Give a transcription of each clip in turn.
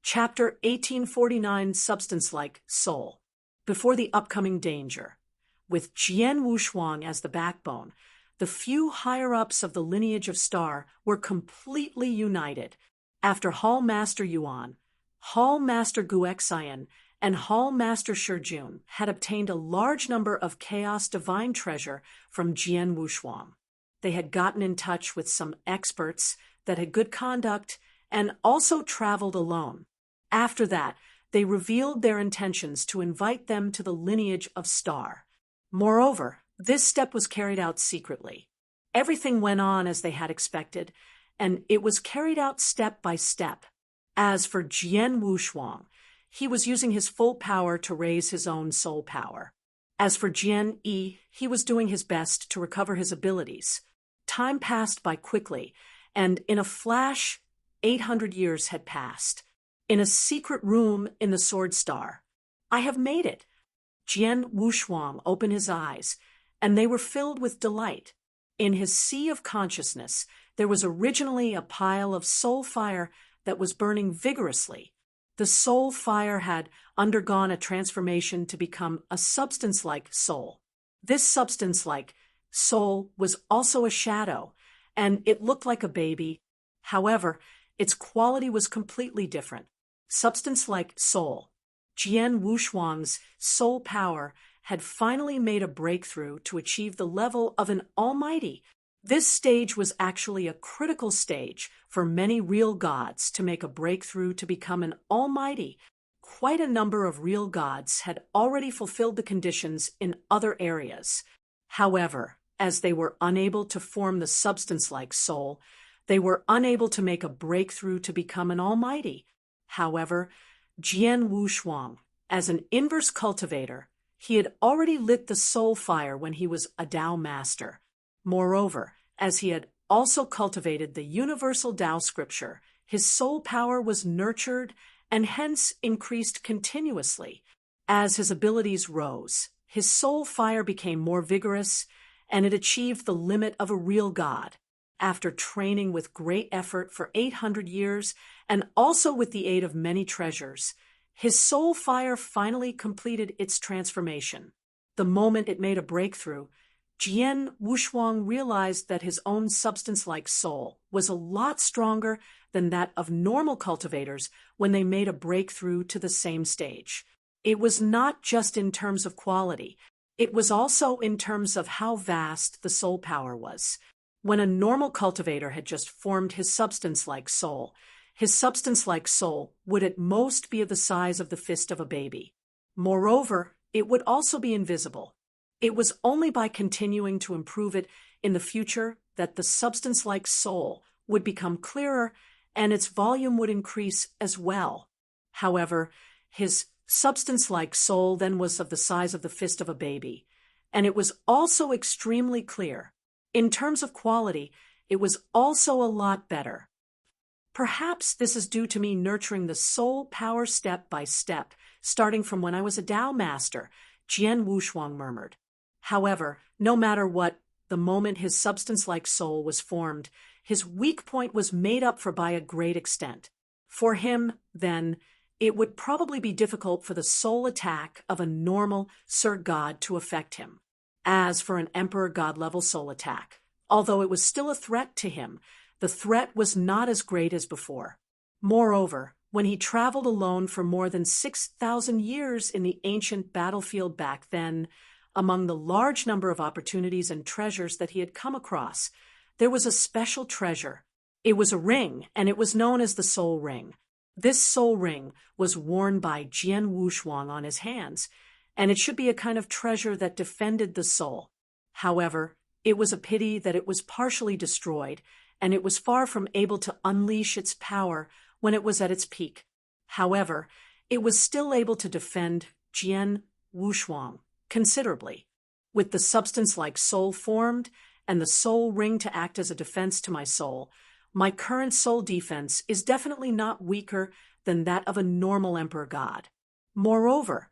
Chapter 1849 Substance-like Soul. Before the upcoming danger. With Jian Wushuang as the backbone, the few higher-ups of the lineage of Star were completely united. After Hall Master Yuan, Hall Master Guexian, and Hall Master Shijun had obtained a large number of Chaos Divine treasure from Jian Wushuang. They had gotten in touch with some experts that had good conduct and also traveled alone. After that, they revealed their intentions to invite them to the lineage of Star. Moreover, this step was carried out secretly. Everything went on as they had expected, and it was carried out step by step. As for Jian Wushuang, he was using his full power to raise his own soul power. As for Jian Yi, he was doing his best to recover his abilities. Time passed by quickly, and in a flash, 800 years had passed. In a secret room in the Sword Star. I have made it. Jian Wushuang opened his eyes, and they were filled with delight. In his sea of consciousness, there was originally a pile of soul fire that was burning vigorously. The soul fire had undergone a transformation to become a substance-like soul. This substance-like soul was also a shadow, and it looked like a baby. However, its quality was completely different. Substance-like soul. Jian Wushuang's soul power had finally made a breakthrough to achieve the level of an almighty. This stage was actually a critical stage for many real gods to make a breakthrough to become an almighty. Quite a number of real gods had already fulfilled the conditions in other areas. However, as they were unable to form the substance-like soul, they were unable to make a breakthrough to become an almighty. However, Jian Wushuang, as an inverse cultivator, he had already lit the soul fire when he was a Tao master. Moreover, as he had also cultivated the universal Tao scripture, his soul power was nurtured and hence increased continuously. As his abilities rose, his soul fire became more vigorous, and it achieved the limit of a real god. After training with great effort for 800 years, and also with the aid of many treasures, his soul fire finally completed its transformation. The moment it made a breakthrough, Jian Wushuang realized that his own substance-like soul was a lot stronger than that of normal cultivators when they made a breakthrough to the same stage. It was not just in terms of quality, it was also in terms of how vast the soul power was. When a normal cultivator had just formed his substance-like soul would at most be of the size of the fist of a baby. Moreover, it would also be invisible. It was only by continuing to improve it in the future that the substance-like soul would become clearer and its volume would increase as well. However, his substance-like soul then was of the size of the fist of a baby, and it was also extremely clear. In terms of quality, it was also a lot better. Perhaps this is due to me nurturing the soul power step by step, starting from when I was a Tao master, Jian Wushuang murmured. However, no matter what, the moment his substance-like soul was formed, his weak point was made up for by a great extent. For him, then, it would probably be difficult for the soul attack of a normal Sir God to affect him. As for an Emperor God-level soul attack, although it was still a threat to him, the threat was not as great as before. Moreover, when he traveled alone for more than 6,000 years in the ancient battlefield back then, among the large number of opportunities and treasures that he had come across, there was a special treasure. It was a ring, and it was known as the Soul Ring. This soul ring was worn by Jian Wushuang on his hands, and it should be a kind of treasure that defended the soul. However, it was a pity that it was partially destroyed, and it was far from able to unleash its power when it was at its peak. However, it was still able to defend Jian Wushuang considerably. With the substance-like soul formed, and the soul ring to act as a defense to my soul, my current soul defense is definitely not weaker than that of a normal Emperor God. Moreover,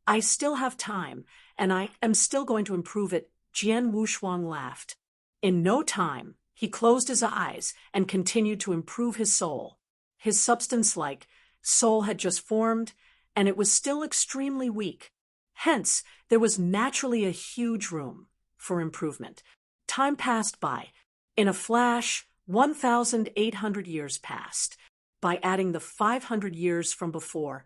I still have time, and I am still going to improve it. Jian Wushuang laughed. In no time, he closed his eyes and continued to improve his soul. His substance-like Seoul had just formed, and it was still extremely weak. Hence, there was naturally a huge room for improvement. Time passed by. In a flash, 1,800 years passed. By adding the 500 years from before,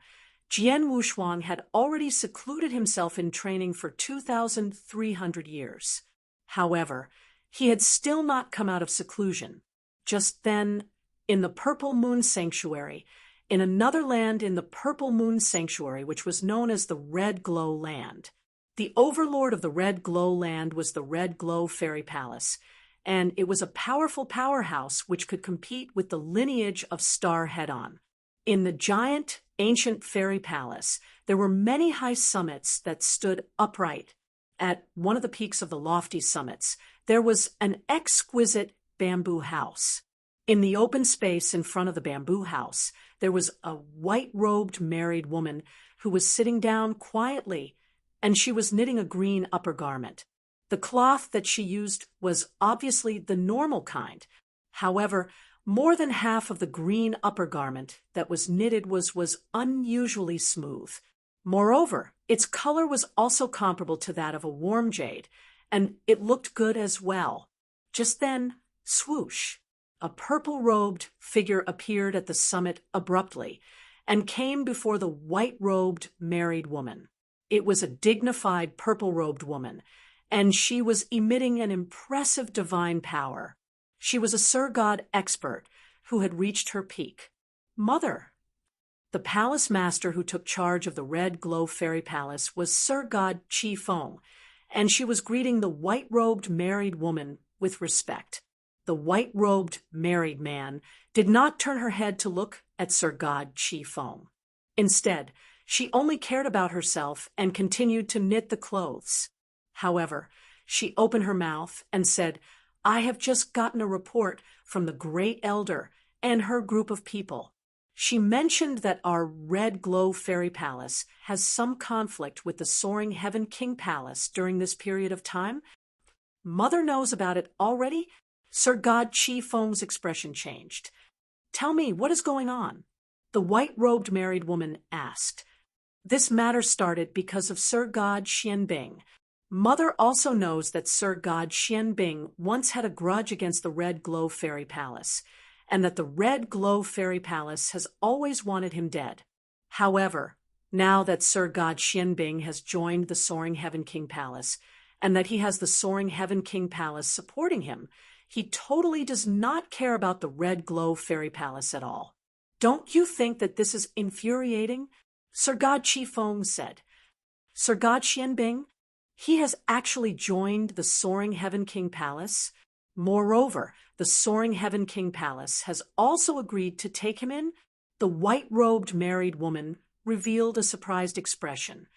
Jian Wushuang had already secluded himself in training for 2,300 years. However, he had still not come out of seclusion. Just then, in the Purple Moon Sanctuary, in another land in the Purple Moon Sanctuary, which was known as the Red Glow Land, the overlord of the Red Glow Land was the Red Glow Fairy Palace, and it was a powerful powerhouse which could compete with the lineage of Star head-on. In the giant, ancient fairy palace, there were many high summits that stood upright. At one of the peaks of the lofty summits, there was an exquisite bamboo house. In the open space in front of the bamboo house, there was a white-robed married woman who was sitting down quietly, and she was knitting a green upper garment. The cloth that she used was obviously the normal kind. However, more than half of the green upper garment that was knitted was unusually smooth. Moreover, its color was also comparable to that of a warm jade, and it looked good as well. Just then, swoosh, a purple-robed figure appeared at the summit abruptly and came before the white-robed married woman. It was a dignified purple-robed woman, and she was emitting an impressive divine power. She was a Sir God expert who had reached her peak. Mother. The palace master who took charge of the Red Glow Fairy Palace was Sir God Chi Feng, and she was greeting the white-robed married woman with respect. The white-robed married man did not turn her head to look at Sir God Chi Feng. Instead, she only cared about herself and continued to knit the clothes. However, she opened her mouth and said, "I have just gotten a report from the Great Elder and her group of people. She mentioned that our Red Glow Fairy Palace has some conflict with the Soaring Heaven King Palace during this period of time." Mother knows about it already? Sir God Chi Feng's expression changed. "Tell me, what is going on?" The white-robed married woman asked. "This matter started because of Sir God Xianbing. Mother also knows that Sir God Xianbing once had a grudge against the Red Glow Fairy Palace, and that the Red Glow Fairy Palace has always wanted him dead. However, now that Sir God Xianbing has joined the Soaring Heaven King Palace, and that he has the Soaring Heaven King Palace supporting him, he totally does not care about the Red Glow Fairy Palace at all. Don't you think that this is infuriating?" Sir God Chi Feng said. "Sir God Xianbing, he has actually joined the Soaring Heaven King Palace. Moreover, the Soaring Heaven King Palace has also agreed to take him in." The white-robed married woman revealed a surprised expression.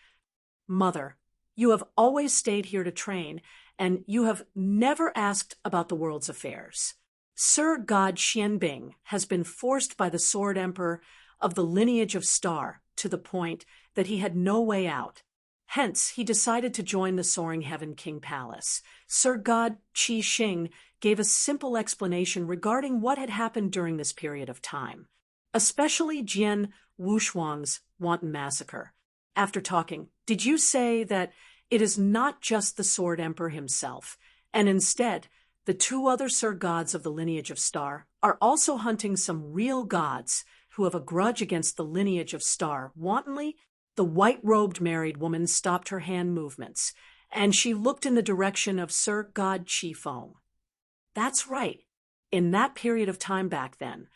"Mother, you have always stayed here to train, and you have never asked about the world's affairs. Sir God Xianbing has been forced by the Sword Emperor of the lineage of Star to the point that he had no way out. Hence, he decided to join the Soaring Heaven King Palace." Sir God Qi Xing gave a simple explanation regarding what had happened during this period of time, especially Jian Wushuang's wanton massacre. After talking, "Did you say that it is not just the Sword Emperor himself, and instead, the two other Sir Gods of the lineage of Star are also hunting some real gods who have a grudge against the lineage of Star wantonly?" The white-robed married woman stopped her hand movements, and she looked in the direction of Sir God Chi Feng. "That's right. In that period of time back then,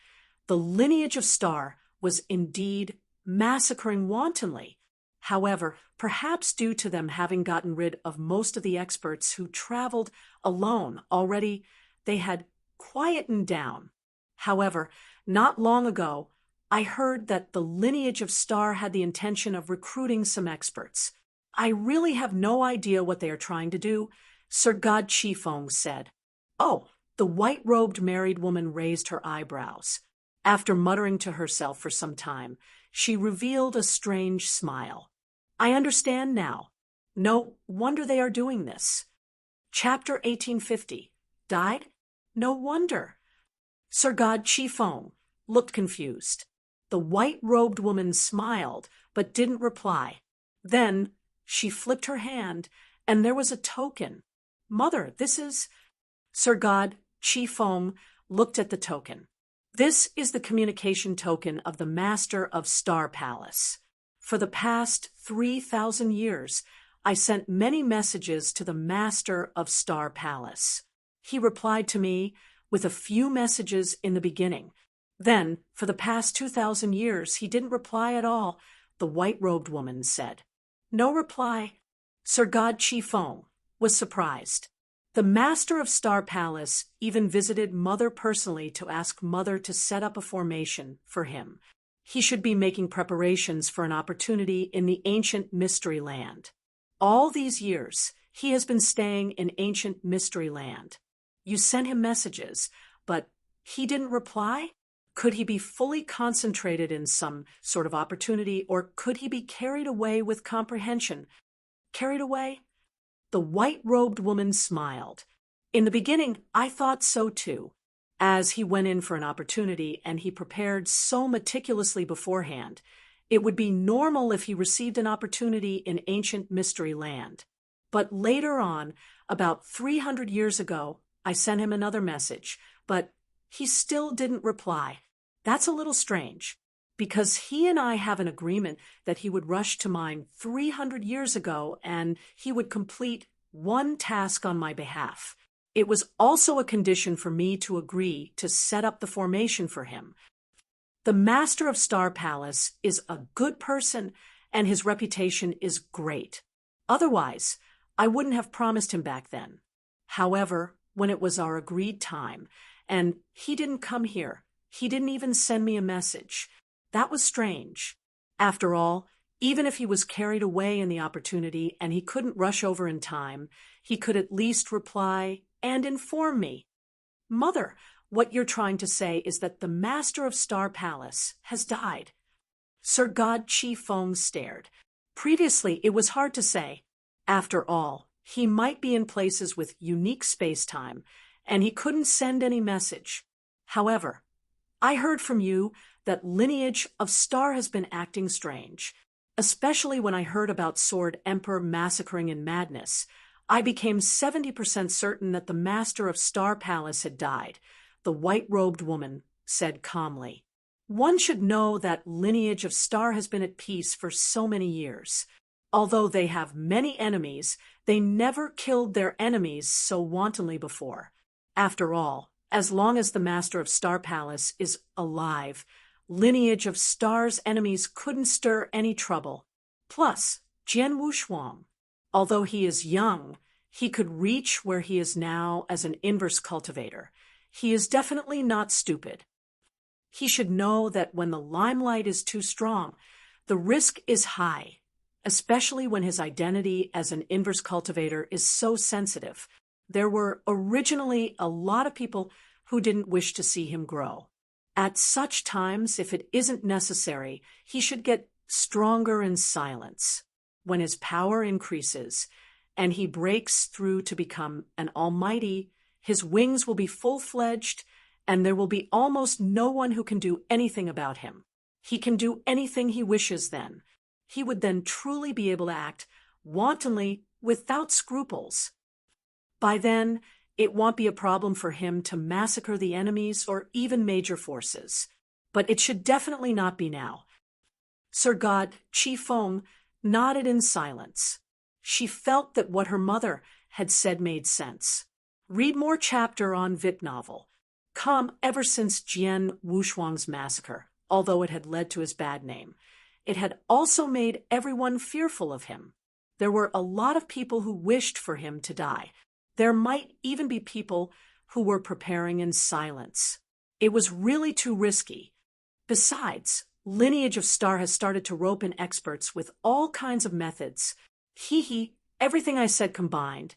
the lineage of Star was indeed massacring wantonly. However, perhaps due to them having gotten rid of most of the experts who traveled alone already, they had quietened down. However, not long ago, I heard that the lineage of Star had the intention of recruiting some experts. I really have no idea what they are trying to do," Sir God Chi Feng said. "Oh," the white-robed married woman raised her eyebrows. After muttering to herself for some time, she revealed a strange smile. "I understand now. No wonder they are doing this. Chapter 1850. Died? No wonder." Sir God Chi Feng looked confused. The white-robed woman smiled, but didn't reply. Then she flipped her hand, and there was a token. "Mother, this is—" Sir God Chi Feng looked at the token. "This is the communication token of the Master of Star Palace. For the past 3,000 years, I sent many messages to the Master of Star Palace. He replied to me with a few messages in the beginning. Then, for the past 2,000 years, he didn't reply at all," the white-robed woman said. "No reply." Sir God Chi Feng was surprised. The Master of Star Palace even visited Mother personally to ask Mother to set up a formation for him. He should be making preparations for an opportunity in the ancient Mystery Land. All these years, he has been staying in ancient Mystery Land. You sent him messages, but he didn't reply? Could he be fully concentrated in some sort of opportunity, or could he be carried away with comprehension? Carried away? The white-robed woman smiled. "In the beginning, I thought so too. As he went in for an opportunity and he prepared so meticulously beforehand, it would be normal if he received an opportunity in ancient Mystery Land. But later on, about 300 years ago, I sent him another message, but he still didn't reply. That's a little strange, because he and I have an agreement that he would rush to mine 300 years ago and he would complete one task on my behalf. It was also a condition for me to agree to set up the formation for him. The Master of Star Palace is a good person and his reputation is great. Otherwise, I wouldn't have promised him back then. However, when it was our agreed time, and he didn't come here, he didn't even send me a message. That was strange. After all, even if he was carried away in the opportunity and he couldn't rush over in time, he could at least reply and inform me. Mother, what you're trying to say is that the Master of Star Palace has died." Sir God Chi Feng stared. Previously, it was hard to say. After all, he might be in places with unique space-time, and he couldn't send any message. However, I heard from you that lineage of Star has been acting strange. Especially when I heard about Sword Emperor massacring in madness, I became 70% certain that the Master of Star Palace had died, the white-robed woman said calmly. One should know that lineage of Star has been at peace for so many years. Although they have many enemies, they never killed their enemies so wantonly before. After all, as long as the Master of Star Palace is alive, lineage of Star's enemies couldn't stir any trouble. Plus, Jian Wushuang, although he is young, he could reach where he is now as an inverse cultivator. He is definitely not stupid. He should know that when the limelight is too strong, the risk is high, especially when his identity as an inverse cultivator is so sensitive. There were originally a lot of people who didn't wish to see him grow. At such times, if it isn't necessary, he should get stronger in silence. When his power increases and he breaks through to become an almighty, his wings will be full-fledged and there will be almost no one who can do anything about him. He can do anything he wishes then. He would then truly be able to act wantonly without scruples. By then, it won't be a problem for him to massacre the enemies or even major forces. But it should definitely not be now. Sir God Chi Feng nodded in silence. She felt that what her mother had said made sense. Read more chapter on Vit novel. Come ever since Jian Wushuang's massacre, although it had led to his bad name. It had also made everyone fearful of him. There were a lot of people who wished for him to die. There might even be people who were preparing in silence. It was really too risky. Besides, Lineage of Star has started to rope in experts with all kinds of methods. Everything I said combined.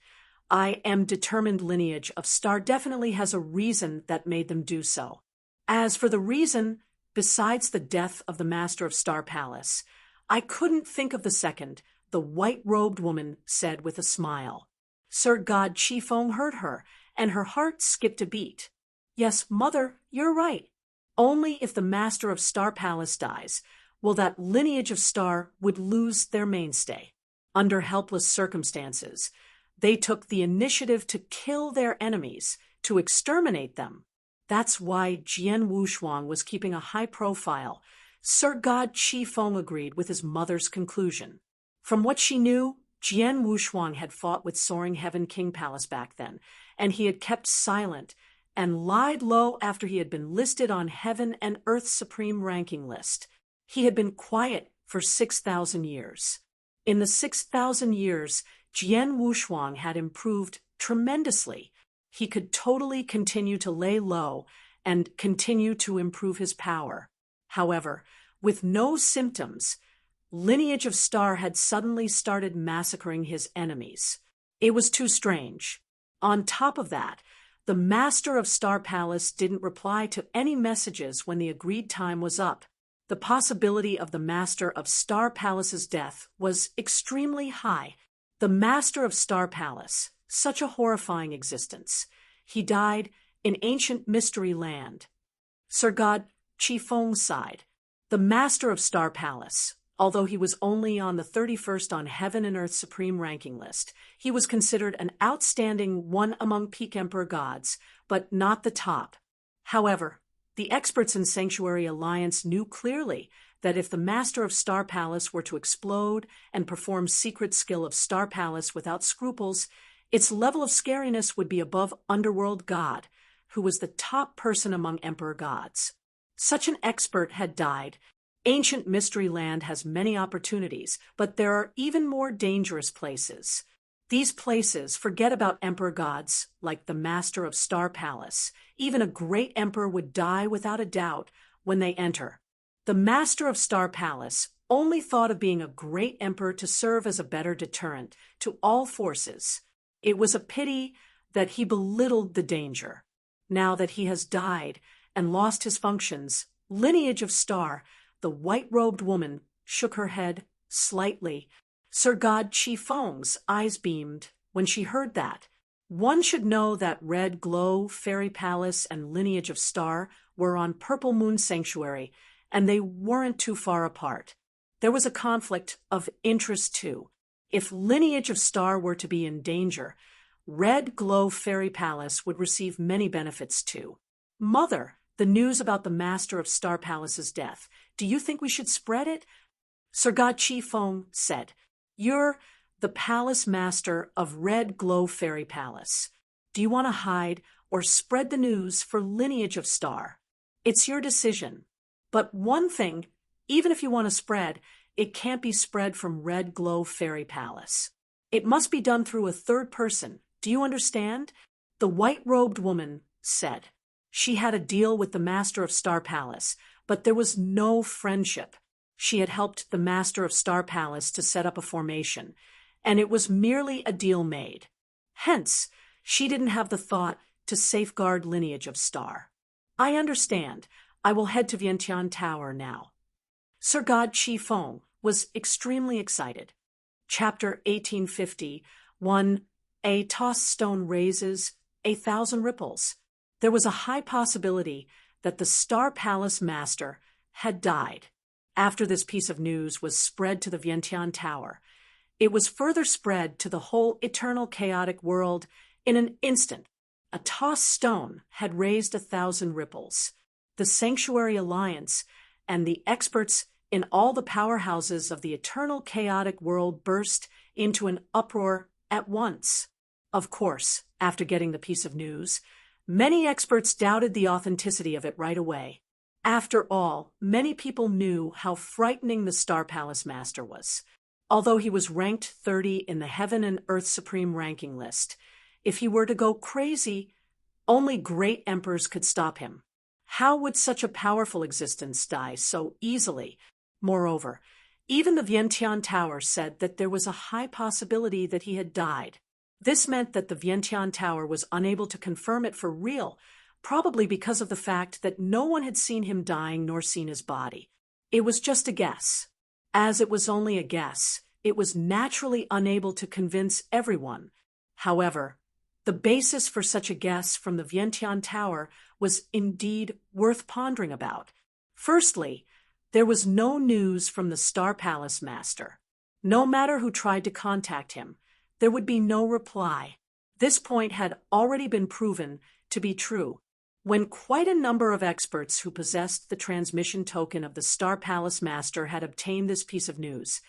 I am determined Lineage of Star definitely has a reason that made them do so. As for the reason, besides the death of the Master of Star Palace, I couldn't think of the second, the white-robed woman said with a smile. Sir God Chi Feng heard her, and her heart skipped a beat. Yes, Mother, you're right. Only if the master of Star Palace dies will that lineage of star would lose their mainstay. Under helpless circumstances, they took the initiative to kill their enemies, to exterminate them. That's why Jian Wushuang was keeping a high profile. Sir God Qifeng agreed with his mother's conclusion. From what she knew, Jian Wushuang had fought with Soaring Heaven King Palace back then, and he had kept silent and lied low after he had been listed on Heaven and Earth's Supreme Ranking list. He had been quiet for 6,000 years. In the 6,000 years, Jian Wushuang had improved tremendously. He could totally continue to lay low and continue to improve his power. However, with no symptoms, Lineage of Star had suddenly started massacring his enemies. It was too strange. On top of that, the Master of Star Palace didn't reply to any messages when the agreed time was up. The possibility of the Master of Star Palace's death was extremely high. The Master of Star Palace, such a horrifying existence. He died in ancient mystery land. Sir God Qifeng sighed. The Master of Star Palace, although he was only on the 31st on Heaven and Earth's Supreme Ranking list, he was considered an outstanding one among peak Emperor gods, but not the top. However, the experts in Sanctuary Alliance knew clearly that if the Master of Star Palace were to explode and perform secret skill of Star Palace without scruples, its level of scariness would be above Underworld God, who was the top person among Emperor gods. Such an expert had died. Ancient Mystery Land has many opportunities, but there are even more dangerous places. These places forget about Emperor gods, like the Master of Star Palace. Even a great emperor would die without a doubt when they enter. The Master of Star Palace only thought of being a great emperor to serve as a better deterrent to all forces. It was a pity that he belittled the danger. Now that he has died and lost his functions, Lineage of Star, the white-robed woman, shook her head slightly. Sir God Qifeng's eyes beamed when she heard that. One should know that Red Glow, Fairy Palace, and Lineage of Star were on Purple Moon Sanctuary, and they weren't too far apart. There was a conflict of interest, too. If Lineage of Star were to be in danger, Red Glow Fairy Palace would receive many benefits, too. Mother, the news about the Master of Star Palace's death, do you think we should spread it? Sir God Qifeng said, "You're the Palace Master of Red Glow Fairy Palace. Do you want to hide or spread the news for Lineage of Star? It's your decision. But one thing, even if you want to spread, it can't be spread from Red Glow Fairy Palace. It must be done through a third person. Do you understand?" The white-robed woman said. She had a deal with the Master of Star Palace, but there was no friendship. She had helped the Master of Star Palace to set up a formation, and it was merely a deal made. Hence, she didn't have the thought to safeguard Lineage of Star. "I understand. I will head to Vientiane Tower now." Sir God Qifeng was extremely excited. Chapter 1850, 1. A tossed stone raises 1,000 ripples. There was a high possibility that the Star Palace Master had died. After this piece of news was spread to the Vientiane Tower, it was further spread to the whole eternal chaotic world in an instant. A tossed stone had raised 1,000 ripples. The Sanctuary Alliance and the experts in all the powerhouses of the eternal chaotic world burst into an uproar at once. Of course, after getting the piece of news, many experts doubted the authenticity of it right away. After all, many people knew how frightening the Star Palace Master was. Although he was ranked 30 in the Heaven and Earth Supreme Ranking list, if he were to go crazy, only great emperors could stop him. How would such a powerful existence die so easily? Moreover, even the Vientiane Tower said that there was a high possibility that he had died. This meant that the Vientiane Tower was unable to confirm it for real, probably because of the fact that no one had seen him dying nor seen his body. It was just a guess. As it was only a guess, it was naturally unable to convince everyone. However, The basis for such a guess from the Vientiane Tower was indeed worth pondering about. Firstly, there was no news from the Star Palace Master. No matter who tried to contact him, there would be no reply. This point had already been proven to be true when quite a number of experts who possessed the transmission token of the Star Palace Master had obtained this piece of news.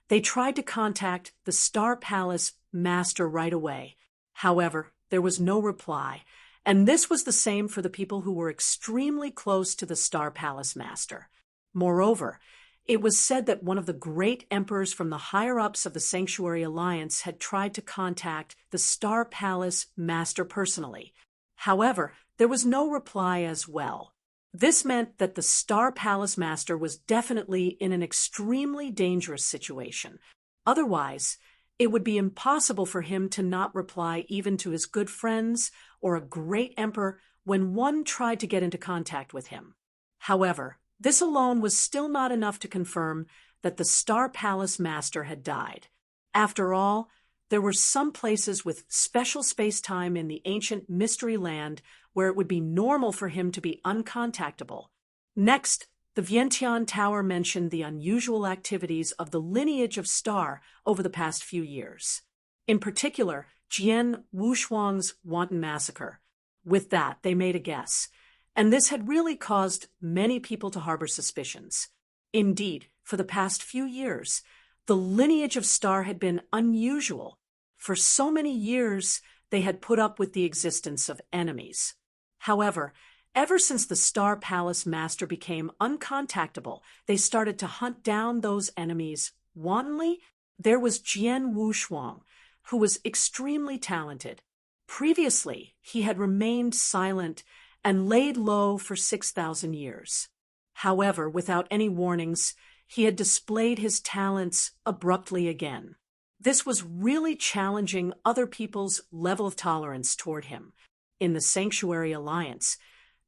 They tried to contact the Star Palace Master right away. However, there was no reply, and this was the same for the people who were extremely close to the Star Palace Master. Moreover, it was said that one of the great emperors from the higher-ups of the Sanctuary Alliance had tried to contact the Star Palace Master personally. However, there was no reply as well. This meant that the Star Palace Master was definitely in an extremely dangerous situation. Otherwise, it would be impossible for him to not reply even to his good friends or a great emperor when one tried to get into contact with him. However, this alone was still not enough to confirm that the Star Palace Master had died. After all, there were some places with special space-time in the ancient Mystery Land where it would be normal for him to be uncontactable. Next, the Vientiane Tower mentioned the unusual activities of the lineage of Star over the past few years. In particular, Jian Wushuang's wanton massacre. With that, they made a guess, and this had really caused many people to harbor suspicions. Indeed, for the past few years, the lineage of Star had been unusual. For so many years, they had put up with the existence of enemies. However, ever since the Star Palace Master became uncontactable, they started to hunt down those enemies wantonly. There was Jian Wushuang, who was extremely talented. Previously, he had remained silent and laid low for 6,000 years. However, without any warnings, he had displayed his talents abruptly again. This was really challenging other people's level of tolerance toward him. In the Sanctuary Alliance,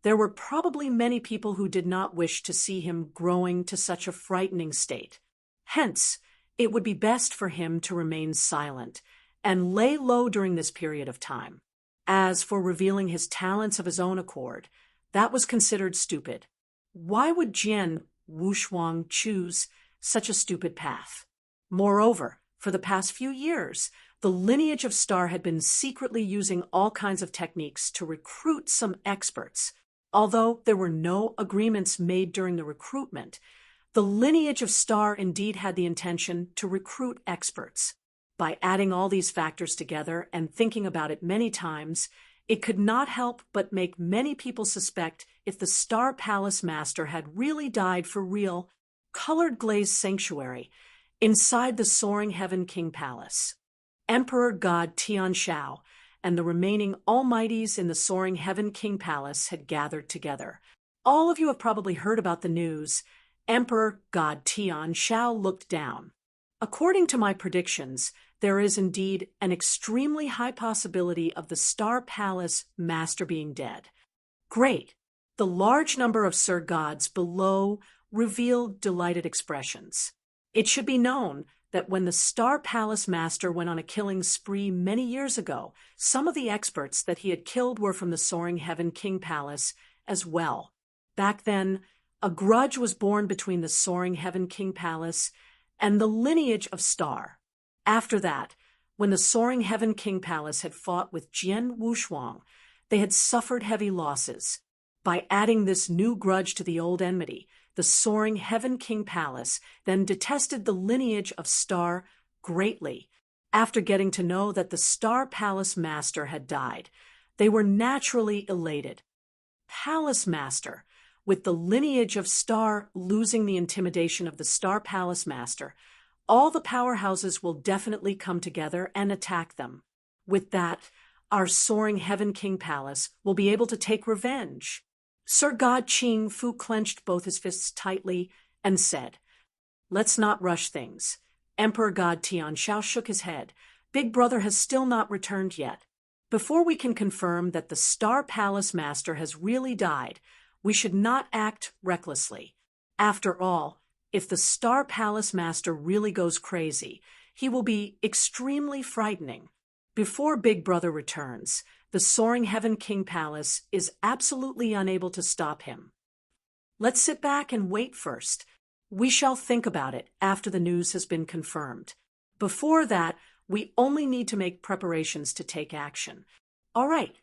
there were probably many people who did not wish to see him growing to such a frightening state. Hence, it would be best for him to remain silent and lay low during this period of time. As for revealing his talents of his own accord, that was considered stupid. Why would Jian Wushuang choose such a stupid path? Moreover, for the past few years, the lineage of Star had been secretly using all kinds of techniques to recruit some experts. Although there were no agreements made during the recruitment, the lineage of Star indeed had the intention to recruit experts. By adding all these factors together and thinking about it many times, it could not help but make many people suspect if the Star Palace Master had really died for real, colored glazed sanctuary inside the Soaring Heaven King Palace. Emperor God Tianshao and the remaining almighties in the Soaring Heaven King Palace had gathered together. All of you have probably heard about the news. Emperor God Tianshao looked down. According to my predictions, there is indeed an extremely high possibility of the Star Palace Master being dead. Great! The large number of Sir Gods below revealed delighted expressions. It should be known that when the Star Palace Master went on a killing spree many years ago, some of the experts that he had killed were from the Soaring Heaven King Palace as well. Back then, a grudge was born between the Soaring Heaven King Palace and the lineage of Star. After that, when the Soaring Heaven King Palace had fought with Jian Wushuang, they had suffered heavy losses. By adding this new grudge to the old enmity, the Soaring Heaven King Palace then detested the lineage of Star greatly. After getting to know that the Star Palace Master had died, they were naturally elated. Palace Master, with the lineage of Star losing the intimidation of the Star Palace Master, all the powerhouses will definitely come together and attack them. With that, our Soaring Heaven King Palace will be able to take revenge. Sir God Qing Fu clenched both his fists tightly and said, "Let's not rush things." Emperor God Tianshao shook his head. Big Brother has still not returned yet. Before we can confirm that the Star Palace Master has really died, we should not act recklessly. After all, if the Star Palace Master really goes crazy, he will be extremely frightening. Before Big Brother returns, the Soaring Heaven King Palace is absolutely unable to stop him. Let's sit back and wait first. We shall think about it after the news has been confirmed. Before that, we only need to make preparations to take action. All right.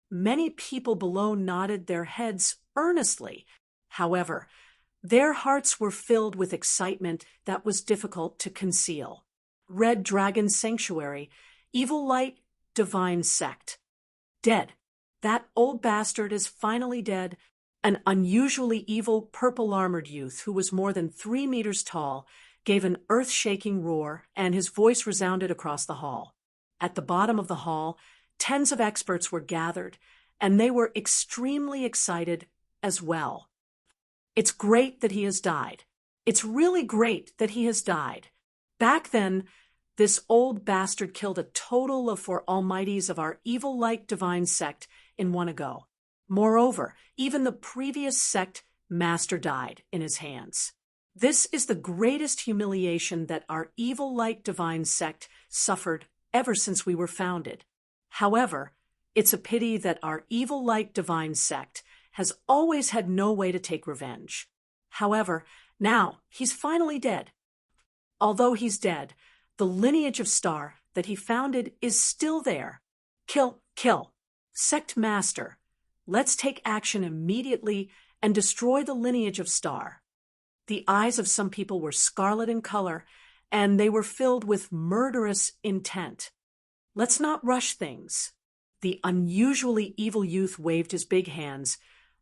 Many people below nodded their heads earnestly. However, their hearts were filled with excitement that was difficult to conceal. Red Dragon Sanctuary, Evil Light, Divine Sect. Dead. That old bastard is finally dead. An unusually evil purple-armored youth who was more than 3 meters tall gave an earth-shaking roar, and his voice resounded across the hall. At the bottom of the hall, tens of experts were gathered, and they were extremely excited as well. It's great that he has died. It's really great that he has died. Back then, this old bastard killed a total of 4 almighties of our evil-like divine sect in one go. Moreover, even the previous sect master died in his hands. This is the greatest humiliation that our evil-like divine sect suffered ever since we were founded. However, it's a pity that our evil-like divine sect has always had no way to take revenge. However, now he's finally dead. Although he's dead, the lineage of Star that he founded is still there. Kill. Sect Master, let's take action immediately and destroy the lineage of Star. The eyes of some people were scarlet in color, and they were filled with murderous intent. Let's not rush things. The unusually evil youth waved his big hands.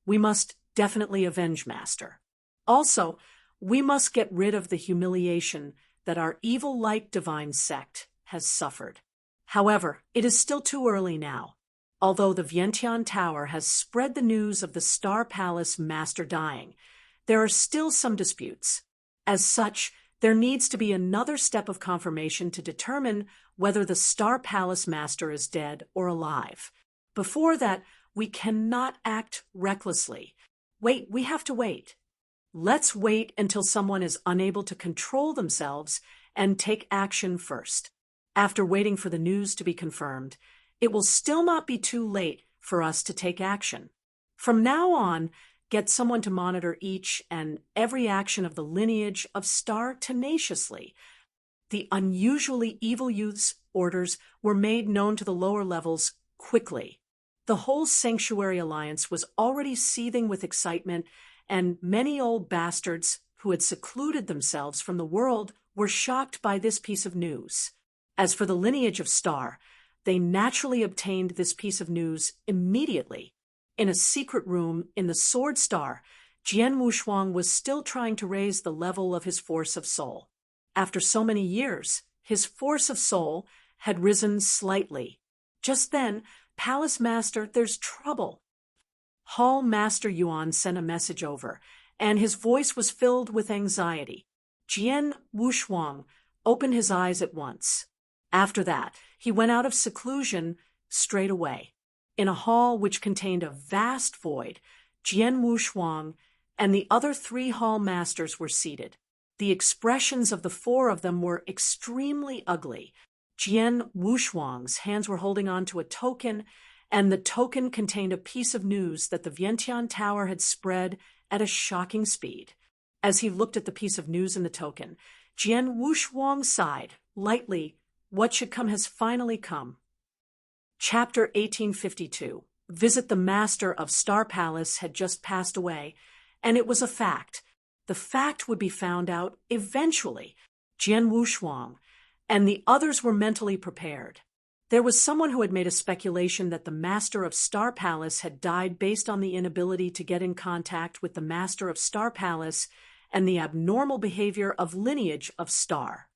We must definitely avenge Master. Also, we must get rid of the humiliation that our evil-like divine sect has suffered. However, it is still too early now. Although the Vientiane Tower has spread the news of the Star Palace Master dying, there are still some disputes. As such, there needs to be another step of confirmation to determine whether the Star Palace Master is dead or alive. Before that, we cannot act recklessly. We have to wait. Let's wait until someone is unable to control themselves and take action first. After waiting for the news to be confirmed, it will still not be too late for us to take action. From now on, get someone to monitor each and every action of the lineage of Star tenaciously. The unusually evil youth's orders were made known to the lower levels quickly. The whole Sanctuary Alliance was already seething with excitement, and many old bastards who had secluded themselves from the world were shocked by this piece of news. As for the lineage of Star, they naturally obtained this piece of news immediately. In a secret room in the Sword Star, Jian Wushuang was still trying to raise the level of his force of soul. After so many years, his force of soul had risen slightly. Just then, Palace Master, there's trouble. Hall Master Yuan sent a message over, and his voice was filled with anxiety. Jian Wushuang opened his eyes at once. After that, he went out of seclusion straight away. In a hall which contained a vast void, Jian Wushuang and the other 3 hall masters were seated. The expressions of the 4 of them were extremely ugly. Jian Wushuang's hands were holding on to a token, and the token contained a piece of news that the Vientiane Tower had spread at a shocking speed. As he looked at the piece of news in the token, Jian Wushuang sighed lightly. What should come has finally come. Chapter 1852. Visit the Master of Star Palace had just passed away, and it was a fact. The fact would be found out eventually. Jian Wushuang and the others were mentally prepared. There was someone who had made a speculation that the Master of Star Palace had died based on the inability to get in contact with the Master of Star Palace and the abnormal behavior of lineage of Star.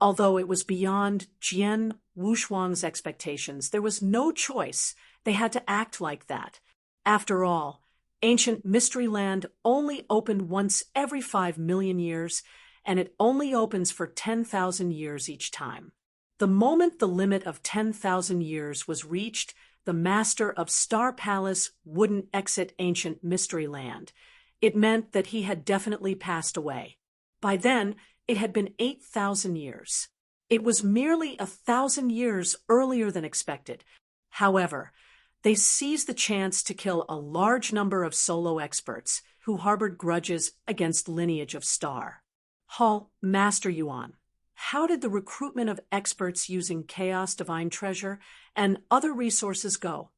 Although it was beyond Jian Wushuang's expectations, there was no choice. They had to act like that. After all, ancient Mystery Land only opened once every 5 million years, and it only opens for 10,000 years each time. The moment the limit of 10,000 years was reached, the Master of Star Palace wouldn't exit ancient Mystery Land. It meant that he had definitely passed away. By then, it had been 8,000 years. It was merely 1,000 years earlier than expected. However, they seized the chance to kill a large number of solo experts who harbored grudges against lineage of star. Hall, Master Yuan, how did the recruitment of experts using Chaos Divine Treasure and other resources go?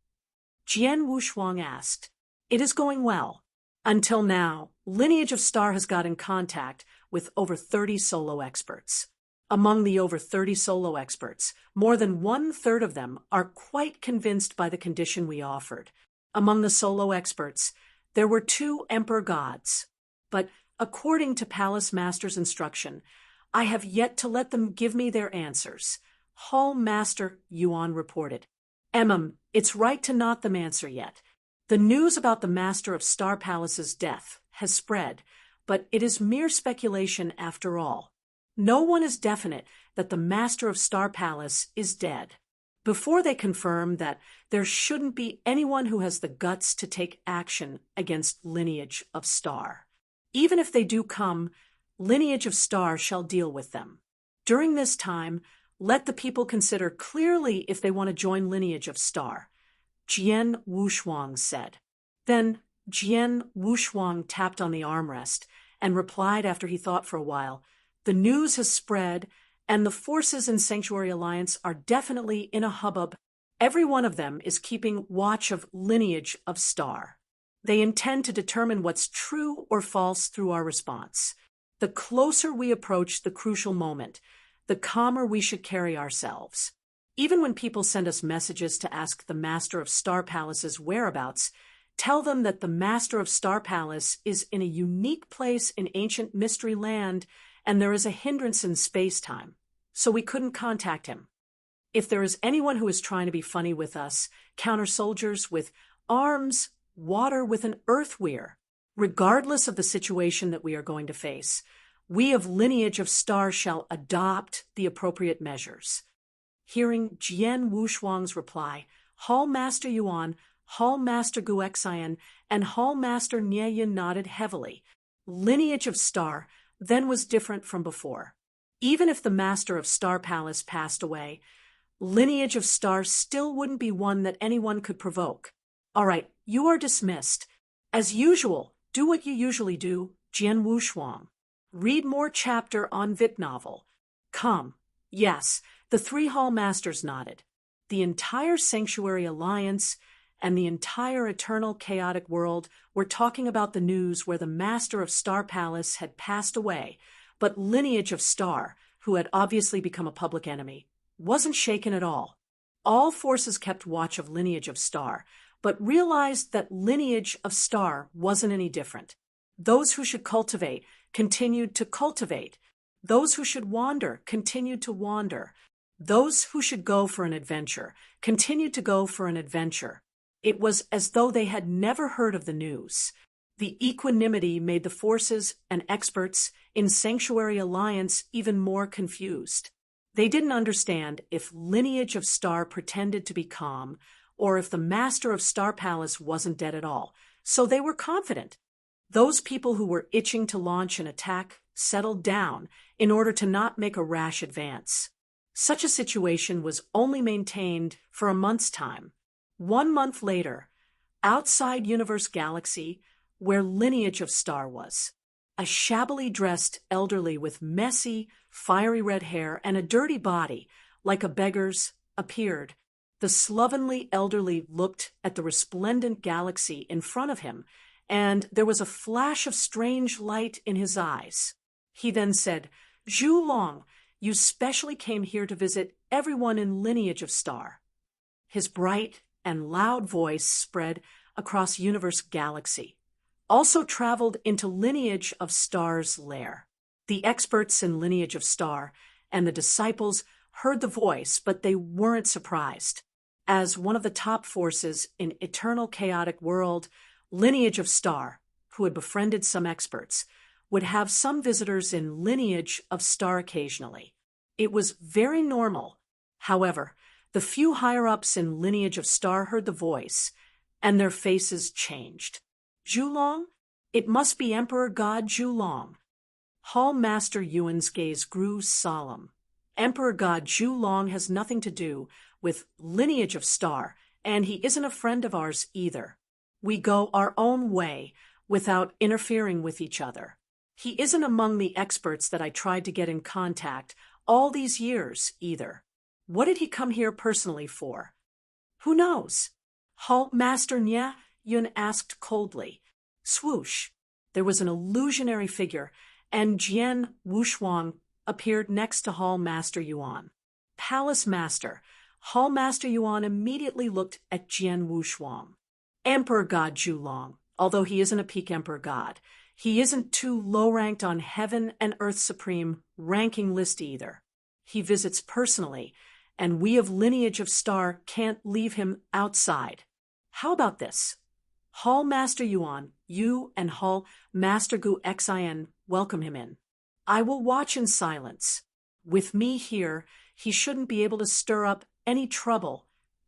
Jian Wushuang asked. It is going well. Until now, Lineage of Star has got in contact with over 30 solo experts. Among the over 30 solo experts, more than 1/3 of them are quite convinced by the condition we offered. Among the solo experts, there were 2 emperor gods. But according to Palace Master's instruction, I have yet to let them give me their answers. Hall Master Yuan reported. It's right to not them answer yet. The news about the Master of Star Palace's death has spread, but it is mere speculation after all. No one is definite that the Master of Star Palace is dead. Before they confirm that, there shouldn't be anyone who has the guts to take action against Lineage of Star. Even if they do come, Lineage of Star shall deal with them. During this time, let the people consider clearly if they want to join Lineage of Star, Jian Wushuang said. Then Jian Wushuang tapped on the armrest and replied after he thought for a while, the news has spread, and the forces in Sanctuary Alliance are definitely in a hubbub. Every one of them is keeping watch of Lineage of Star. They intend to determine what's true or false through our response. The closer we approach the crucial moment, the calmer we should carry ourselves. Even when people send us messages to ask the Master of Star Palace's whereabouts, tell them that the Master of Star Palace is in a unique place in ancient mystery land, and there is a hindrance in space-time, so we couldn't contact him. If there is anyone who is trying to be funny with us, counter-soldiers with arms, water with an earth weir, regardless of the situation that we are going to face, we of Lineage of Star shall adopt the appropriate measures. Hearing Jian Wushuang's reply, Hall Master Yuan, Hall Master Guexian, and Hall Master Nieyin nodded heavily. Lineage of Star then was different from before. Even if the Master of Star Palace passed away, Lineage of Star still wouldn't be one that anyone could provoke. All right, you are dismissed. As usual, do what you usually do, Jian Wushuang. Read more chapter on Vit novel. Come. Yes, the 3 Hall Masters nodded. The entire Sanctuary Alliance and the entire eternal chaotic world were talking about the news where the Master of Star Palace had passed away, but Lineage of Star, who had obviously become a public enemy, wasn't shaken at all. All forces kept watch of Lineage of Star, but realized that Lineage of Star wasn't any different. Those who should cultivate continued to cultivate. Those who should wander continued to wander. Those who should go for an adventure continued to go for an adventure. It was as though they had never heard of the news. The equanimity made the forces and experts in Sanctuary Alliance even more confused. They didn't understand if Lineage of Star pretended to be calm, or if the Master of Star Palace wasn't dead at all, so they were confident. Those people who were itching to launch an attack settled down in order to not make a rash advance. Such a situation was only maintained for a month's time. 1 month later, outside Universe Galaxy, where Lineage of Star was, a shabbily dressed elderly with messy, fiery red hair and a dirty body, like a beggar's, appeared. The slovenly elderly looked at the resplendent galaxy in front of him, and there was a flash of strange light in his eyes. He then said, "Zhu Long, you specially came here to visit everyone in Lineage of Star." His bright and loud voice spread across Universe Galaxy, also traveled into Lineage of Star's lair. The experts in Lineage of Star and the disciples heard the voice, but they weren't surprised. As one of the top forces in Eternal Chaotic World, Lineage of Star, who had befriended some experts, would have some visitors in Lineage of Star occasionally. It was very normal. However, the few higher-ups in Lineage of Star heard the voice, and their faces changed. Zhu Long? It must be Emperor God Zhu Long. Hall Master Yuan's gaze grew solemn. Emperor God Zhu has nothing to do with lineage of star, and he isn't a friend of ours either. We go our own way without interfering with each other. He isn't among the experts that I tried to get in contact all these years either. What did he come here personally for? Who knows? Hall Master Nya, Yun asked coldly. Swoosh! There was an illusionary figure, and Jian Wushuang appeared next to Hall Master Yuan. Palace Master. Hall Master Yuan immediately looked at Jian Wushuang. Emperor God Zhu, although he isn't a peak emperor god, he isn't too low-ranked on Heaven and Earth Supreme ranking list either. He visits personally, and we of Lineage of Star can't leave him outside. How about this? Hall Master Yuan, you and Hall Master Gu Xin welcome him in. I will watch in silence. With me here, he shouldn't be able to stir up any trouble,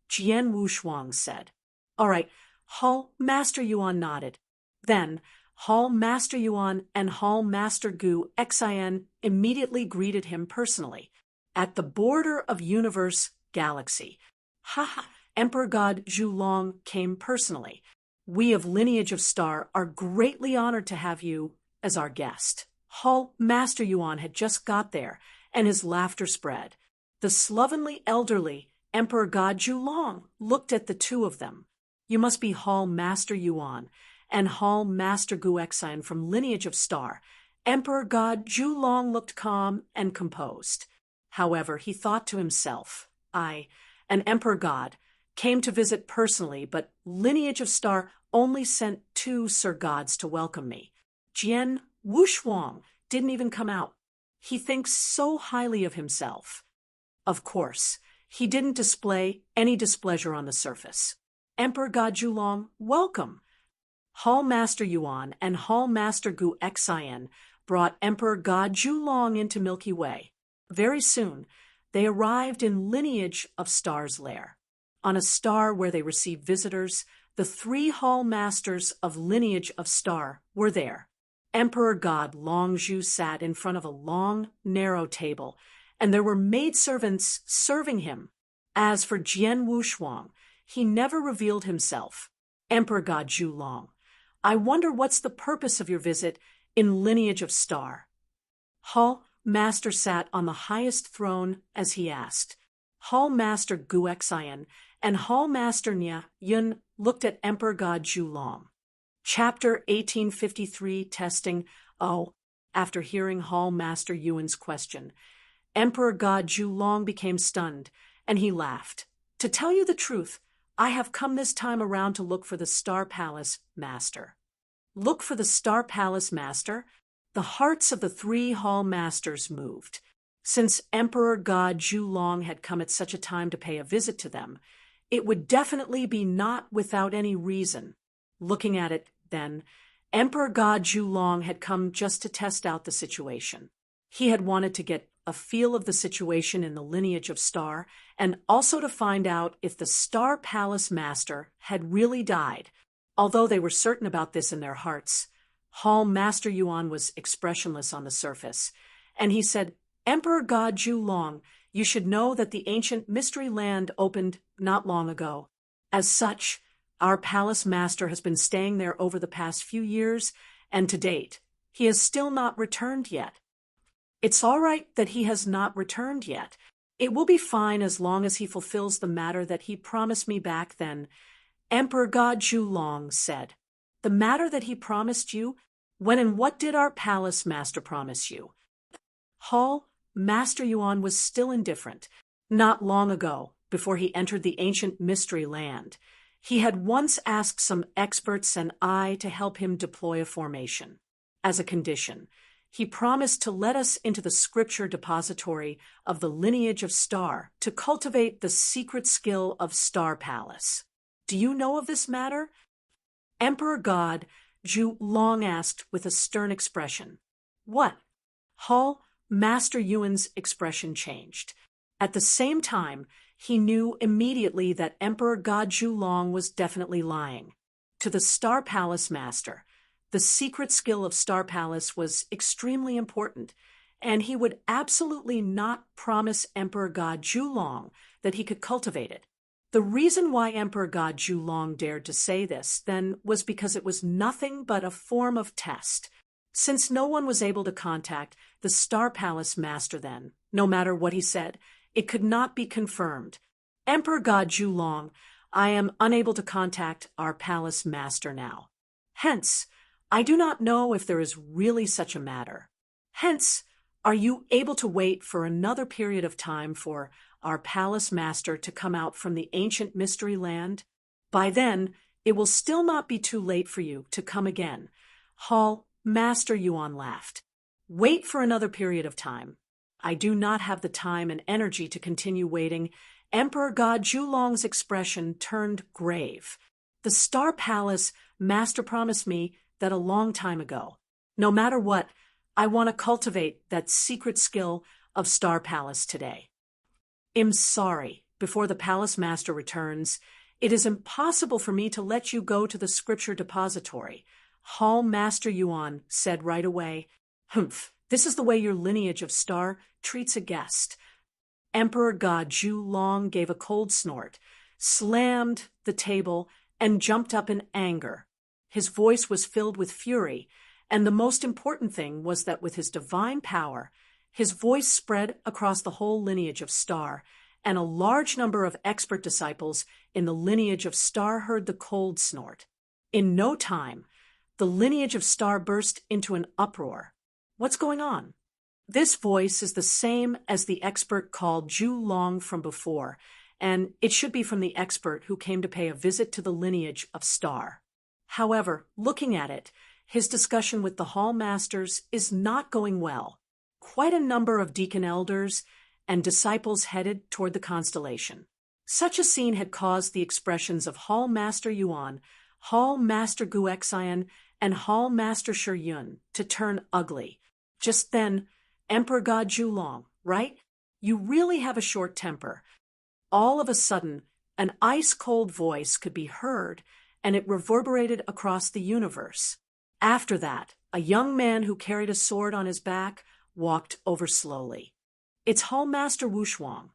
Jian Wushuang said. All right, Hall Master Yuan nodded. Then, Hall Master Yuan and Hall Master Gu Xin immediately greeted him personally. At the border of universe galaxy. Ha! Emperor God Zhu came personally. We of Lineage of Star are greatly honored to have you as our guest. Hall Master Yuan had just got there, and his laughter spread. The slovenly elderly Emperor God Zhu looked at the two of them. You must be Hall Master Yuan and Hall Master Gu Xin from Lineage of Star. Emperor God Zhu looked calm and composed. However, he thought to himself, I, an Emperor God, came to visit personally, but Lineage of Star only sent 2 Sir Gods to welcome me. Jian Wushuang didn't even come out. He thinks so highly of himself. Of course, he didn't display any displeasure on the surface. Emperor God Zhu welcome. Hall Master Yuan and Hall Master Gu Xin brought Emperor God Zhu into Milky Way. Very soon, they arrived in Lineage of Star's lair. On a star where they received visitors, the 3 Hall Masters of Lineage of Star were there. Emperor God Longzhu sat in front of a long, narrow table, and there were maidservants serving him. As for Jian Wushuang, he never revealed himself. Emperor God Zhu, I wonder what's the purpose of your visit in Lineage of Star. Hall Master sat on the highest throne as he asked. Hall Master Gu Xin and Hall Master Nya Yun looked at Emperor God Zhu. Chapter 1853 Testing. Oh, after hearing Hall Master Yuan's question, Emperor God Zhu became stunned, and he laughed. To tell you the truth, I have come this time around to look for the Star Palace Master. Look for the Star Palace Master? The hearts of the 3 Hall Masters moved. Since Emperor God Zhu had come at such a time to pay a visit to them, it would definitely be not without any reason. Looking at it, then, Emperor God Zhu had come just to test out the situation. He had wanted to get a feel of the situation in the Lineage of Star, and also to find out if the Star Palace Master had really died. Although they were certain about this in their hearts, Hall Master Yuan was expressionless on the surface, and he said, Emperor God Zhu, you should know that the ancient mystery land opened not long ago. As such, our palace master has been staying there over the past few years, and to date, he has still not returned yet. It's all right that he has not returned yet. It will be fine as long as he fulfills the matter that he promised me back then. Emperor God Zhu said, the matter that he promised you? When and what did our palace master promise you? Hall Master Yuan was still indifferent. Not long ago, before he entered the ancient mystery land, he had once asked some experts and I to help him deploy a formation. As a condition, he promised to let us into the scripture depository of the Lineage of Star to cultivate the secret skill of Star Palace. Do you know of this matter? Emperor God Zhu asked with a stern expression. What? Hall Master Yuan's expression changed. At the same time, he knew immediately that Emperor God Zhu was definitely lying. To the Star Palace Master, the secret skill of Star Palace was extremely important, and he would absolutely not promise Emperor God Zhulong that he could cultivate it. The reason why Emperor God Zhulong dared to say this, then, was because it was nothing but a form of test. Since no one was able to contact the Star Palace Master then, no matter what he said, it could not be confirmed. Emperor God Zhulong, I am unable to contact our Palace Master now. Hence, I do not know if there is really such a matter. Hence, are you able to wait for another period of time for our Palace Master to come out from the ancient mystery land? By then, it will still not be too late for you to come again. Hall Master Yuan laughed. Wait for another period of time. I do not have the time and energy to continue waiting. Emperor God Zhulong's expression turned grave. The Star Palace Master promised me that a long time ago. No matter what, I want to cultivate that secret skill of Star Palace today. I'm sorry, before the Palace Master returns, it is impossible for me to let you go to the scripture depository. Hall Master Yuan said right away. Humph, this is the way your lineage of Star treats a guest. Emperor God Zhulong gave a cold snort, slammed the table, and jumped up in anger. His voice was filled with fury, and the most important thing was that with his divine power, his voice spread across the whole lineage of Star, and a large number of expert disciples in the lineage of Star heard the cold snort. In no time, the lineage of Star burst into an uproar. What's going on? This voice is the same as the expert called Zhulong from before, and it should be from the expert who came to pay a visit to the lineage of Star. However, looking at it, his discussion with the Hall Masters is not going well. Quite a number of deacon elders and disciples headed toward the constellation. Such a scene had caused the expressions of Hall Master Yuan, Hall Master Guexian, and Hall Master Shiyun to turn ugly. Just then, Emperor God Zhulong, right? You really have a short temper. All of a sudden, an ice-cold voice could be heard, and it reverberated across the universe. After that, a young man who carried a sword on his back walked over slowly. It's Hall Master Wushuang.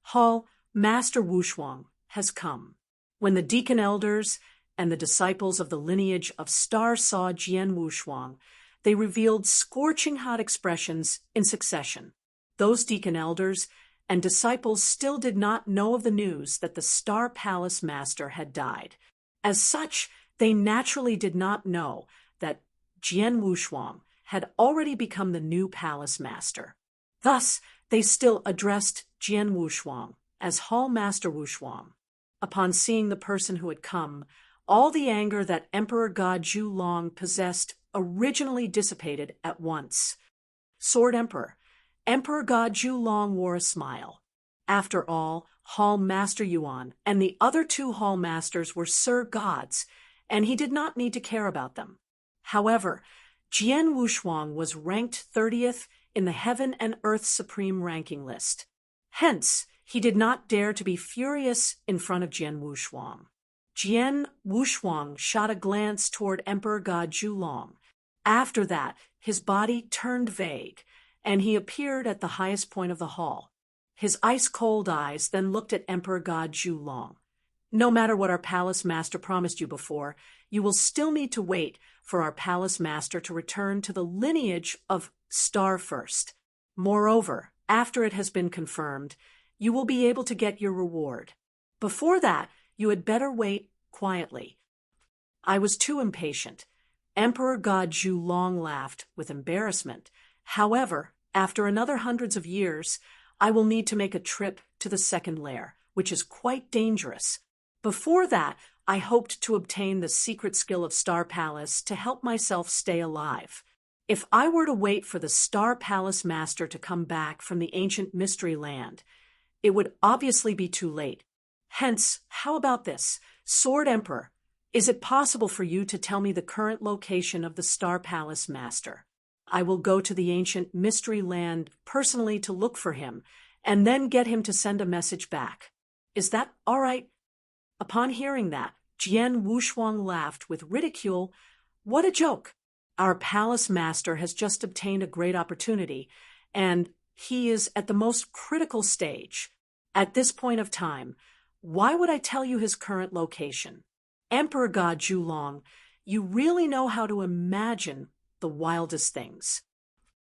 Hall Master Wushuang has come. When the deacon elders and the disciples of the lineage of Star saw Jian Wushuang, they revealed scorching hot expressions in succession. Those deacon elders and disciples still did not know of the news that the Star Palace Master had died. As such, they naturally did not know that Jian Wushuang had already become the new Palace Master. Thus, they still addressed Jian Wushuang as Hall Master Wushuang. Upon seeing the person who had come, all the anger that Emperor God Zhulong possessed originally dissipated at once. Sword Emperor, Emperor God Zhulong wore a smile. After all, Hall Master Yuan and the other two Hall Masters were Sir Gods, and he did not need to care about them. However, Jian Wushuang was ranked 30th in the Heaven and Earth Supreme ranking list. Hence, he did not dare to be furious in front of Jian Wushuang. Jian Wushuang shot a glance toward Emperor God Zhulong. After that, his body turned vague, and he appeared at the highest point of the hall. His ice-cold eyes then looked at Emperor God Zhulong. No matter what our Palace Master promised you before, you will still need to wait for our Palace Master to return to the lineage of Star first. Moreover, after it has been confirmed, you will be able to get your reward. Before that, you had better wait quietly. I was too impatient. Emperor God Zhulong laughed with embarrassment. However, after another hundreds of years, I will need to make a trip to the second lair, which is quite dangerous. Before that, I hoped to obtain the secret skill of Star Palace to help myself stay alive. If I were to wait for the Star Palace Master to come back from the ancient mystery land, it would obviously be too late. Hence, how about this? Sword Emperor, is it possible for you to tell me the current location of the Star Palace Master? I will go to the ancient mystery land personally to look for him, and then get him to send a message back. Is that all right? Upon hearing that, Jian Wushuang laughed with ridicule. What a joke! Our Palace Master has just obtained a great opportunity, and he is at the most critical stage. At this point of time, why would I tell you his current location? Emperor God Zhulong, you really know how to imagine the wildest things.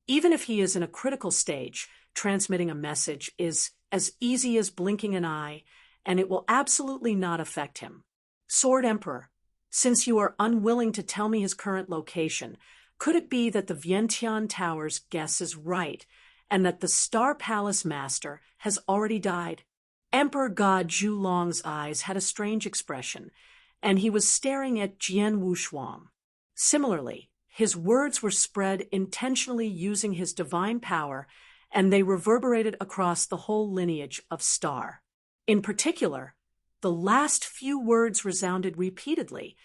Even if he is in a critical stage, transmitting a message is as easy as blinking an eye, and it will absolutely not affect him. Sword Emperor, since you are unwilling to tell me his current location, could it be that the Vientiane Tower's guess is right, and that the Star Palace Master has already died? Emperor God Zhulong's eyes had a strange expression, and he was staring at Jian Wushuang. Similarly, his words were spread intentionally using his divine power, and they reverberated across the whole lineage of Star. In particular, the last few words resounded repeatedly,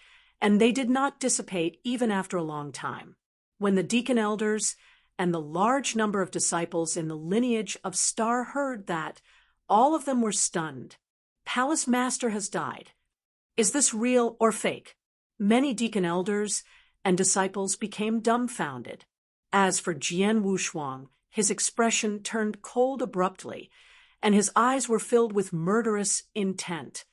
and they did not dissipate even after a long time. When the deacon elders and the large number of disciples in the lineage of Star heard that, all of them were stunned. Palace Master has died. Is this real or fake? Many deacon elders and disciples became dumbfounded. As for Jian Wushuang, his expression turned cold abruptly, and his eyes were filled with murderous intent.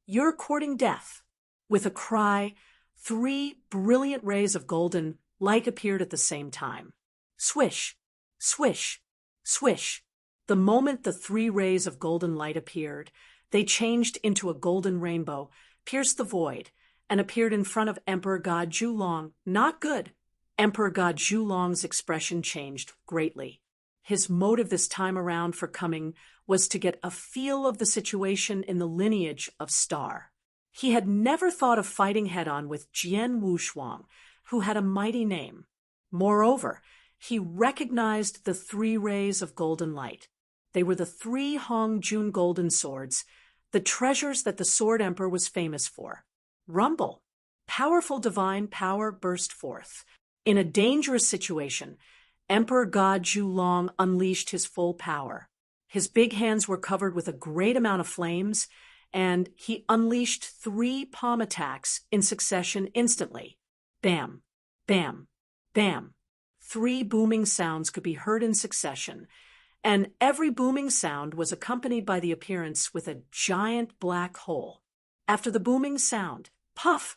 You're courting death. With a cry, 3 brilliant rays of golden light appeared at the same time. Swish, swish, swish. The moment the 3 rays of golden light appeared, they changed into a golden rainbow, pierced the void, and appeared in front of Emperor God Zhulong. Not good. Emperor God Zhulong's expression changed greatly. His motive this time around for coming was to get a feel of the situation in the lineage of Star. He had never thought of fighting head-on with Jian Wushuang, who had a mighty name. Moreover, he recognized the 3 rays of golden light. They were the 3 Hongjun golden swords, the treasures that the Sword Emperor was famous for. Rumble. Powerful divine power burst forth. In a dangerous situation, Emperor God Zhulong unleashed his full power. His big hands were covered with a great amount of flames, and he unleashed 3 palm attacks in succession instantly. Bam, bam, bam. 3 booming sounds could be heard in succession, and every booming sound was accompanied by the appearance with a giant black hole. After the booming sound, puff!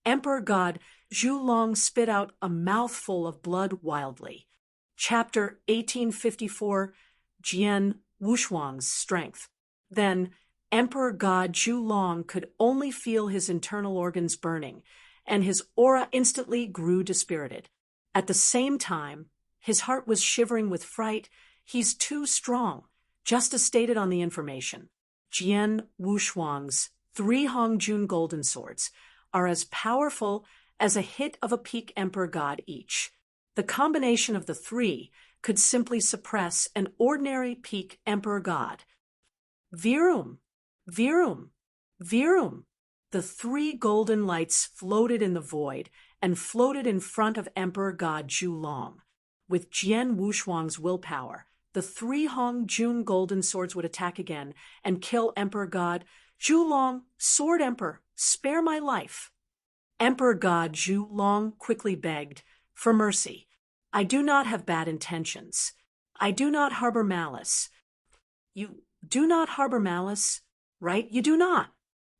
Emperor God Zhulong spit out a mouthful of blood wildly. Chapter 1854, Jian Wushuang's Strength. Then, Emperor God Zhulong could only feel his internal organs burning, and his aura instantly grew dispirited. At the same time, his heart was shivering with fright. He's too strong, just as stated on the information. Jian Wushuang's 3 Hongjun golden swords are as powerful as a hit of a peak Emperor God each. The combination of the 3 could simply suppress an ordinary peak Emperor God. Virum, virum, virum. The 3 golden lights floated in the void and floated in front of Emperor God Zhulong. With Jian Wushuang's willpower, the 3 Hongjun golden swords would attack again and kill Emperor God Zhulong. Sword Emperor, spare my life. Emperor God Zhulong quickly begged for mercy. I do not have bad intentions. I do not harbor malice. You do not harbor malice, right? You do not.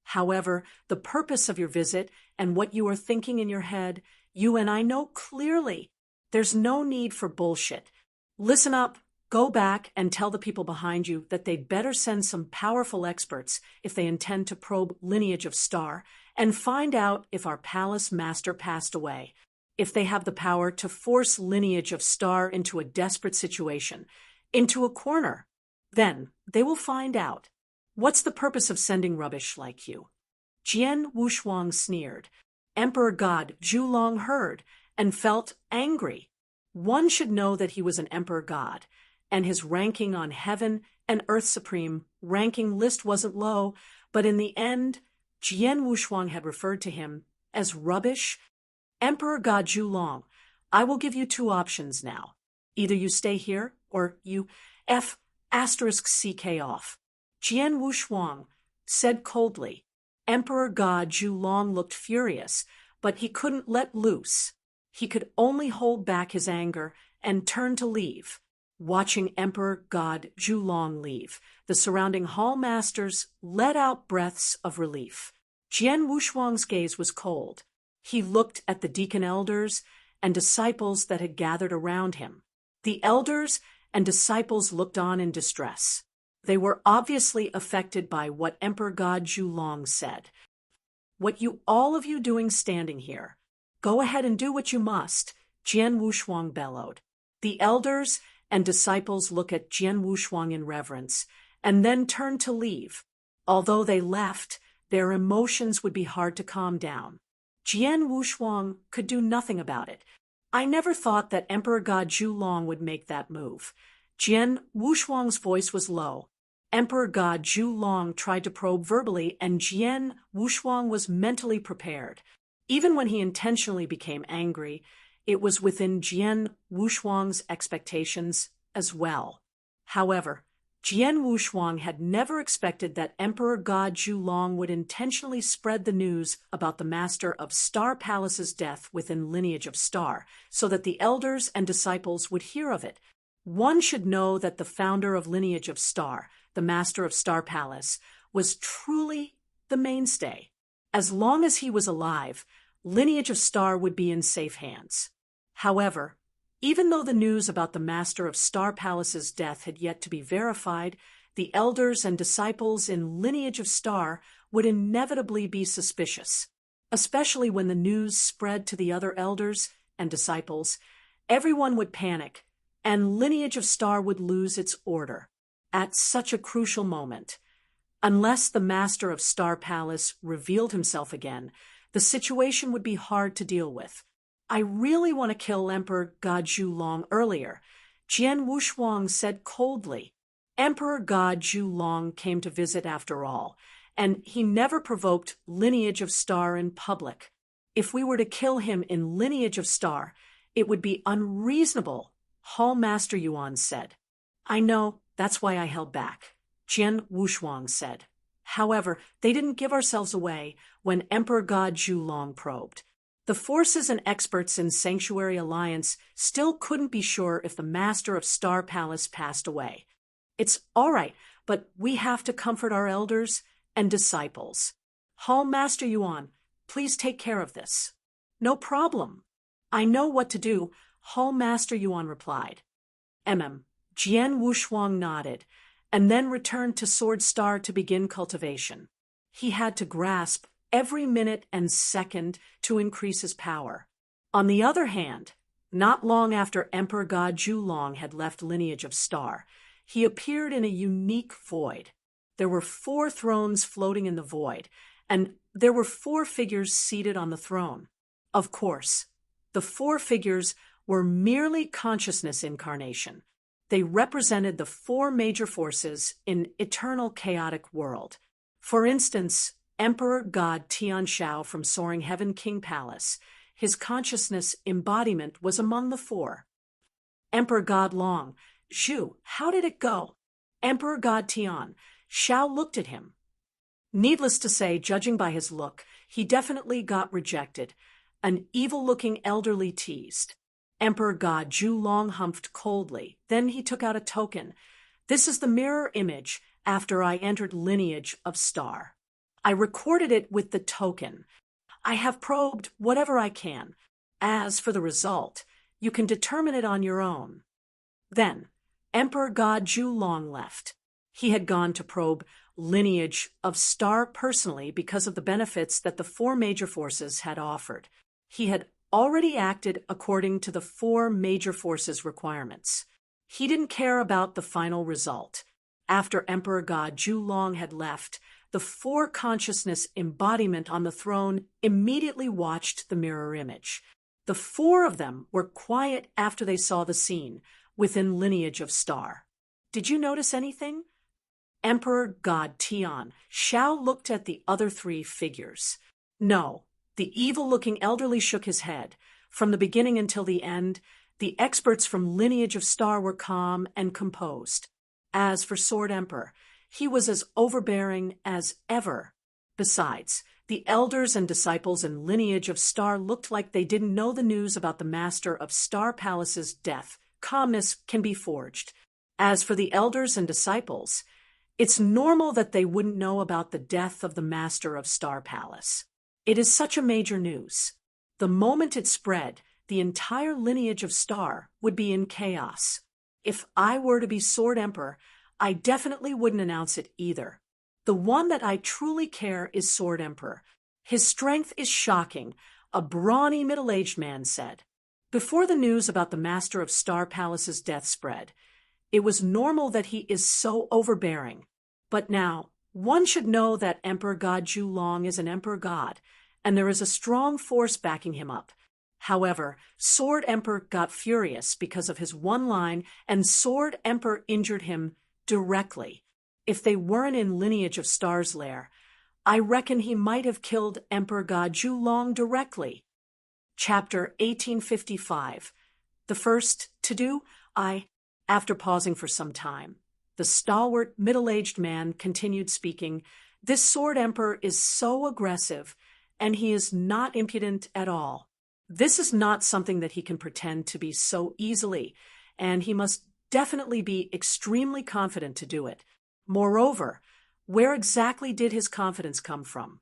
However, the purpose of your visit and what you are thinking in your head, you and I know clearly. There's no need for bullshit. Listen up, go back and tell the people behind you that they'd better send some powerful experts if they intend to probe lineage of Star and find out if our palace master passed away. If they have the power to force lineage of Star into a desperate situation, into a corner, then they will find out. What's the purpose of sending rubbish like you? Jian Wushuang sneered. Emperor God Zhulong heard and felt angry. One should know that he was an Emperor God, and his ranking on Heaven and Earth Supreme ranking list wasn't low, but in the end, Jian Wushuang had referred to him as rubbish. Emperor God Zhulong, I will give you 2 options now. Either you stay here, or you *CK off. Jian Wushuang said coldly. Emperor God Zhulong looked furious, but he couldn't let loose. He could only hold back his anger and turn to leave. watching Emperor God Zhulong leave. The surrounding hall masters let out breaths of relief. Jian Wushuang's gaze was cold. He looked at the deacon elders and disciples that had gathered around him. The elders and disciples looked on in distress. They were obviously affected by what Emperor God Zhulong said. "What all of you doing standing here? Go ahead and do what you must," Jian Wushuang bellowed. The elders and disciples looked at Jian Wushuang in reverence, and then turned to leave. Although they left, their emotions would be hard to calm down. Jian Wushuang could do nothing about it. "I never thought that Emperor God Zhulong would make that move." Jian Wushuang's voice was low. Emperor God Zhulong tried to probe verbally, and Jian Wushuang was mentally prepared. Even when he intentionally became angry, it was within Jian Wushuang's expectations as well. However, Jian Wushuang had never expected that Emperor God Zhulong would intentionally spread the news about the Master of Star Palace's death within Lineage of Star, so that the elders and disciples would hear of it. One should know that the founder of Lineage of Star, the Master of Star Palace, was truly the mainstay. As long as he was alive, Lineage of Star would be in safe hands. However, even though the news about the Master of Star Palace's death had yet to be verified, the elders and disciples in Lineage of Star would inevitably be suspicious. Especially when the news spread to the other elders and disciples, everyone would panic, and Lineage of Star would lose its order. At such a crucial moment, unless the Master of Star Palace revealed himself again, the situation would be hard to deal with. "I really want to kill Emperor God Zhulong earlier," Jian Wushuang said coldly. Emperor God Zhulong came to visit after all, and he never provoked Lineage of Star in public. If we were to kill him in Lineage of Star, it would be unreasonable, Hall Master Yuan said. "I know, that's why I held back," Jian Wushuang said. However, they didn't give ourselves away when Emperor God Zhulong probed. The forces and experts in Sanctuary Alliance still couldn't be sure if the Master of Star Palace passed away. "It's all right, but we have to comfort our elders and disciples. Hall Master Yuan, please take care of this." "No problem. I know what to do," Hall Master Yuan replied. Jian Wushuang nodded, and then returned to Sword Star to begin cultivation. He had to grasp every minute and second to increase his power. On the other hand, not long after Emperor God Zhulong had left Lineage of Star, he appeared in a unique void. There were 4 thrones floating in the void, and there were 4 figures seated on the throne. Of course, the 4 figures were merely consciousness incarnation. They represented the 4 major forces in eternal chaotic world. For instance, Emperor God Tianshao from Soaring Heaven King Palace, his consciousness embodiment was among the 4. Emperor God Long, "Zhu, how did it go?" Emperor God Tian, Shao looked at him. Needless to say, judging by his look, he definitely got rejected. An evil-looking elderly teased. Emperor God Zhulong humphed coldly. Then he took out a token. "This is the mirror image after I entered Lineage of Star. I recorded it with the token. I have probed whatever I can. As for the result, you can determine it on your own." Then, Emperor God Zhulong left. He had gone to probe Lineage of Star personally because of the benefits that the 4 major forces had offered. He had already acted according to the 4 major forces' requirements. He didn't care about the final result. After Emperor God Zhulong had left, the 4 consciousness embodiment on the throne immediately watched the mirror image. The 4 of them were quiet after they saw the scene within Lineage of Star. "Did you notice anything?" Emperor God Tian, Shao looked at the other 3 figures. "No." The evil-looking elderly shook his head. From the beginning until the end, the experts from Lineage of Star were calm and composed. As for Sword Emperor, he was as overbearing as ever. Besides, the elders and disciples in Lineage of Star looked like they didn't know the news about the Master of Star Palace's death calmness can be forged. As for the elders and disciples, it's normal that they wouldn't know about the death of the master of Star Palace. It is such a major news. The moment it spread, the entire lineage of Star would be in chaos. If I were to be Sword Emperor, I definitely wouldn't announce it either. The one that I truly care is Sword Emperor. His strength is shocking, a brawny middle-aged man said. Before the news about the master of Star Palace's death spread, it was normal that he is so overbearing. But now, one should know that Emperor God Zhulong is an emperor god, and there is a strong force backing him up. However, Sword Emperor got furious because of his one line, and Sword Emperor injured him directly. If they weren't in lineage of Star's lair, I reckon he might have killed Emperor God Zhulong directly. Chapter 1855. The first to do, After pausing for some time, the stalwart, middle-aged man continued speaking. This Sword Emperor is so aggressive, and he is not impudent at all. This is not something that he can pretend to be so easily, and he must definitely be extremely confident to do it. Moreover, where exactly did his confidence come from?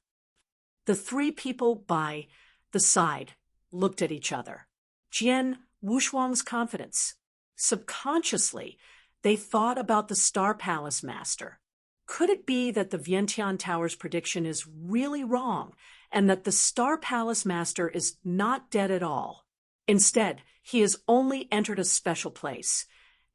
The three people by the side looked at each other. Jian, Wushuang's confidence. Subconsciously, they thought about the Star Palace Master. Could it be that the Vientiane Tower's prediction is really wrong, and that the Star Palace Master is not dead at all? Instead, he has only entered a special place,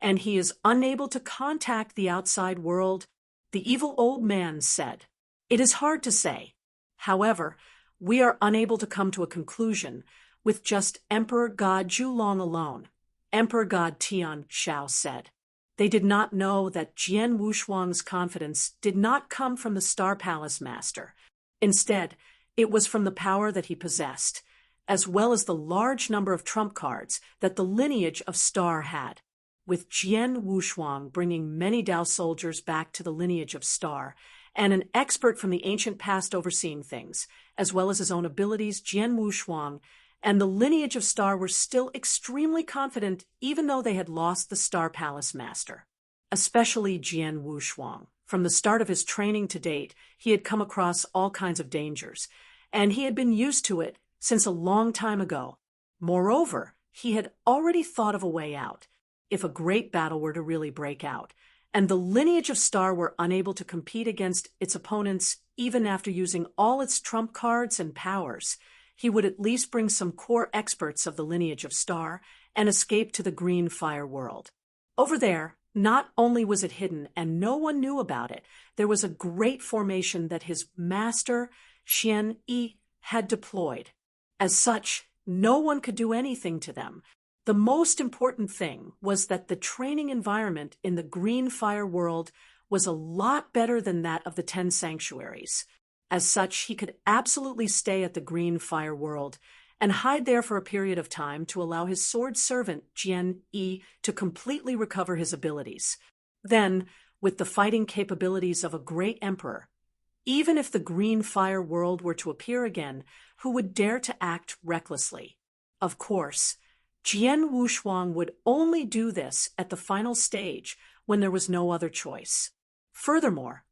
and he is unable to contact the outside world, the evil old man said. It is hard to say. However, we are unable to come to a conclusion with just Emperor God Zhulong alone. Emperor God Tian Shao said. They did not know that Jian Wushuang's confidence did not come from the Star Palace Master. Instead, it was from the power that he possessed, as well as the large number of trump cards that the lineage of Star had. With Jian Wushuang bringing many Dao soldiers back to the lineage of Star, and an expert from the ancient past overseeing things, as well as his own abilities, Jian Wushuang and the lineage of Star were still extremely confident even though they had lost the Star Palace Master. Especially Jian Wushuang. From the start of his training to date, he had come across all kinds of dangers, and he had been used to it since a long time ago. Moreover, he had already thought of a way out, if a great battle were to really break out, and the lineage of Star were unable to compete against its opponents even after using all its trump cards and powers. He would at least bring some core experts of the lineage of Star and escape to the green fire world. Over there, not only was it hidden and no one knew about it, there was a great formation that his master, Xian Yi, had deployed. As such, no one could do anything to them. The most important thing was that the training environment in the green fire world was a lot better than that of the 10 sanctuaries. As such, he could absolutely stay at the green fire world and hide there for a period of time to allow his sword servant, Jian Yi, to completely recover his abilities. Then, with the fighting capabilities of a great emperor, even if the green fire world were to appear again, who would dare to act recklessly? Of course, Jian Wushuang would only do this at the final stage when there was no other choice. Furthermore,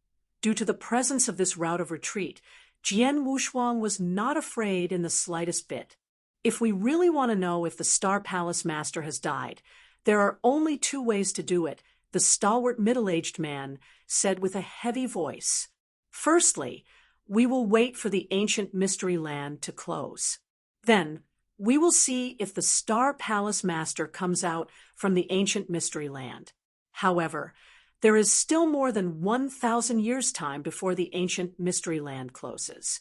due to the presence of this route of retreat, Jian Wushuang was not afraid in the slightest bit. If we really want to know if the Star Palace Master has died, there are only two ways to do it, the stalwart middle-aged man said with a heavy voice. Firstly, we will wait for the ancient mystery land to close. Then, we will see if the Star Palace Master comes out from the ancient mystery land. However, there is still more than 1,000 years' time before the ancient mystery land closes.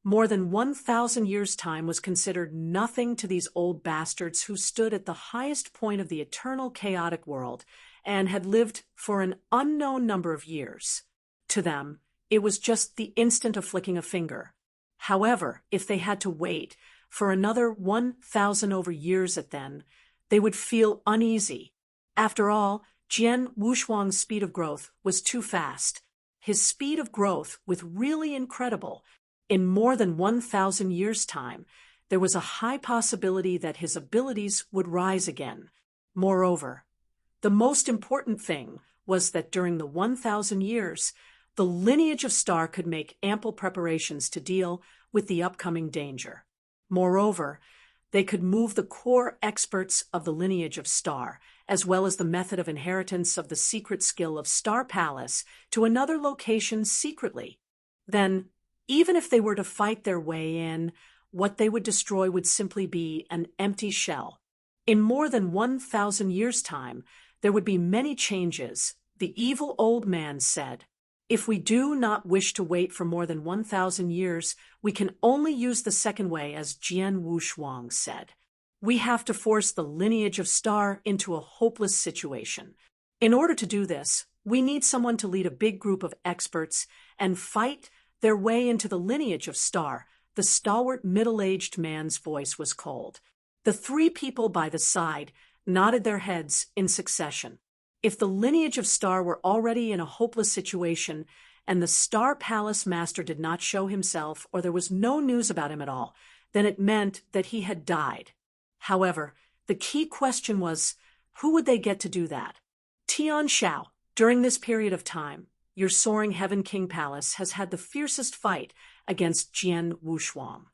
More than 1,000 years' time was considered nothing to these old bastards who stood at the highest point of the eternal chaotic world and had lived for an unknown number of years. To them, it was just the instant of flicking a finger. However, if they had to wait for another 1,000 over years then, they would feel uneasy. After all, Jian Wushuang's speed of growth was too fast. His speed of growth was really incredible. In more than 1,000 years' time, there was a high possibility that his abilities would rise again. Moreover, the most important thing was that during the 1,000 years, the lineage of Star could make ample preparations to deal with the upcoming danger. Moreover, they could move the core experts of the lineage of Star, as well as the method of inheritance of the secret skill of Star Palace, to another location secretly. Then, even if they were to fight their way in, what they would destroy would simply be an empty shell. In more than 1,000 years' time, there would be many changes, the evil old man said. If we do not wish to wait for more than 1,000 years, we can only use the second way, as Jian Wushuang said. We have to force the lineage of Star into a hopeless situation. In order to do this, we need someone to lead a big group of experts and fight their way into the lineage of Star. The stalwart middle-aged man's voice was cold. The three people by the side nodded their heads in succession. If the lineage of Star were already in a hopeless situation, and the Star Palace Master did not show himself, or there was no news about him at all, then it meant that he had died. However, the key question was, who would they get to do that? Tian Shao, during this period of time, your soaring Heaven King Palace has had the fiercest fight against Jian Wushuang.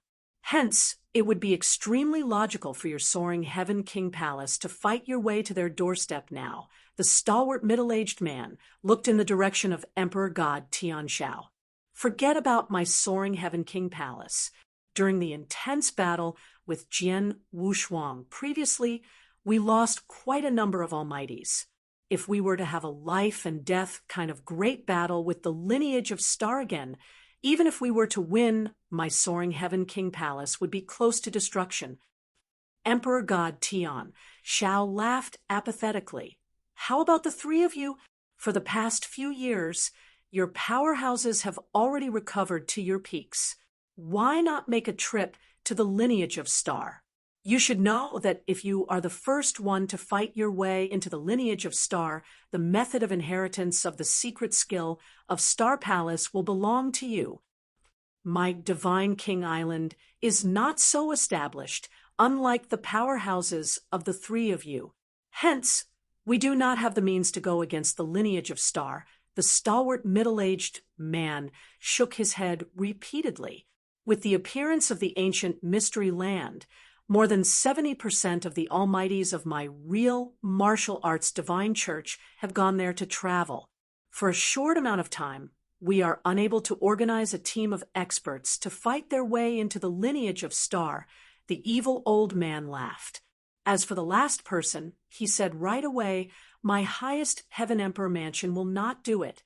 Hence, it would be extremely logical for your soaring Heaven King Palace to fight your way to their doorstep now. The stalwart middle-aged man looked in the direction of Emperor God Tian Shao. Forget about my soaring Heaven King Palace. During the intense battle with Jian Wushuang previously, we lost quite a number of almighties. If we were to have a life and death kind of great battle with the lineage of Star again, even if we were to win, my soaring Heaven King Palace would be close to destruction. Emperor God Tian Shao laughed apathetically. How about the three of you? For the past few years, your powerhouses have already recovered to your peaks. Why not make a trip to the lineage of Star? You should know that if you are the first one to fight your way into the lineage of Star, the method of inheritance of the secret skill of Star Palace will belong to you. My Divine King Island is not so established, unlike the powerhouses of the three of you. Hence, we do not have the means to go against the lineage of Star. The stalwart middle-aged man shook his head repeatedly. With the appearance of the ancient mystery land, more than 70% of the almighties of my real martial arts divine church have gone there to travel. For a short amount of time, we are unable to organize a team of experts to fight their way into the lineage of Star. The evil old man laughed. As for the last person, he said right away, my highest Heaven Emperor mansion will not do it.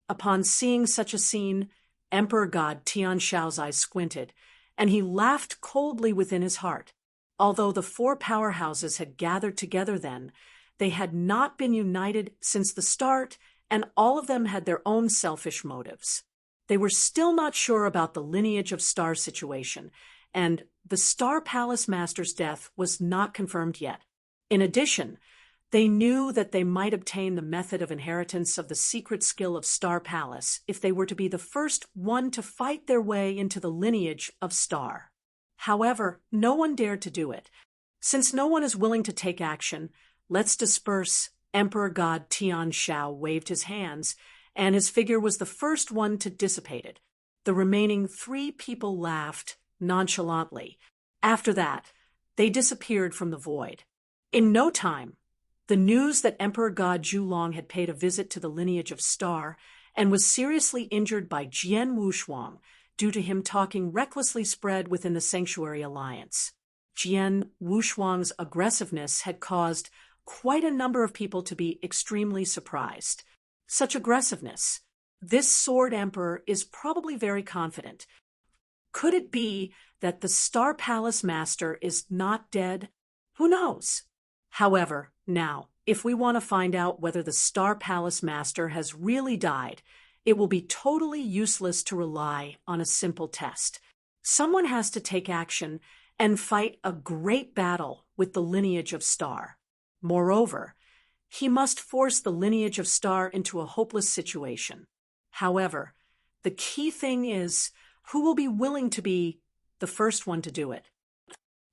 Upon seeing such a scene, Emperor God Tian Shao's eyes squinted, and he laughed coldly within his heart. Although the four powerhouses had gathered together then, they had not been united since the start, and all of them had their own selfish motives. They were still not sure about the lineage of Star situation, and the Star Palace Master's death was not confirmed yet. In addition, they knew that they might obtain the method of inheritance of the secret skill of Star Palace if they were to be the first one to fight their way into the lineage of Star. However, no one dared to do it. Since no one is willing to take action, let's disperse. Emperor God Tian Shao waved his hands, and his figure was the first one to dissipate it. The remaining three people laughed nonchalantly. After that, they disappeared from the void. In no time, the news that Emperor God Zhulong had paid a visit to the lineage of Star and was seriously injured by Jian Wushuang due to him talking recklessly spread within the Sanctuary Alliance. Jian Wushuang's aggressiveness had caused quite a number of people to be extremely surprised. Such aggressiveness. This Sword Emperor is probably very confident. Could it be that the Star Palace Master is not dead? Who knows? However, now, if we want to find out whether the Star Palace Master has really died, it will be totally useless to rely on a simple test. Someone has to take action and fight a great battle with the lineage of Star. Moreover, he must force the lineage of Star into a hopeless situation. However, the key thing is who will be willing to be the first one to do it.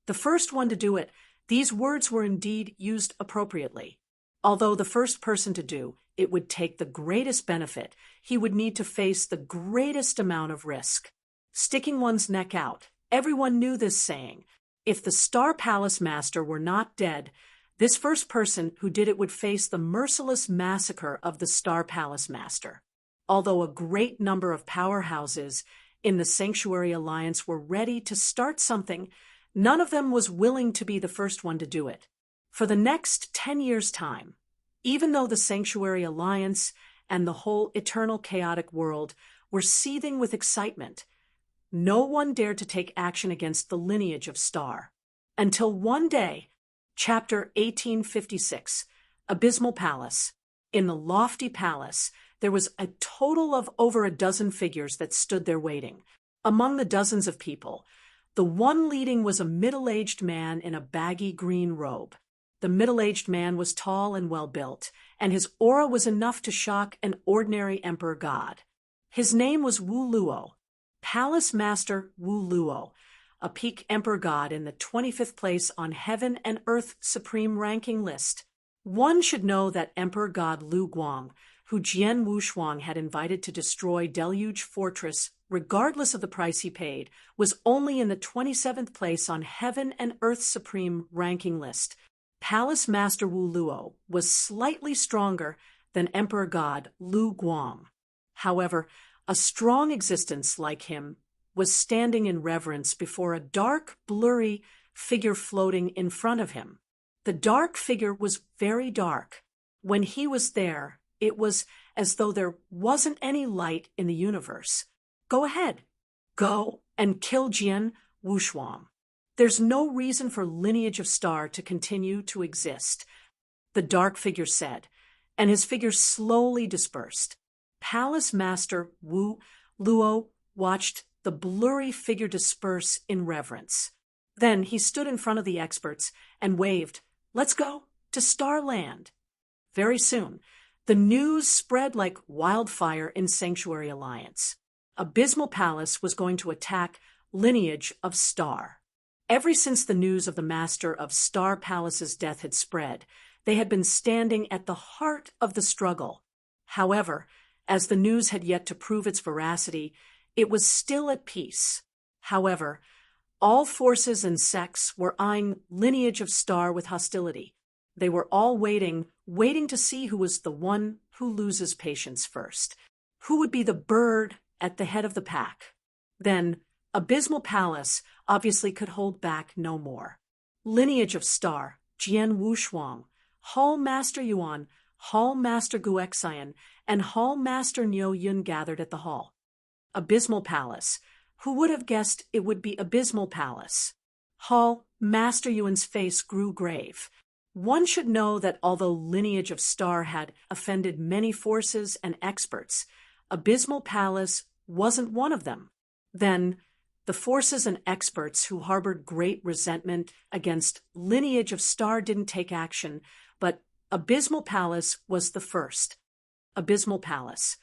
The first one to do it, These words were indeed used appropriately. Although the first person to do it would take the greatest benefit, he would need to face the greatest amount of risk. Sticking one's neck out. Everyone knew this saying. If the Star Palace Master were not dead, this first person who did it would face the merciless massacre of the Star Palace Master. Although a great number of powerhouses in the Sanctuary Alliance were ready to start something, none of them was willing to be the first one to do it. For the next 10 years' time, even though the Sanctuary Alliance and the whole eternal chaotic world were seething with excitement, no one dared to take action against the lineage of Star. Until one day, Chapter 1856, Abysmal Palace. In the lofty palace, there was a total of over a dozen figures that stood there waiting. Among the dozens of people, the one leading was a middle-aged man in a baggy green robe. The middle-aged man was tall and well-built, and his aura was enough to shock an ordinary emperor god. His name was Wu Luo, Palace Master Wu Luo, a peak emperor god in the 25th place on Heaven and Earth Supreme Ranking list. One should know that Emperor God Lu Guang, who Jian Wushuang had invited to destroy Deluge Fortress, regardless of the price he paid, was only in the 27th place on Heaven and Earth Supreme Ranking list. Palace Master Wu Luo was slightly stronger than Emperor God Lu Guang. However, a strong existence like him was standing in reverence before a dark, blurry figure floating in front of him. The dark figure was very dark. When he was there, it was as though there wasn't any light in the universe. Go ahead. Go and kill Jian Wushuang. There's no reason for Lineage of Star to continue to exist, the dark figure said, and his figure slowly dispersed. Palace Master Wu Luo watched the blurry figure disperse in reverence. Then he stood in front of the experts and waved, "Let's go to Starland." Very soon, the news spread like wildfire in Sanctuary Alliance. Abysmal Palace was going to attack Lineage of Star. Ever since the news of the Master of Star Palace's death had spread, they had been standing at the heart of the struggle. However, as the news had yet to prove its veracity, it was still at peace. However, all forces and sects were eyeing Lineage of Star with hostility. They were all waiting to see who was the one who loses patience first. Who would be the bird at the head of the pack? Then, Abysmal Palace obviously could hold back no more. Lineage of Star, Jian Wushuang, Hall Master Yuan, Hall Master Guexian, and Hall Master Niu Yun gathered at the hall. Abysmal Palace. Who would have guessed it would be Abysmal Palace? Hall Master Yuan's face grew grave. One should know that although Lineage of Star had offended many forces and experts, Abysmal Palace wasn't one of them. Then, the forces and experts who harbored great resentment against Lineage of Star didn't take action, but Abysmal Palace was the first. Abysmal Palace.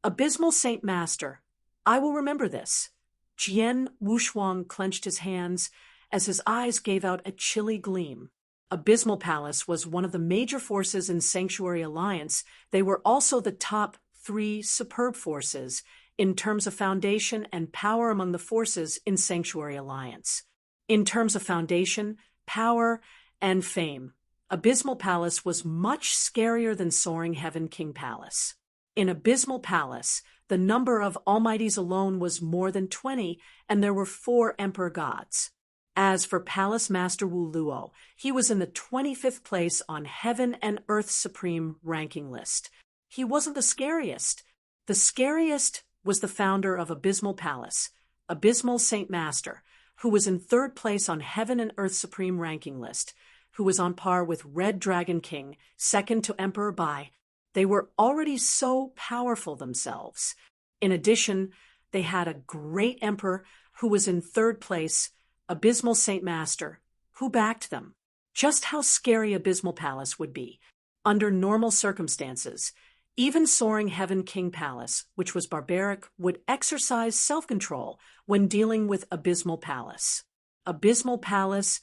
Abysmal Saint Master. I will remember this. Jian Wushuang clenched his hands as his eyes gave out a chilly gleam. Abysmal Palace was one of the major forces in Sanctuary Alliance. They were also the top 3 superb forces in terms of foundation and power among the forces in Sanctuary Alliance. In terms of foundation, power, and fame, Abysmal Palace was much scarier than Soaring Heaven King Palace. In Abysmal Palace, the number of Almighties alone was more than 20, and there were 4 Emperor Gods. As for Palace Master Wu Luo, he was in the 25th place on Heaven and Earth Supreme Ranking list. He wasn't the scariest. The scariest was the founder of Abysmal Palace, Abysmal Saint Master, who was in 3rd place on Heaven and Earth Supreme Ranking list, who was on par with Red Dragon King, second to Emperor Bai. They were already so powerful themselves. In addition, they had a great emperor who was in 3rd place, Abysmal Saint Master, who backed them. Just how scary Abysmal Palace would be. Under normal circumstances, even Soaring Heaven King Palace, which was barbaric, would exercise self-control when dealing with Abysmal Palace. Abysmal Palace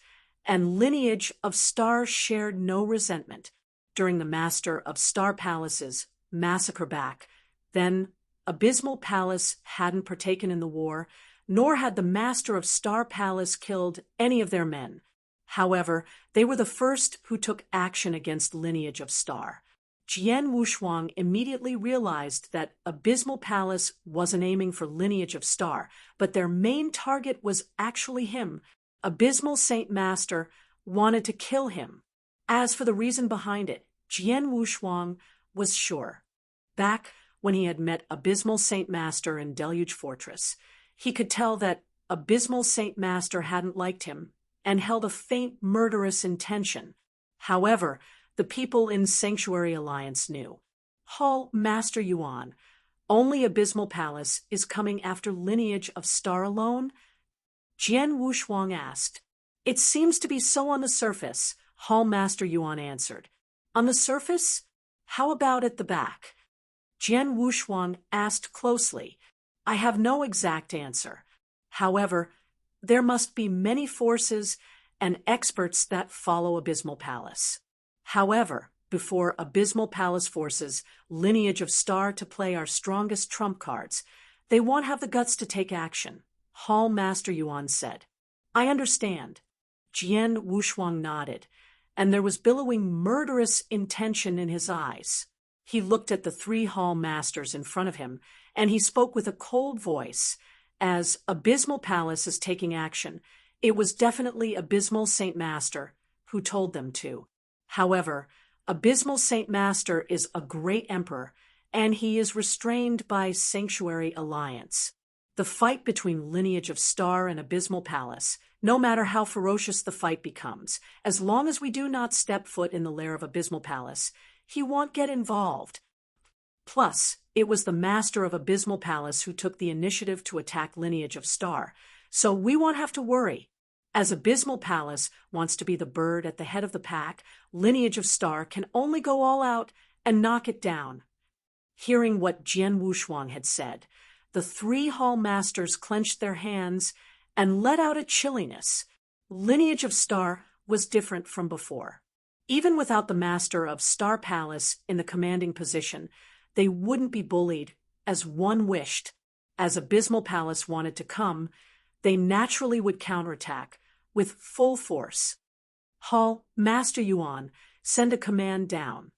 and lineage of Star shared no resentment. During the Master of Star Palace's massacre back then, Abysmal Palace hadn't partaken in the war, nor had the Master of Star Palace killed any of their men. However, they were the first who took action against lineage of Star. Jian Wushuang immediately realized that Abysmal Palace wasn't aiming for lineage of Star, but their main target was actually him. Abysmal Saint Master wanted to kill him. As for the reason behind it, Jian Wushuang was sure. Back when he had met Abysmal Saint Master in Deluge Fortress, he could tell that Abysmal Saint Master hadn't liked him and held a faint murderous intention. However, the people in Sanctuary Alliance knew. Hall Master Yuan, only Abysmal Palace is coming after lineage of Star alone? Jian Wushuang asked. It seems to be so on the surface, Hall Master Yuan answered. On the surface? How about at the back? Jian Wushuang asked closely. I have no exact answer. However, there must be many forces and experts that follow Abysmal Palace. However, before Abysmal Palace forces lineage of Star to play our strongest trump cards, they won't have the guts to take action, Hall Master Yuan said. I understand. Jian Wushuang nodded, and there was billowing murderous intention in his eyes. He looked at the three Hall Masters in front of him, and he spoke with a cold voice. As Abysmal Palace is taking action, it was definitely Abysmal Saint Master who told them to. However, Abysmal Saint Master is a great emperor, and he is restrained by Sanctuary Alliance. The fight between lineage of Star and Abysmal Palace, no matter how ferocious the fight becomes, as long as we do not step foot in the lair of Abysmal Palace, he won't get involved. Plus, it was the Master of Abysmal Palace who took the initiative to attack lineage of Star, so we won't have to worry. As Abysmal Palace wants to be the bird at the head of the pack, lineage of Star can only go all out and knock it down. Hearing what Jian Wushuang had said, the three Hall Masters clenched their hands and let out a chilliness. Lineage of Star was different from before. Even without the Master of Star Palace in the commanding position, they wouldn't be bullied as one wished. As Abysmal Palace wanted to come, they naturally would counterattack with full force. Hall Master Yuan, send a command down.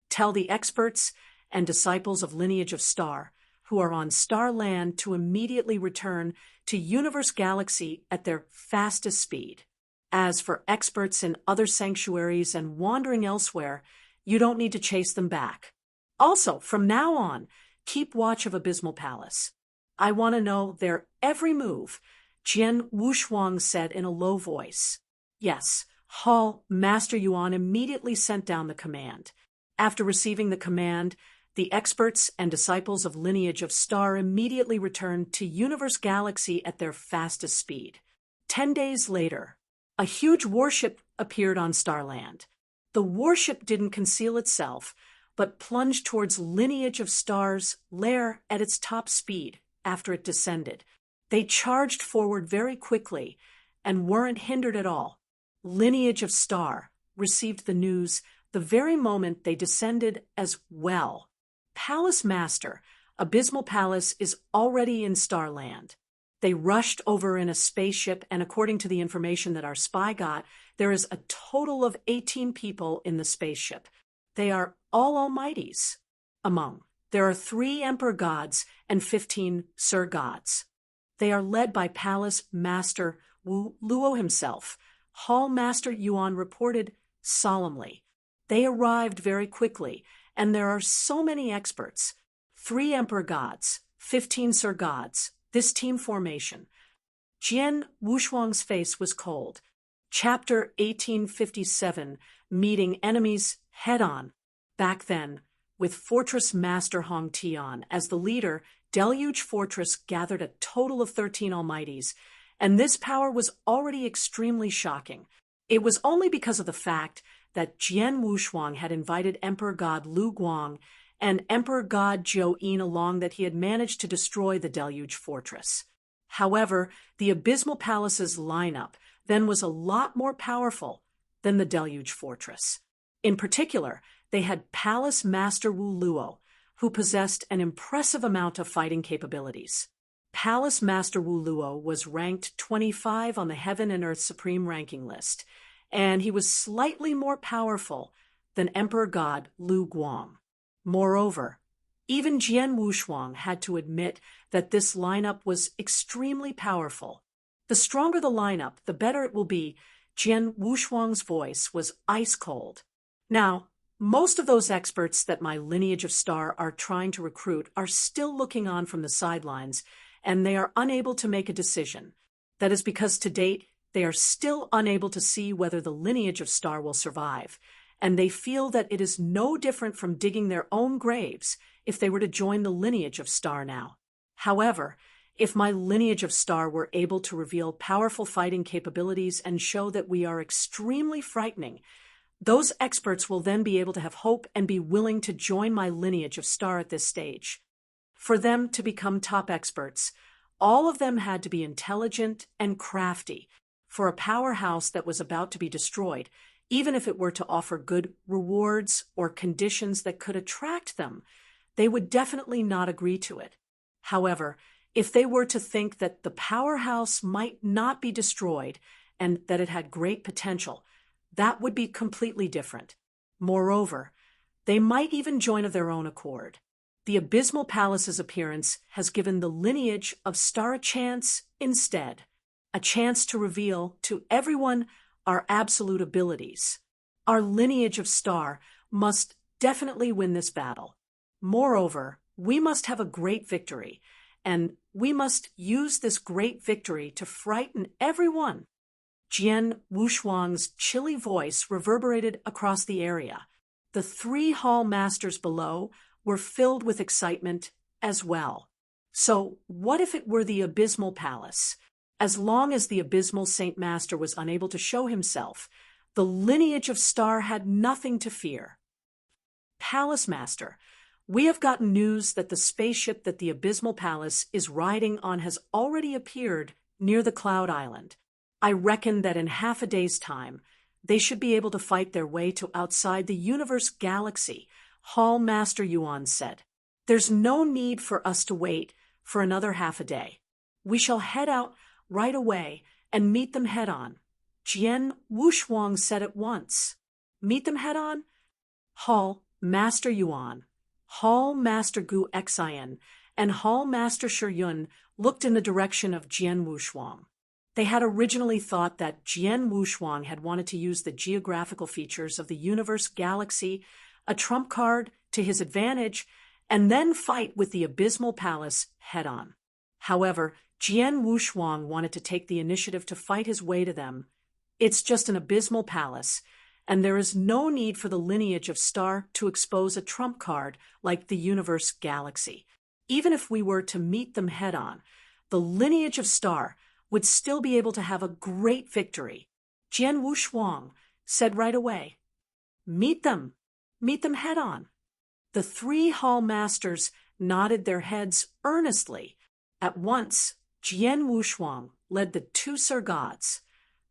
Tell the experts and disciples of lineage of Star who are on Star Land to immediately return to Universe Galaxy at their fastest speed. As for experts in other sanctuaries and wandering elsewhere, you don't need to chase them back. Also, from now on, keep watch of Abysmal Palace. I want to know their every move, Jian Wushuang said in a low voice. Yes, Hall Master Yuan immediately sent down the command. After receiving the command, the experts and disciples of lineage of Star immediately returned to Universe Galaxy at their fastest speed. 10 days later, a huge warship appeared on Starland. The warship didn't conceal itself, but plunged towards lineage of Star's lair at its top speed after it descended. They charged forward very quickly and weren't hindered at all. Lineage of Star received the news the very moment they descended as well. Palace Master, Abysmal Palace is already in Starland. They rushed over in a spaceship, and according to the information that our spy got, there is a total of 18 people in the spaceship. They are all almighties. There are 3 Emperor Gods and 15 Sir Gods. They are led by Palace Master Wu Luo himself. Hall Master Yuan reported solemnly. They arrived very quickly, and there are so many experts. 3 Emperor Gods, 15 Sir Gods, this team formation. Jian Wushuang's face was cold. Chapter 1857, Meeting Enemies Head-On. Back then, with Fortress Master Hong Tian as the leader, Deluge Fortress gathered a total of 13 almighties, and this power was already extremely shocking. It was only because of the fact that Jian Wushuang had invited Emperor God Lu Guang and Emperor God Zhou Yin along that he had managed to destroy the Deluge Fortress. However, the Abysmal Palace's lineup, then was a lot more powerful than the Deluge Fortress. In particular, they had Palace Master Wu Luo, who possessed an impressive amount of fighting capabilities. Palace Master Wu Luo was ranked 25 on the Heaven and Earth Supreme Ranking list, and he was slightly more powerful than Emperor God Lu Guang. Moreover, even Jian Wushuang had to admit that this lineup was extremely powerful. The stronger the lineup, the better it will be. Jian Wushuang's voice was ice cold. Now, most of those experts that my lineage of star are trying to recruit are still looking on from the sidelines, and they are unable to make a decision. That is because to date, they are still unable to see whether the lineage of star will survive, and they feel that it is no different from digging their own graves if they were to join the lineage of star now. However, if my lineage of star were able to reveal powerful fighting capabilities and show that we are extremely frightening, those experts will then be able to have hope and be willing to join my lineage of star at this stage. For them to become top experts, all of them had to be intelligent and crafty. For a powerhouse that was about to be destroyed, even if it were to offer good rewards or conditions that could attract them, they would definitely not agree to it. However, if they were to think that the powerhouse might not be destroyed and that it had great potential, that would be completely different. Moreover, they might even join of their own accord. The Abysmal Palace's appearance has given the lineage of star a chance instead, a chance to reveal to everyone our absolute abilities. Our lineage of star must definitely win this battle. Moreover, we must have a great victory, and we must use this great victory to frighten everyone. Jian Wushuang's chilly voice reverberated across the area. The 3 hall masters below were filled with excitement as well. So what if it were the Abysmal Palace? As long as the Abysmal Saint Master was unable to show himself, the lineage of star had nothing to fear. Palace Master, we have gotten news that the spaceship that the Abysmal Palace is riding on has already appeared near the Cloud Island. I reckon that in half a day's time, they should be able to fight their way to outside the universe galaxy, Hall Master Yuan said. There's no need for us to wait for another half a day. We shall head out right away and meet them head on. Jian Wushuang said at once. Meet them head on? Hall Master Yuan, Hall Master Gu Xian, and Hall Master Shi Yun looked in the direction of Jian Wushuang. They had originally thought that Jian Wushuang had wanted to use the geographical features of the universe galaxy, a trump card, to his advantage, and then fight with the Abysmal Palace head-on. However, Jian Wushuang wanted to take the initiative to fight his way to them. It's just an Abysmal Palace, and there is no need for the lineage of star to expose a trump card like the universe galaxy. Even if we were to meet them head-on, the lineage of star would still be able to have a great victory. Jian Wushuang said right away, Meet them head-on. The 3 hall masters nodded their heads earnestly. At once, Jian Wushuang led the 2 Sir Gods,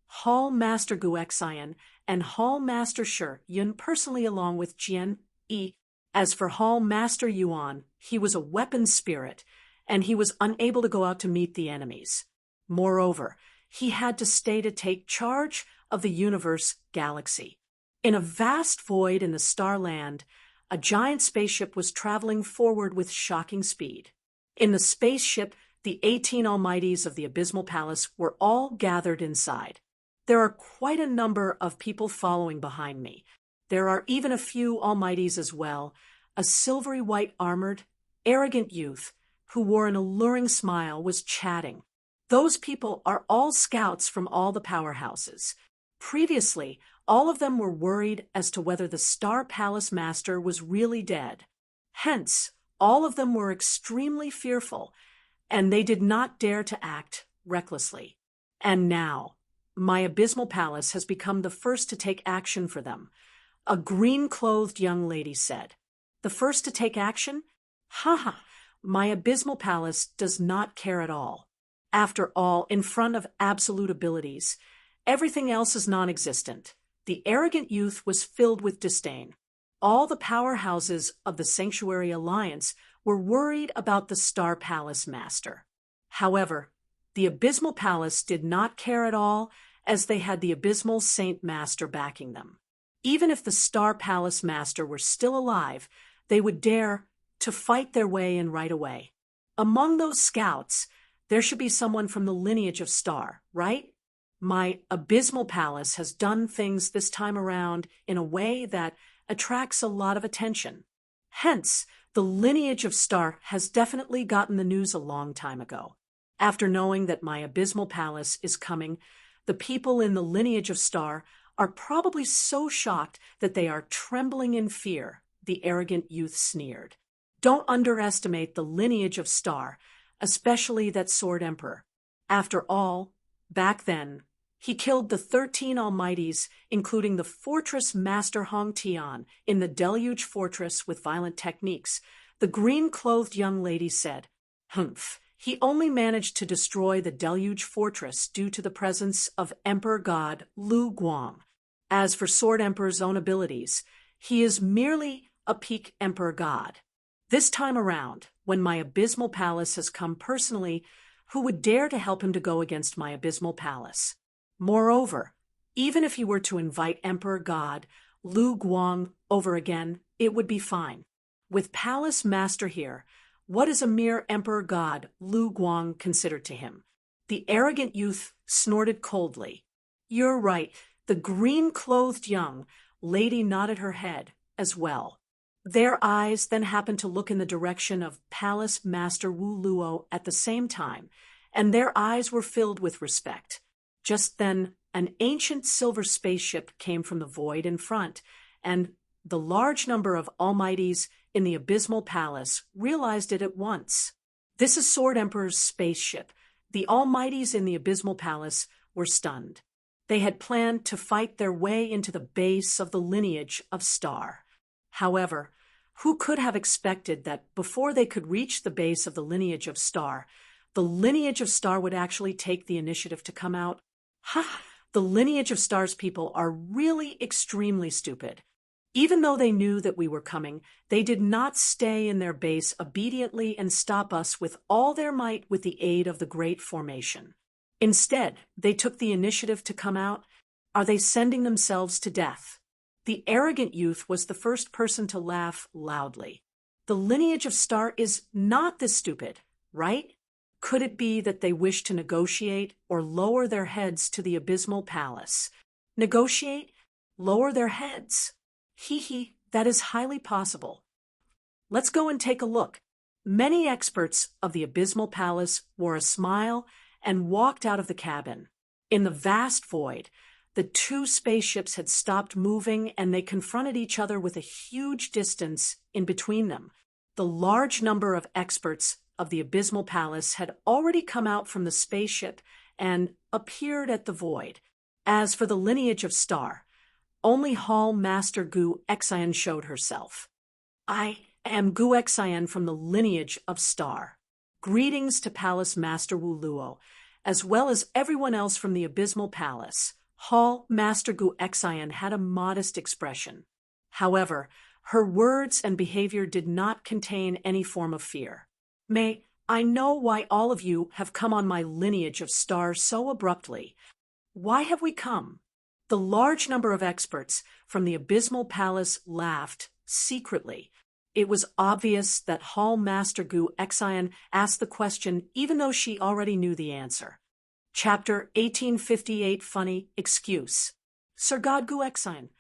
Hall Master Gu Xian and Hall Master Shi Yun personally along with Jian Yi. As for Hall Master Yuan, he was a weapon spirit, and he was unable to go out to meet the enemies. Moreover, he had to stay to take charge of the universe galaxy. In a vast void in the starland, a giant spaceship was traveling forward with shocking speed. In the spaceship, the 18 Almighties of the Abysmal Palace were all gathered inside. There are quite a number of people following behind me. There are even a few Almighties as well, a silvery white armored, arrogant youth who wore an alluring smile was chatting. Those people are all scouts from all the powerhouses. Previously, all of them were worried as to whether the Star Palace Master was really dead. Hence, all of them were extremely fearful, and they did not dare to act recklessly. And now, my Abysmal Palace has become the first to take action for them. A green-clothed young lady said. The first to take action? Ha! My Abysmal Palace does not care at all. After all, in front of absolute abilities, Everything else is non-existent. The arrogant youth was filled with disdain. All the powerhouses of the Sanctuary Alliance were worried about the Star Palace Master. However, the Abysmal Palace did not care at all, as they had the Abysmal Saint Master backing them. Even if the Star Palace Master were still alive, they would dare to fight their way in right away. Among those scouts, there should be someone from the lineage of Star, right? My Abysmal Palace has done things this time around in a way that attracts a lot of attention. Hence, the lineage of Star has definitely gotten the news a long time ago. After knowing that my Abysmal Palace is coming, the people in the lineage of Star are probably so shocked that they are trembling in fear, the arrogant youth sneered. Don't underestimate the lineage of Star, especially that Sword Emperor. After all, back then, he killed the 13 Almighties, including the Fortress Master Hong Tian, in the Deluge Fortress with violent techniques. The green-clothed young lady said, "Humph, he only managed to destroy the Deluge Fortress due to the presence of Emperor God Lu Guang. As for Sword Emperor's own abilities, he is merely a peak Emperor God. This time around, when my Abysmal Palace has come personally, who would dare to help him to go against my Abysmal Palace? Moreover, even if he were to invite Emperor God Lu Guang over again, it would be fine. With Palace Master here, what is a mere Emperor God Lu Guang considered to him?" The arrogant youth snorted coldly. "You're right." The green-clothed young lady nodded her head as well. Their eyes then happened to look in the direction of Palace Master Wu Luo at the same time, and their eyes were filled with respect. Just then, an ancient silver spaceship came from the void in front, and the large number of Almighties in the Abysmal Palace realized it at once. This is Sword Emperor's spaceship. The Almighties in the Abysmal Palace were stunned. They had planned to fight their way into the base of the lineage of Star. However, who could have expected that before they could reach the base of the lineage of Star, the lineage of Star would actually take the initiative to come out? Ha! The lineage of Star's people are really extremely stupid. Even though they knew that we were coming, they did not stay in their base obediently and stop us with all their might with the aid of the Great Formation. Instead, they took the initiative to come out. Are they sending themselves to death? The arrogant youth was the first person to laugh loudly. The lineage of Star is not this stupid, right? Could it be that they wish to negotiate or lower their heads to the Abysmal Palace? Negotiate? Lower their heads? Hee, that is highly possible. Let's go and take a look. Many experts of the Abysmal Palace wore a smile and walked out of the cabin. In the vast void, the two spaceships had stopped moving and they confronted each other with a huge distance in between them. The large number of experts of the Abysmal Palace had already come out from the spaceship and appeared at the void. As for the lineage of Star, only Hall Master Gu Xian showed herself. "I am Gu Xian from the lineage of Star. Greetings to Palace Master Wu Luo, as well as everyone else from the Abysmal Palace." Hall Master Gu Xian had a modest expression. However, her words and behavior did not contain any form of fear. "May I know why all of you have come on my lineage of Star so abruptly? Why have we come?" The large number of experts from the Abysmal Palace laughed secretly. It was obvious that Hall Master Gu Xian asked the question even though she already knew the answer. Chapter 1858 Funny Excuse. "Sir God Gu Xian."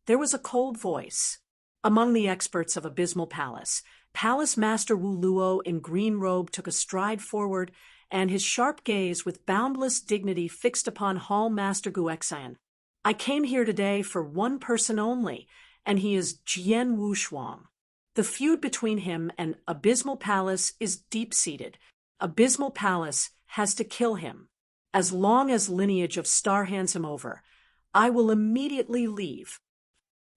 There was a cold voice. Among the experts of Abysmal Palace, Palace Master Wu Luo in green robe took a stride forward, and his sharp gaze with boundless dignity fixed upon Hall Master Gu Xian. "I came here today for one person only, and he is Jian Wushuang. The feud between him and Abysmal Palace is deep-seated. Abysmal Palace has to kill him. As long as lineage of Star hands him over, I will immediately leave."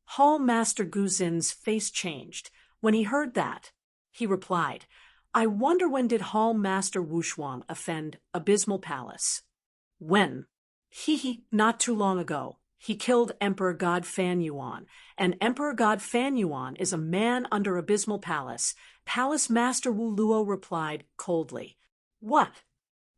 Hall Master Gu Xin's face changed. When he heard that, he replied, "I wonder when did Hall Master Wushuang offend Abysmal Palace?" "When?" Not too long ago, he killed Emperor God Fan Yuan, and Emperor God Fan Yuan is a man under Abysmal Palace. Palace Master Wu Luo replied coldly. What?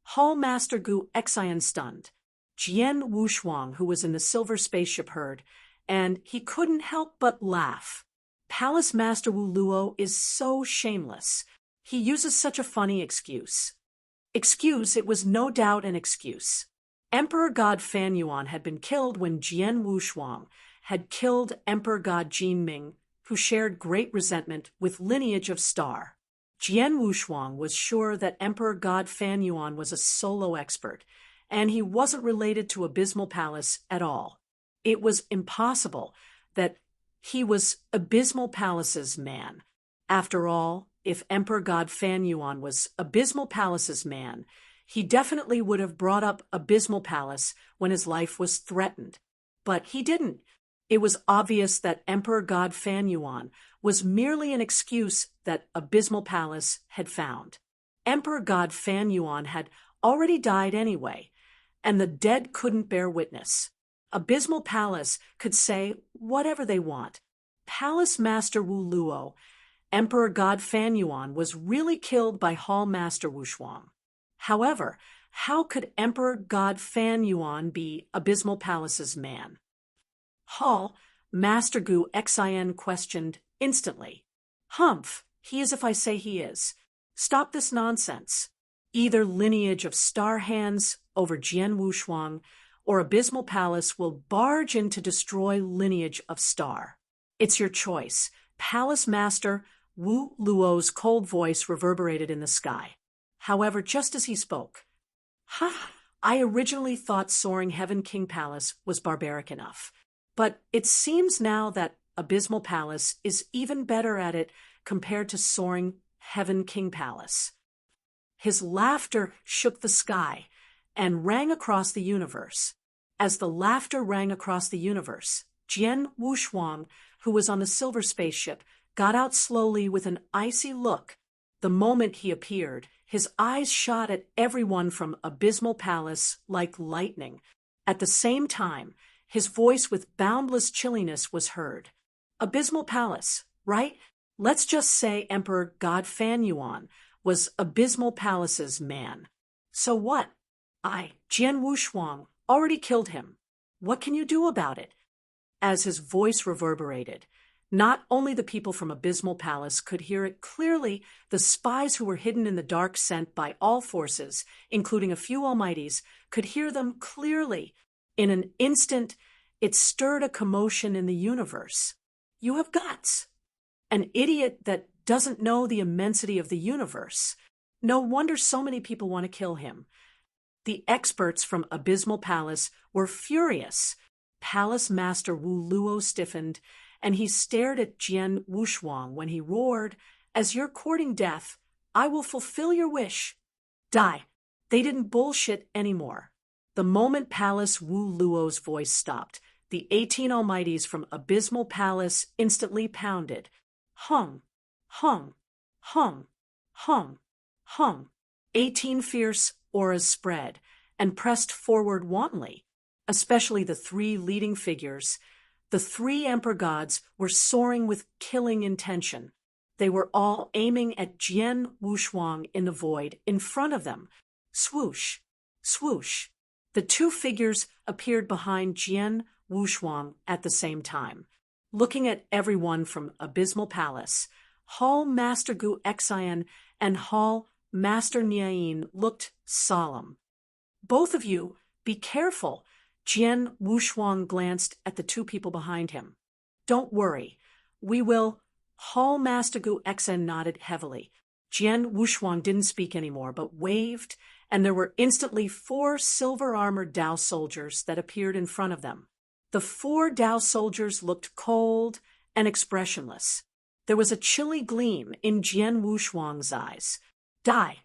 Hall Master Gu Xian stunned. Jian Wushuang, who was in the silver spaceship, heard, and he couldn't help but laugh. Palace Master Wu Luo is so shameless. He uses such a funny excuse. It was no doubt an excuse. Emperor God Fan Yuan had been killed when Jian Wushuang had killed Emperor God Jin Ming, who shared great resentment with lineage of Star. Jian Wushuang was sure that Emperor God Fan Yuan was a solo expert, and he wasn't related to Abysmal Palace at all. It was impossible that he was Abysmal Palace's man. After all, if Emperor God Fan Yuan was Abysmal Palace's man, he definitely would have brought up Abysmal Palace when his life was threatened. But he didn't. It was obvious that Emperor God Fan Yuan was merely an excuse that Abysmal Palace had found. Emperor God Fan Yuan had already died anyway, and the dead couldn't bear witness. Abysmal Palace could say whatever they want. Palace Master Wu Luo, Emperor God Fan Yuan, was really killed by Hall Master Wushuang. However, how could Emperor God Fan Yuan be Abysmal Palace's man? Hall Master Gu Xian questioned instantly. Humph, he is if I say he is. Stop this nonsense. Either lineage of Star hands over Jian Wushuang, or Abysmal Palace will barge in to destroy lineage of Star. It's your choice. Palace Master Wu Luo's cold voice reverberated in the sky. However, just as he spoke, I originally thought soaring Heaven King Palace was barbaric enough, but it seems now that Abysmal Palace is even better at it compared to soaring Heaven King Palace. His laughter shook the sky and rang across the universe. As the laughter rang across the universe, Jian Wushuang, who was on the silver spaceship, got out slowly with an icy look. The moment he appeared, his eyes shot at everyone from Abysmal Palace like lightning. At the same time, his voice with boundless chilliness was heard. Abysmal Palace, right? Let's just say Emperor God Fan Yuan was Abysmal Palace's man. So what? Jian Wushuang, already killed him. What can you do about it? As his voice reverberated, not only the people from Abysmal Palace could hear it clearly, the spies who were hidden in the dark sent by all forces, including a few almighties, could hear them clearly. In an instant, it stirred a commotion in the universe. You have guts. An idiot that doesn't know the immensity of the universe. No wonder so many people want to kill him. The experts from Abysmal Palace were furious. Palace Master Wu Luo stiffened, and he stared at Jian Wushuang when he roared, "As you're courting death, I will fulfill your wish." Die. They didn't bullshit anymore. The moment Palace Wu Luo's voice stopped, the 18 almighties from Abysmal Palace instantly pounded. Hung, hung, hung, hung, hung. 18 fierce auras spread and pressed forward wantonly, especially the 3 leading figures. The 3 emperor gods were soaring with killing intention. They were all aiming at Jian Wushuang in the void in front of them. Swoosh, swoosh. The 2 figures appeared behind Jian Wushuang at the same time. Looking at everyone from Abysmal Palace, Hall Master Gu Xian and Hall Master Niayin looked solemn. Both of you, be careful. Jian Wushuang glanced at the 2 people behind him. Don't worry. We will. Hall Master Gu Xian nodded heavily. Jian Wushuang didn't speak anymore, but waved, and there were instantly 4 silver-armored Dao soldiers that appeared in front of them. The 4 Dao soldiers looked cold and expressionless. There was a chilly gleam in Jian Wushuang's eyes. Die.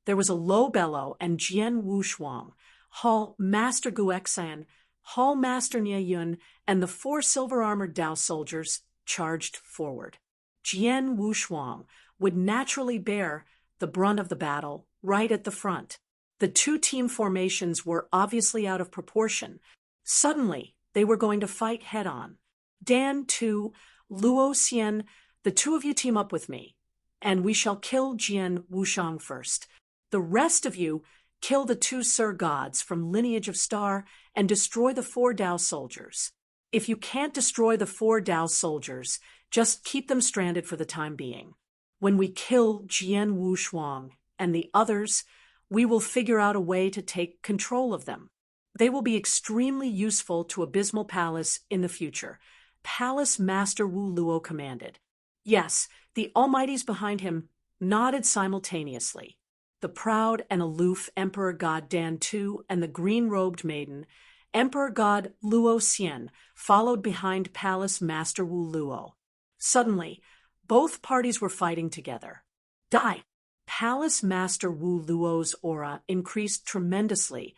There was a low bellow, and Jian Wushuang, Hall Master Gu Xian, Hall Master Niayin, and the 4 silver-armored Dao soldiers charged forward. Jian Wushuang would naturally bear the brunt of the battle right at the front. The two team formations were obviously out of proportion. Suddenly, they were going to fight head-on. Dan, Tu, Luo Xian, the two of you team up with me, and we shall kill Jian Wushuang first. The rest of you kill the two Sir Gods from Lineage of Star and destroy the 4 Dao soldiers. If you can't destroy the 4 Dao soldiers, just keep them stranded for the time being. When we kill Jian Wushuang and the others, we will figure out a way to take control of them. They will be extremely useful to Abysmal Palace in the future. Palace Master Wu Luo commanded. Yes, the Almighties behind him nodded simultaneously. The proud and aloof Emperor God Dan Tu and the green-robed maiden, Emperor God Luo Xian, followed behind Palace Master Wu Luo. Suddenly, both parties were fighting together. Die! Palace Master Wu Luo's aura increased tremendously,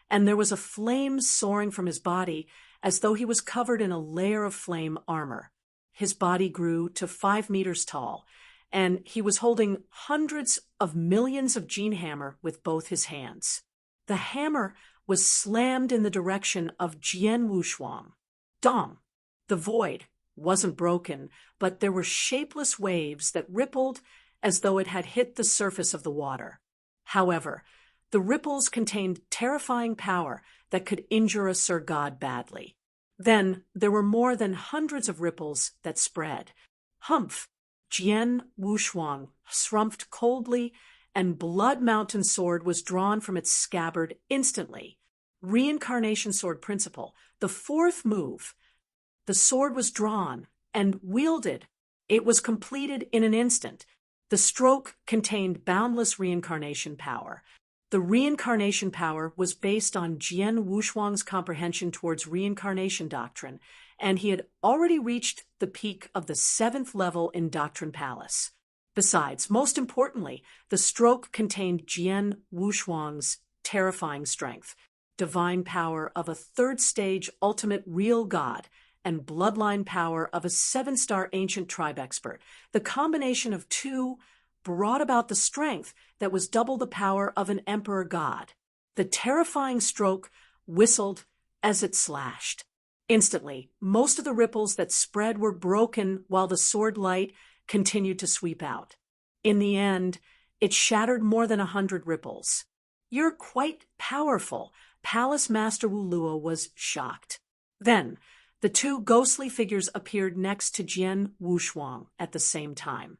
and there was a flame soaring from his body as though he was covered in a layer of flame armor. His body grew to 5 meters tall, and he was holding hundreds of millions of Jian hammer with both his hands. The hammer was slammed in the direction of Jian Wushuang. Dong! The void wasn't broken, but there were shapeless waves that rippled as though it had hit the surface of the water. However, the ripples contained terrifying power that could injure a Sir God badly. Then there were more than hundreds of ripples that spread. Humph! Jian Wushuang shrumped coldly, and Blood Mountain Sword was drawn from its scabbard instantly. Reincarnation Sword Principle, the 4th move. The sword was drawn and wielded. It was completed in an instant. The stroke contained boundless reincarnation power. The reincarnation power was based on Jian Wushuang's comprehension towards reincarnation doctrine, and he had already reached the peak of the 7th level in Doctrine Palace. Besides, most importantly, the stroke contained Jian Wushuang's terrifying strength, divine power of a 3rd stage ultimate real god, and bloodline power of a 7-star ancient tribe expert. The combination of two brought about the strength that was double the power of an emperor god. The terrifying stroke whistled as it slashed. Instantly, most of the ripples that spread were broken while the sword light continued to sweep out. In the end, it shattered more than 100 ripples. "You're quite powerful," Palace Master Wu Luo was shocked. Then, the two ghostly figures appeared next to Jian Wushuang at the same time.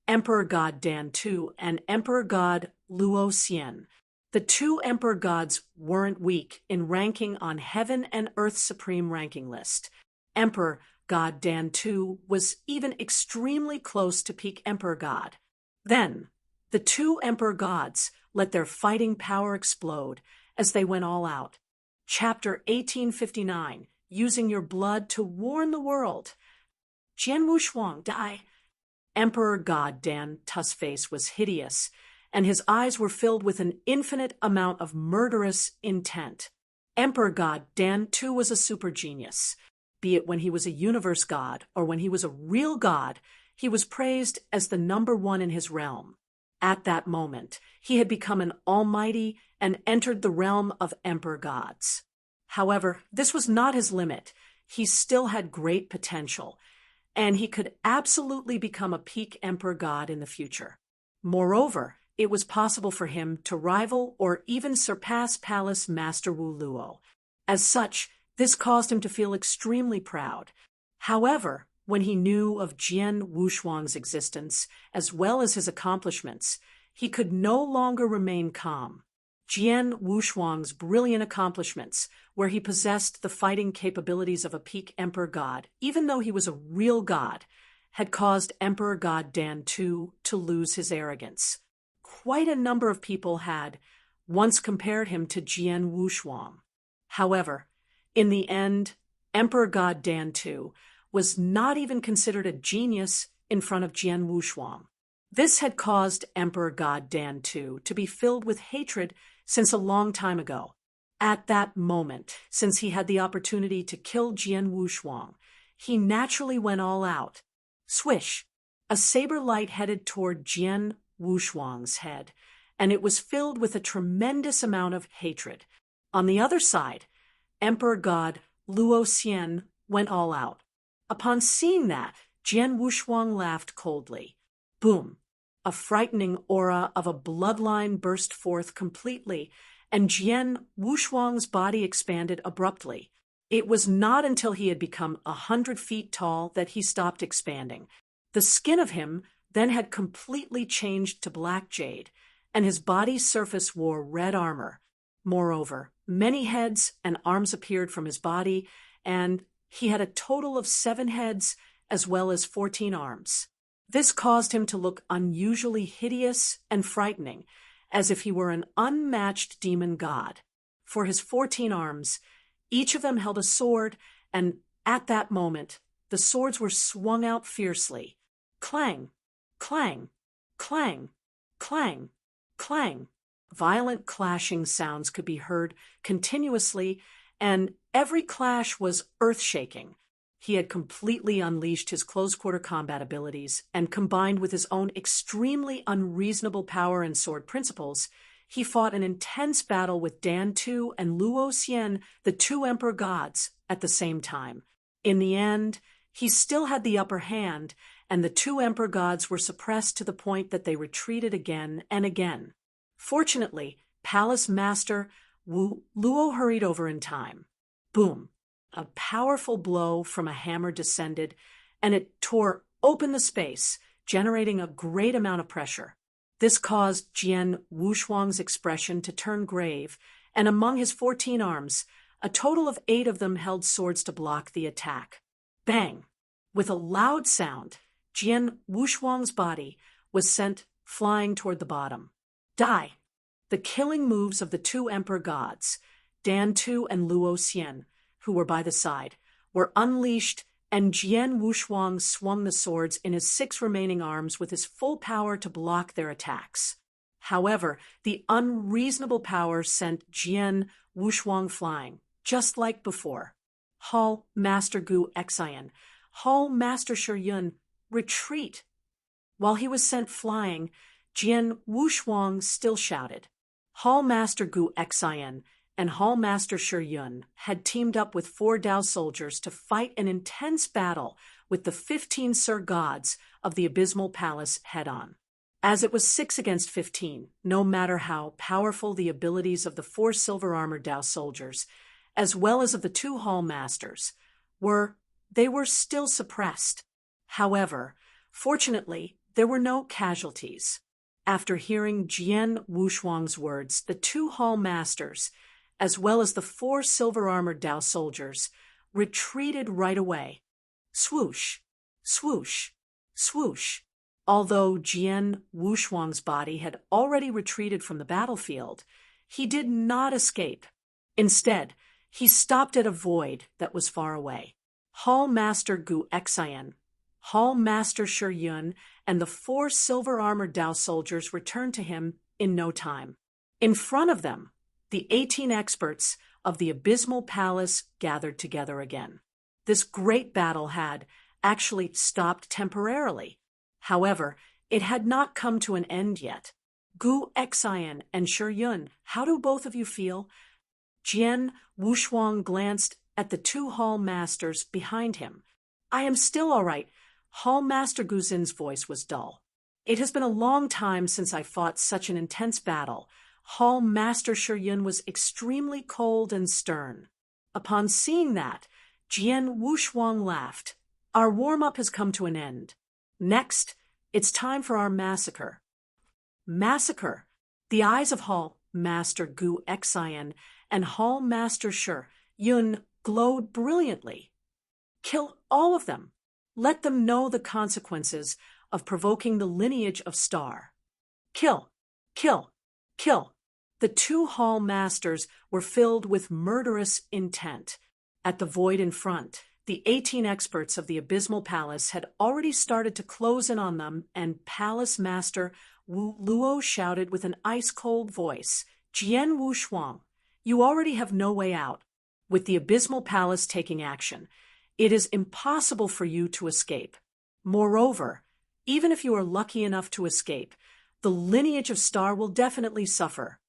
Emperor God Dan Tu and Emperor God Luo Xian. The two emperor gods weren't weak in ranking on Heaven and Earth's supreme ranking list. Emperor God Dan Tu was even extremely close to peak emperor god. Then, the two emperor gods let their fighting power explode as they went all out. Chapter 1859, Using Your Blood to Warn the World. Jian Wushuang, die. Emperor God Dan Tu's face was hideous, and his eyes were filled with an infinite amount of murderous intent. Emperor God Dan Tu was a super genius. Be it when he was a universe god or when he was a real god, he was praised as the number one in his realm. At that moment, he had become an almighty and entered the realm of emperor gods. However, this was not his limit. He still had great potential, and he could absolutely become a peak emperor god in the future. Moreover, it was possible for him to rival or even surpass Palace Master Wu Luo. As such, this caused him to feel extremely proud. However, when he knew of Jian Wushuang's existence, as well as his accomplishments, he could no longer remain calm. Jian Wushuang's brilliant accomplishments, where he possessed the fighting capabilities of a peak emperor god, even though he was a real god, had caused Emperor God Dan Tu to lose his arrogance. Quite a number of people had once compared him to Jian Wushuang. However, in the end, Emperor God Dan Tu was not even considered a genius in front of Jian Wushuang. This had caused Emperor God Dan Tu to be filled with hatred since a long time ago. At that moment, since he had the opportunity to kill Jian Wushuang, he naturally went all out. Swish! A saber light headed toward Jian Wushuang's head, and it was filled with a tremendous amount of hatred. On the other side, Emperor God Luo Xian went all out. Upon seeing that, Jian Wushuang laughed coldly. Boom! A frightening aura of a bloodline burst forth completely, and Jian Wushuang's body expanded abruptly. It was not until he had become 100 feet tall that he stopped expanding. The skin of him then had completely changed to black jade, and his body's surface wore red armor. Moreover, many heads and arms appeared from his body, and he had a total of 7 heads as well as 14 arms. This caused him to look unusually hideous and frightening, as if he were an unmatched demon god. For his 14 arms, each of them held a sword, and at that moment, the swords were swung out fiercely. Clang, clang, clang, clang, clang. Violent clashing sounds could be heard continuously, and every clash was earth-shaking. He had completely unleashed his close-quarter combat abilities, and combined with his own extremely unreasonable power and sword principles, he fought an intense battle with Dan Tu and Luo Xian, the 2 emperor gods, at the same time. In the end, he still had the upper hand, and the 2 emperor gods were suppressed to the point that they retreated again and again. Fortunately, Palace Master Luo hurried over in time. Boom! A powerful blow from a hammer descended, and it tore open the space, generating a great amount of pressure. This caused Jian Wushuang's expression to turn grave, and among his 14 arms, a total of 8 of them held swords to block the attack. Bang! With a loud sound, Jian Wushuang's body was sent flying toward the bottom. Die! The killing moves of the 2 emperor gods, Dan Tu and Luo Xian, who were by the side, were unleashed, and Jian Wushuang swung the swords in his 6 remaining arms with his full power to block their attacks. However, the unreasonable power sent Jian Wushuang flying, just like before. Hall Master Gu Xian, Hall Master Shi Yun, retreat! While he was sent flying, Jian Wushuang still shouted. Hall Master Gu Xian and Hall Master Shi Yun had teamed up with 4 Dao soldiers to fight an intense battle with the 15 Sir Gods of the Abysmal Palace head-on. As it was 6 against 15, no matter how powerful the abilities of the 4 silver-armored Dao soldiers, as well as of the 2 Hall Masters, they were still suppressed. However, fortunately, there were no casualties. After hearing Jian Wushuang's words, the 2 Hall Masters, as well as the 4 silver-armored Dao soldiers, retreated right away. Swoosh, swoosh, swoosh. Although Jian Wushuang's body had already retreated from the battlefield, he did not escape. Instead, he stopped at a void that was far away. Hall Master Gu Xian, Hall Master Shi Yun, and the 4 silver-armored Dao soldiers returned to him in no time. In front of them, the 18 experts of the Abysmal Palace gathered together again. This great battle had actually stopped temporarily. However, it had not come to an end yet. Gu Xian and Shi Yun, how do both of you feel? Jian Wushuang glanced at the 2 Hall Masters behind him. I am still all right. Hall Master Guzin's voice was dull. It has been a long time since I fought such an intense battle. Hall Master Shi Yun was extremely cold and stern. Upon seeing that, Jian Wushuang laughed. Our warm-up has come to an end. Next, it's time for our massacre. Massacre! The eyes of Hall Master Gu Xian and Hall Master Shi Yun glowed brilliantly. Kill all of them. Let them know the consequences of provoking the lineage of Star. Kill, kill, kill. The 2 Hall Masters were filled with murderous intent. At the void in front, the 18 experts of the Abysmal Palace had already started to close in on them, and Palace Master Luo shouted with an ice-cold voice, Jian Wushuang, you already have no way out. With the Abysmal Palace taking action, it is impossible for you to escape. Moreover, even if you are lucky enough to escape, the lineage of Star will definitely suffer.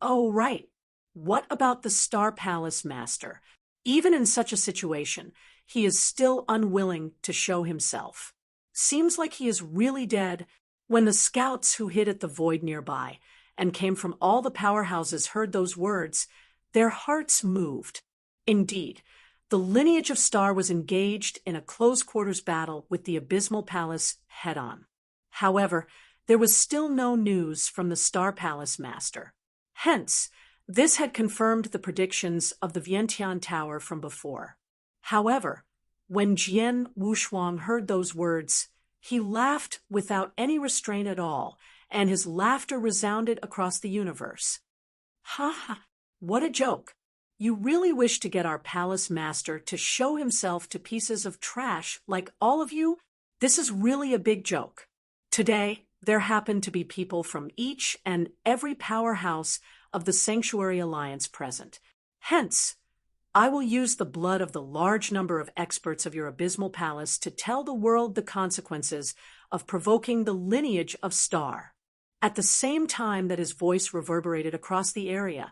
Oh, right. What about the Star Palace Master? Even in such a situation, he is still unwilling to show himself. Seems like he is really dead. When the scouts who hid at the void nearby and came from all the powerhouses heard those words, their hearts moved. Indeed, the lineage of Star was engaged in a close-quarters battle with the Abysmal Palace head-on. However, there was still no news from the Star Palace Master. Hence, this had confirmed the predictions of the Vientiane Tower from before. However, when Jian Wushuang heard those words, he laughed without any restraint at all, and his laughter resounded across the universe. Ha ha! What a joke! You really wish to get our palace master to show himself to pieces of trash like all of you? This is really a big joke. Today, there happen to be people from each and every powerhouse of the Sanctuary Alliance present. Hence, I will use the blood of the large number of experts of your Abysmal Palace to tell the world the consequences of provoking the lineage of Star. At the same time that his voice reverberated across the area,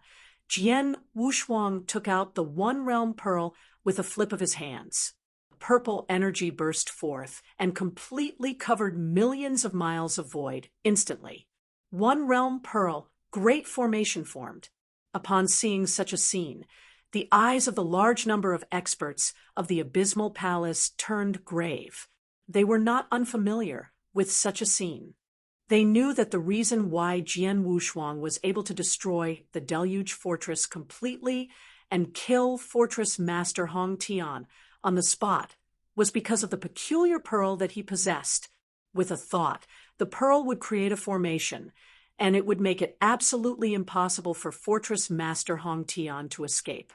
Jian Wushuang took out the One Realm Pearl with a flip of his hands. Purple energy burst forth and completely covered millions of miles of void instantly. One Realm Pearl, great formation formed. Upon seeing such a scene, the eyes of the large number of experts of the Abysmal Palace turned grave. They were not unfamiliar with such a scene. They knew that the reason why Jian Wushuang was able to destroy the Deluge Fortress completely and kill Fortress Master Hong Tian on the spot was because of the peculiar pearl that he possessed. With a thought, the pearl would create a formation, and it would make it absolutely impossible for Fortress Master Hong Tian to escape.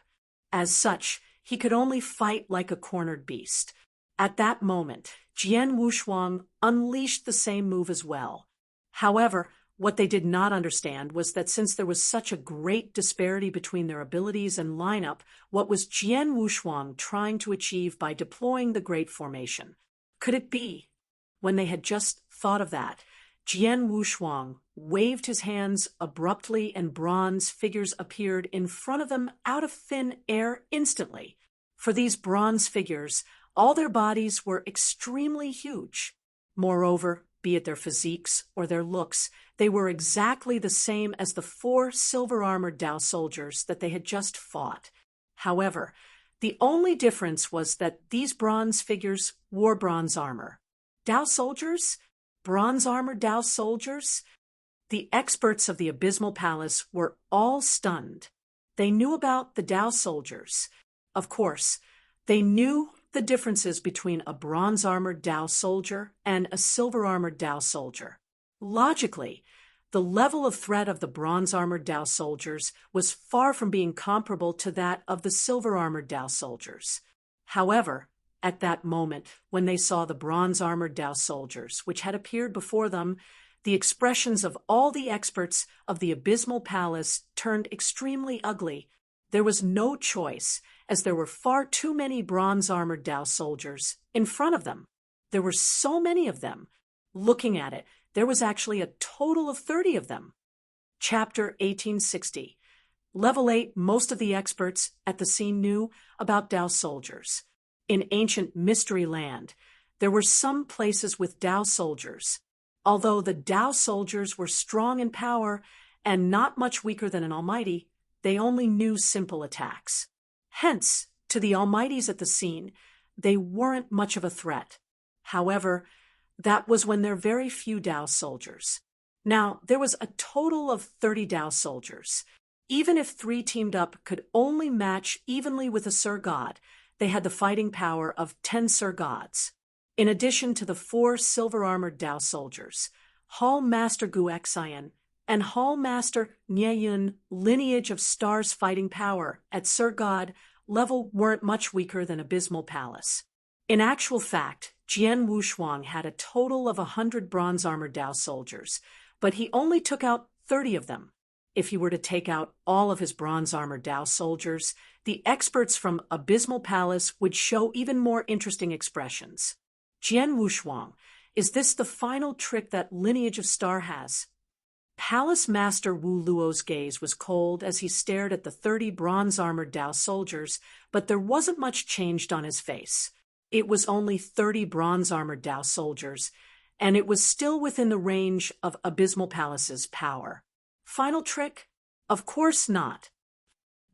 As such, he could only fight like a cornered beast. At that moment, Jian Wushuang unleashed the same move as well. However, what they did not understand was that since there was such a great disparity between their abilities and lineup, what was Jian Wushuang trying to achieve by deploying the Great Formation? Could it be? When they had just thought of that, Jian Wushuang waved his hands abruptly and bronze figures appeared in front of them out of thin air instantly. For these bronze figures, all their bodies were extremely huge. Moreover, be it their physiques or their looks, they were exactly the same as the 4 silver-armored Dao soldiers that they had just fought. However, the only difference was that these bronze figures wore bronze armor. Dao soldiers? Bronze-armored Dao soldiers? The experts of the Abysmal Palace were all stunned. They knew about the Dao soldiers. Of course, they knew the differences between a bronze-armored Dao soldier and a silver-armored Dao soldier. Logically, the level of threat of the bronze-armored Dao soldiers was far from being comparable to that of the silver-armored Dao soldiers. However, at that moment, when they saw the bronze-armored Dao soldiers, which had appeared before them, the expressions of all the experts of the Abysmal Palace turned extremely ugly. There was no choice, as there were far too many bronze-armored Dao soldiers in front of them. There were so many of them. Looking at it, there was actually a total of 30 of them. Chapter 1860. Level 8, most of the experts at the scene knew about Dao soldiers. In ancient Mystery Land, there were some places with Dao soldiers. Although the Dao soldiers were strong in power and not much weaker than an almighty, they only knew simple attacks. Hence, to the almighties at the scene, they weren't much of a threat. However, that was when there were very few Dao soldiers. Now, there was a total of 30 Dao soldiers. Even if 3 teamed up could only match evenly with a Sir God, they had the fighting power of 10 Sir Gods. In addition to the 4 silver-armored Dao soldiers, Hall Master Guexian and Hall Master Nieyun lineage of Star's fighting power at Sir God level weren't much weaker than Abysmal Palace. In actual fact, Jian Wushuang had a total of 100 bronze-armored Dao soldiers, but he only took out 30 of them. If he were to take out all of his bronze-armored Dao soldiers, the experts from Abysmal Palace would show even more interesting expressions. Jian Wushuang, Is this the final trick that lineage of star has? Palace Master Wu Luo's gaze was cold as he stared at the 30 bronze-armored Dao soldiers, but there wasn't much changed on his face. It was only 30 bronze-armored Dao soldiers, and it was still within the range of Abysmal Palace's power. Final trick? Of course not.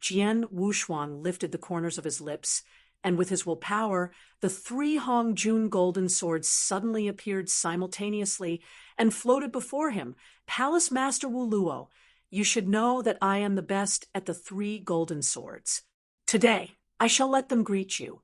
Jian Wushuang lifted the corners of his lips, and with his willpower, the 3 Hongjun golden swords suddenly appeared simultaneously and floated before him. Palace Master Wu Luo, you should know that I am the best at the 3 golden swords. Today, I shall let them greet you.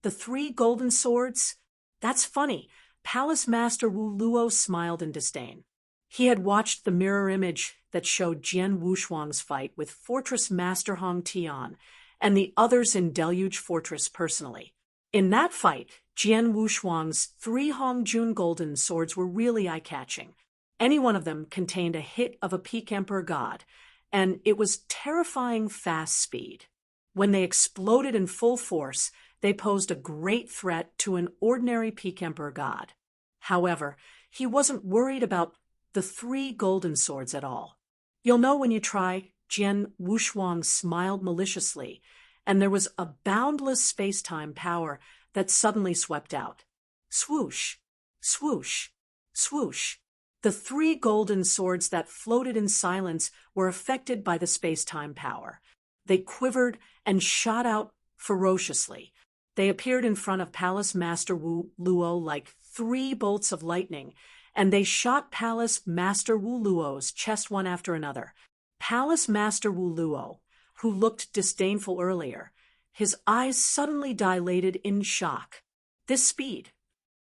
The 3 golden swords? That's funny. Palace Master Wu Luo smiled in disdain. He had watched the mirror image that showed Jian Wushuang's fight with Fortress Master Hong Tian and the others in Deluge Fortress personally. In that fight, Jian Wushuang's 3 Hongjun golden swords were really eye-catching. Any one of them contained a hit of a peak emperor god, and it was terrifying fast speed. When they exploded in full force, they posed a great threat to an ordinary peak emperor god. However, he wasn't worried about the 3 golden swords at all. You'll know when you try. Jian Wushuang smiled maliciously, and there was a boundless space-time power that suddenly swept out. Swoosh, swoosh, swoosh. The 3 golden swords that floated in silence were affected by the space-time power. They quivered and shot out ferociously. They appeared in front of Palace Master Wu Luo like 3 bolts of lightning, and they shot Palace Master Wu Luo's chest one after another. Palace Master Wu Luo, who looked disdainful earlier, his eyes suddenly dilated in shock. This speed.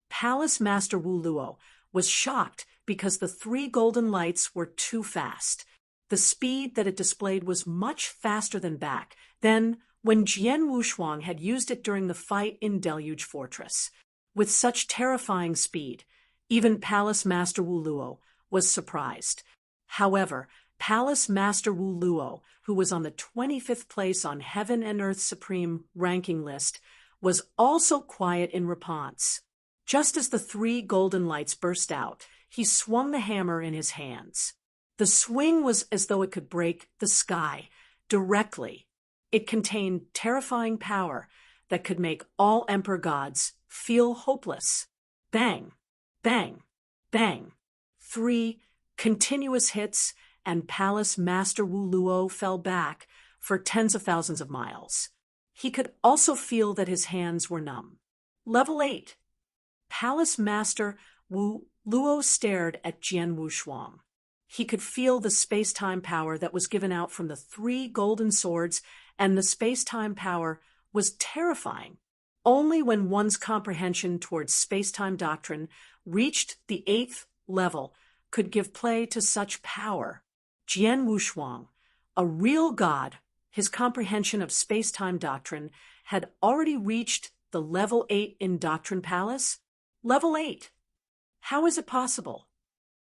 Palace Master Wu Luo was shocked because the 3 golden lights were too fast. The speed that it displayed was much faster than back then when Jian Wushuang had used it during the fight in Deluge Fortress. With such terrifying speed, even Palace Master Wu Luo was surprised. However, Palace Master Wu Luo, who was on the 25th place on Heaven and Earth Supreme ranking list, was also quiet in response. Just as the 3 golden lights burst out, he swung the hammer in his hands. The swing was as though it could break the sky directly. It contained terrifying power that could make all emperor gods feel hopeless. Bang, bang, bang. 3 continuous hits, and Palace Master Wu Luo fell back for tens of thousands of miles. He could also feel that his hands were numb. Level 8. Palace Master Wu Luo stared at Jian Wushuang. He could feel the space-time power that was given out from the 3 golden swords, and the space-time power was terrifying. Only when one's comprehension towards space-time doctrine reached the 8th level could give play to such power. Jian Wushuang, a real god, his comprehension of space-time doctrine had already reached the level 8 in Doctrine Palace. Level 8. How is it possible?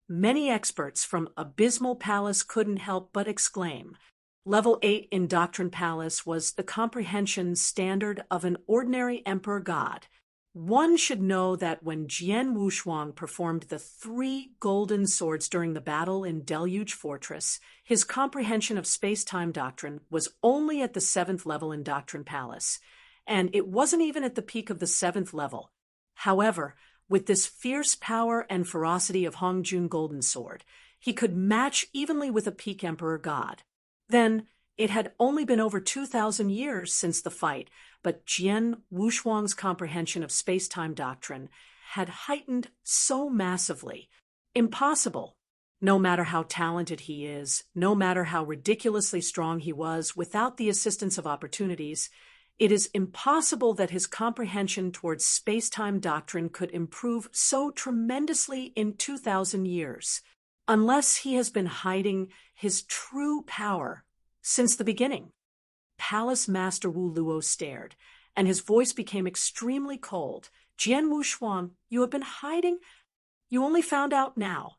Many experts from Abysmal Palace couldn't help but exclaim. Level 8 in Doctrine Palace was the comprehension standard of an ordinary emperor god. One should know that when Jian Wushuang performed the 3 golden swords during the battle in Deluge Fortress, his comprehension of space-time doctrine was only at the 7th level in Doctrine Palace, and it wasn't even at the peak of the 7th level. However, with this fierce power and ferocity of Hongjun Golden Sword, he could match evenly with a peak emperor god. Then, it had only been over 2,000 years since the fight, but Jian Wushuang's comprehension of space-time doctrine had heightened so massively. Impossible. No matter how talented he is, no matter how ridiculously strong he was, without the assistance of opportunities, it is impossible that his comprehension towards space-time doctrine could improve so tremendously in 2,000 years, unless he has been hiding his true power since the beginning. Palace Master Wu Luo stared, and his voice became extremely cold. Jian Wushuang, you have been hiding? You only found out now.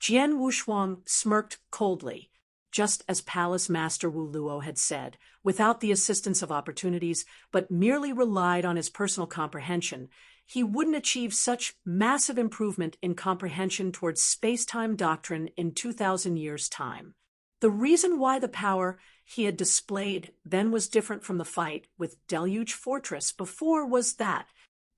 Jian Wushuang smirked coldly, just as Palace Master Wu Luo had said, without the assistance of opportunities, but merely relied on his personal comprehension. he wouldn't achieve such massive improvement in comprehension towards space-time doctrine in 2,000 years' time. The reason why the power he had displayed then was different from the fight with Deluge Fortress before was that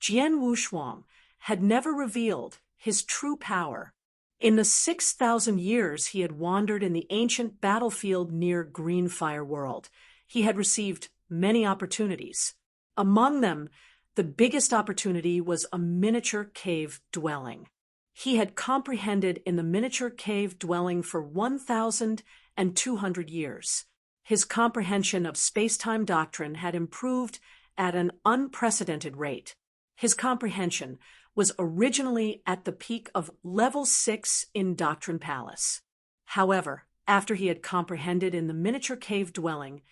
Jian Wushuang had never revealed his true power. In the 6,000 years he had wandered in the ancient battlefield near Greenfire World, he had received many opportunities. Among them, the biggest opportunity was a miniature cave dwelling. He had comprehended in the miniature cave dwelling for 1,200 years. His comprehension of space-time doctrine had improved at an unprecedented rate. His comprehension was originally at the peak of level 6 in Doctrine Palace. However, after he had comprehended in the miniature cave dwelling,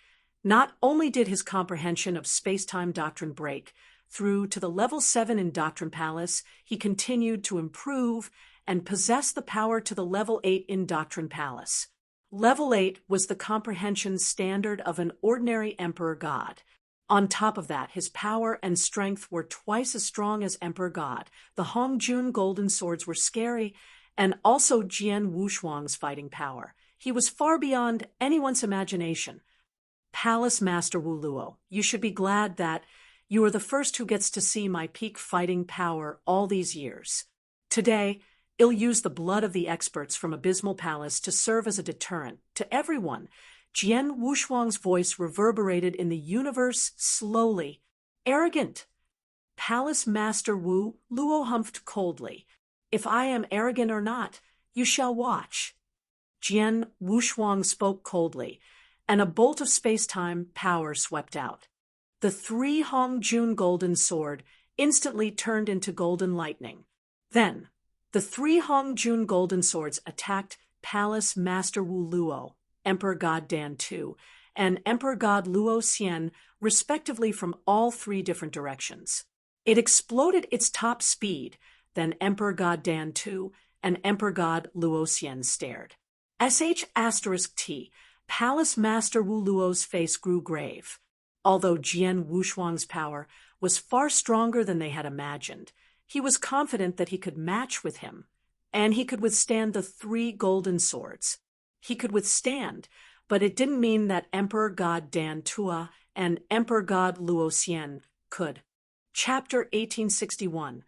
not only did his comprehension of space-time doctrine break through to the level 7 in Doctrine Palace, he continued to improve and possess the power to the level 8 in Doctrine Palace. Level 8 was the comprehension standard of an ordinary Emperor God. On top of that, his power and strength were twice as strong as Emperor God. The Hongjun golden swords were scary, and also Jian Wushuang's fighting power. He was far beyond anyone's imagination. Palace Master Wu Luo, you should be glad that you are the first who gets to see my peak fighting power all these years. Today, I'll use the blood of the experts from Abysmal Palace to serve as a deterrent to everyone. Jian Wushuang's voice reverberated in the universe slowly. Arrogant. Palace Master Wu Luo humphed coldly. If I am arrogant or not, you shall watch. Jian Wushuang spoke coldly, and a bolt of space-time power swept out. The 3 Hongjun golden sword instantly turned into golden lightning. Then, the 3 Hongjun golden swords attacked Palace Master Wu Luo, Emperor God Dan II, and Emperor God Luo Xian, respectively from all 3 different directions. It exploded its top speed, then Emperor God Dan II and Emperor God Luo Xian stared. *T, Palace Master Wu Luo's face grew grave. Although Jian Wushuang's power was far stronger than they had imagined, he was confident that he could match with him, and he could withstand the 3 golden swords. He could withstand, but it didn't mean that Emperor God Dan Tua and Emperor God Luo Xian could. Chapter 1861.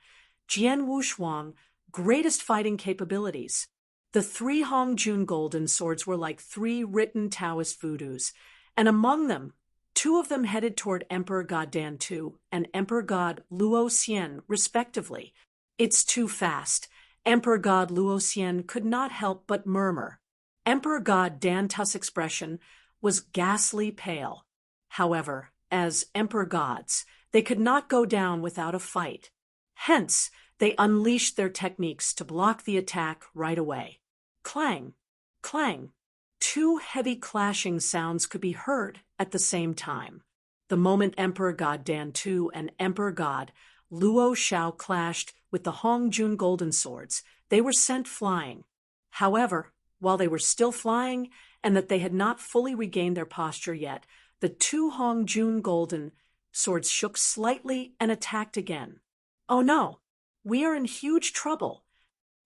Jian Wushuang, Greatest Fighting Capabilities. The 3 Hongjun golden swords were like 3 written Taoist voodoos, and among them, 2 of them headed toward Emperor God Dan II and Emperor God Luo Xian, respectively. It's too fast. Emperor God Luo Xian could not help but murmur. Emperor God Dan Tu's expression was ghastly pale. However, as Emperor Gods, they could not go down without a fight. Hence, they unleashed their techniques to block the attack right away. Clang, clang. 2 heavy clashing sounds could be heard at the same time. The moment Emperor God Dan II and Emperor God Luo Xiao clashed with the Hongjun golden swords, they were sent flying. However, while they were still flying and that they had not fully regained their posture yet, the 2 Hongjun golden swords shook slightly and attacked again. Oh no, we are in huge trouble.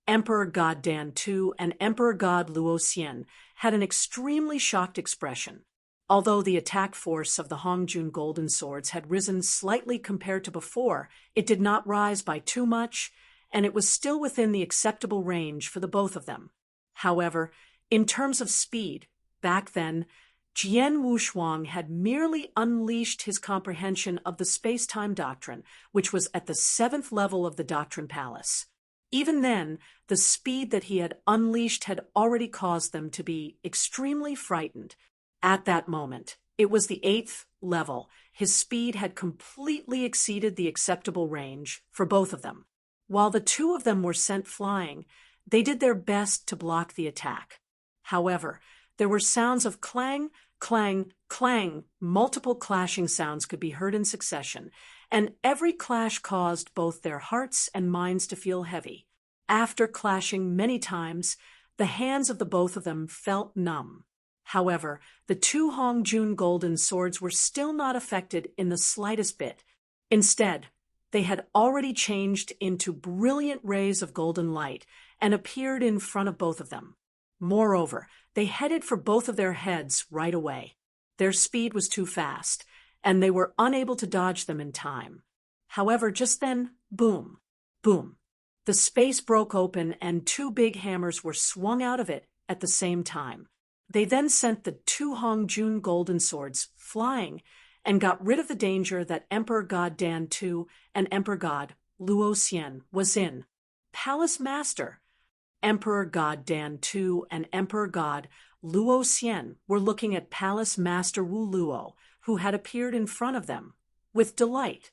Emperor God Dan II and Emperor God Luo Xian had an extremely shocked expression. Although the attack force of the Hongjun golden swords had risen slightly compared to before, it did not rise by too much, and it was still within the acceptable range for the both of them. However, in terms of speed, back then, Jian Wushuang had merely unleashed his comprehension of the space-time doctrine, which was at the 7th level of the Doctrine Palace. Even then, the speed that he had unleashed had already caused them to be extremely frightened. At that moment, it was the 8th level. His speed had completely exceeded the acceptable range for both of them. While the 2 of them were sent flying, they did their best to block the attack. However, there were sounds of clang, clang, clang. Multiple clashing sounds could be heard in succession, and every clash caused both their hearts and minds to feel heavy. After clashing many times, the hands of the both of them felt numb. However, the 2 Hongjun golden swords were still not affected in the slightest bit. Instead, They had already changed into brilliant rays of golden light and appeared in front of both of them. Moreover, they headed for both of their heads right away. Their speed was too fast, and they were unable to dodge them in time. However, just then, boom, boom. The space broke open and two big hammers were swung out of it at the same time. They then sent the two Hongjun golden swords flying and got rid of the danger that Emperor God Dan II and Emperor God Luo Xian was in. Palace Master, Emperor God Dan II and Emperor God Luo Xian were looking at Palace Master Wu Luo, who had appeared in front of them, with delight.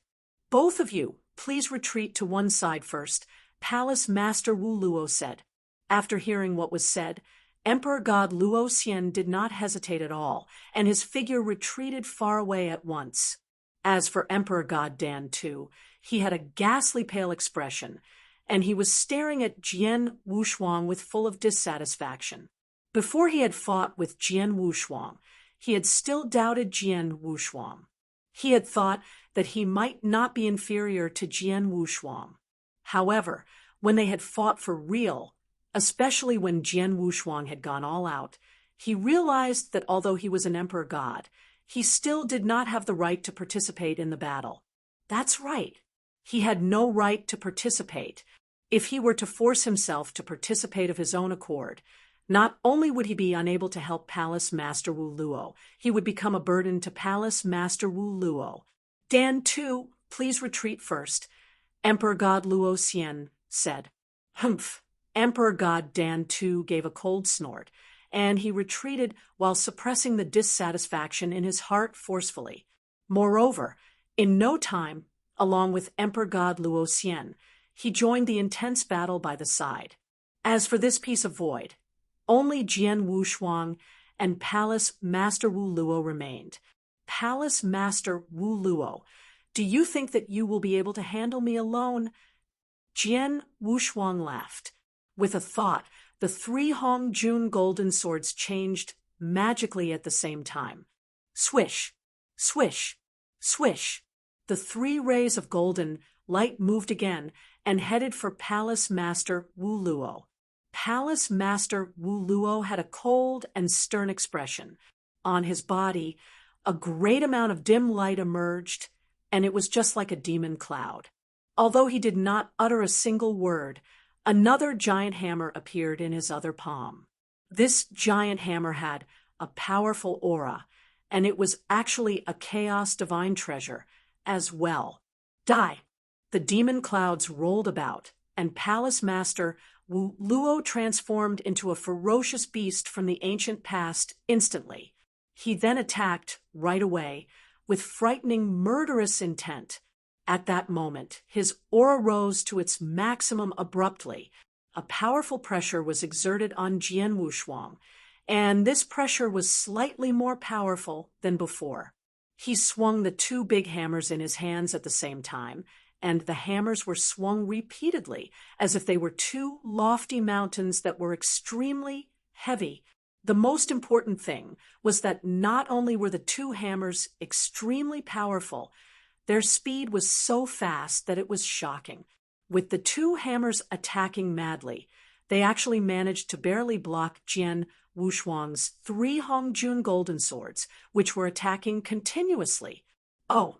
"Both of you, please retreat to one side first," Palace Master Wu Luo said. After hearing what was said, Emperor God Luo Xian did not hesitate at all, and his figure retreated far away at once. As for Emperor God Dan II, he had a ghastly pale expression, and he was staring at Jian Wushuang with full of dissatisfaction. Before he had fought with Jian Wushuang, he had still doubted Jian Wushuang. He had thought that he might not be inferior to Jian Wushuang. However, when they had fought for real, especially when Jian Wushuang had gone all out, he realized that although he was an emperor god, he still did not have the right to participate in the battle. That's right. He had no right to participate. If he were to force himself to participate of his own accord, not only would he be unable to help Palace Master Wu Luo, he would become a burden to Palace Master Wu Luo. "Dan II, please retreat first," Emperor God Luo Xian said. "Humph." Emperor God Dan II gave a cold snort, and he retreated while suppressing the dissatisfaction in his heart forcefully. Moreover, in no time, along with Emperor God Luo Xian, he joined the intense battle by the side. As for this piece of void, only Jian Wushuang and Palace Master Wu Luo remained. "Palace Master Wu Luo, do you think that you will be able to handle me alone?" Jian Wushuang laughed. With a thought, the three Hongjun golden swords changed magically at the same time. Swish, swish, swish. The three rays of golden light moved again and headed for Palace Master Wu Luo. Palace Master Wu Luo had a cold and stern expression. On his body, a great amount of dim light emerged, and it was just like a demon cloud. Although he did not utter a single word, another giant hammer appeared in his other palm. This giant hammer had a powerful aura, and it was actually a chaos divine treasure as well. Die! The demon clouds rolled about, and Palace Master Wu Luo transformed into a ferocious beast from the ancient past instantly. He then attacked right away with frightening, murderous intent. At that moment, his aura rose to its maximum abruptly. A powerful pressure was exerted on Jian Wushuang, and this pressure was slightly more powerful than before. He swung the two big hammers in his hands at the same time, and the hammers were swung repeatedly, as if they were two lofty mountains that were extremely heavy. The most important thing was that not only were the two hammers extremely powerful, their speed was so fast that it was shocking. With the two hammers attacking madly, they actually managed to barely block Jian Wushuang's three Hongjun golden swords, which were attacking continuously. Oh!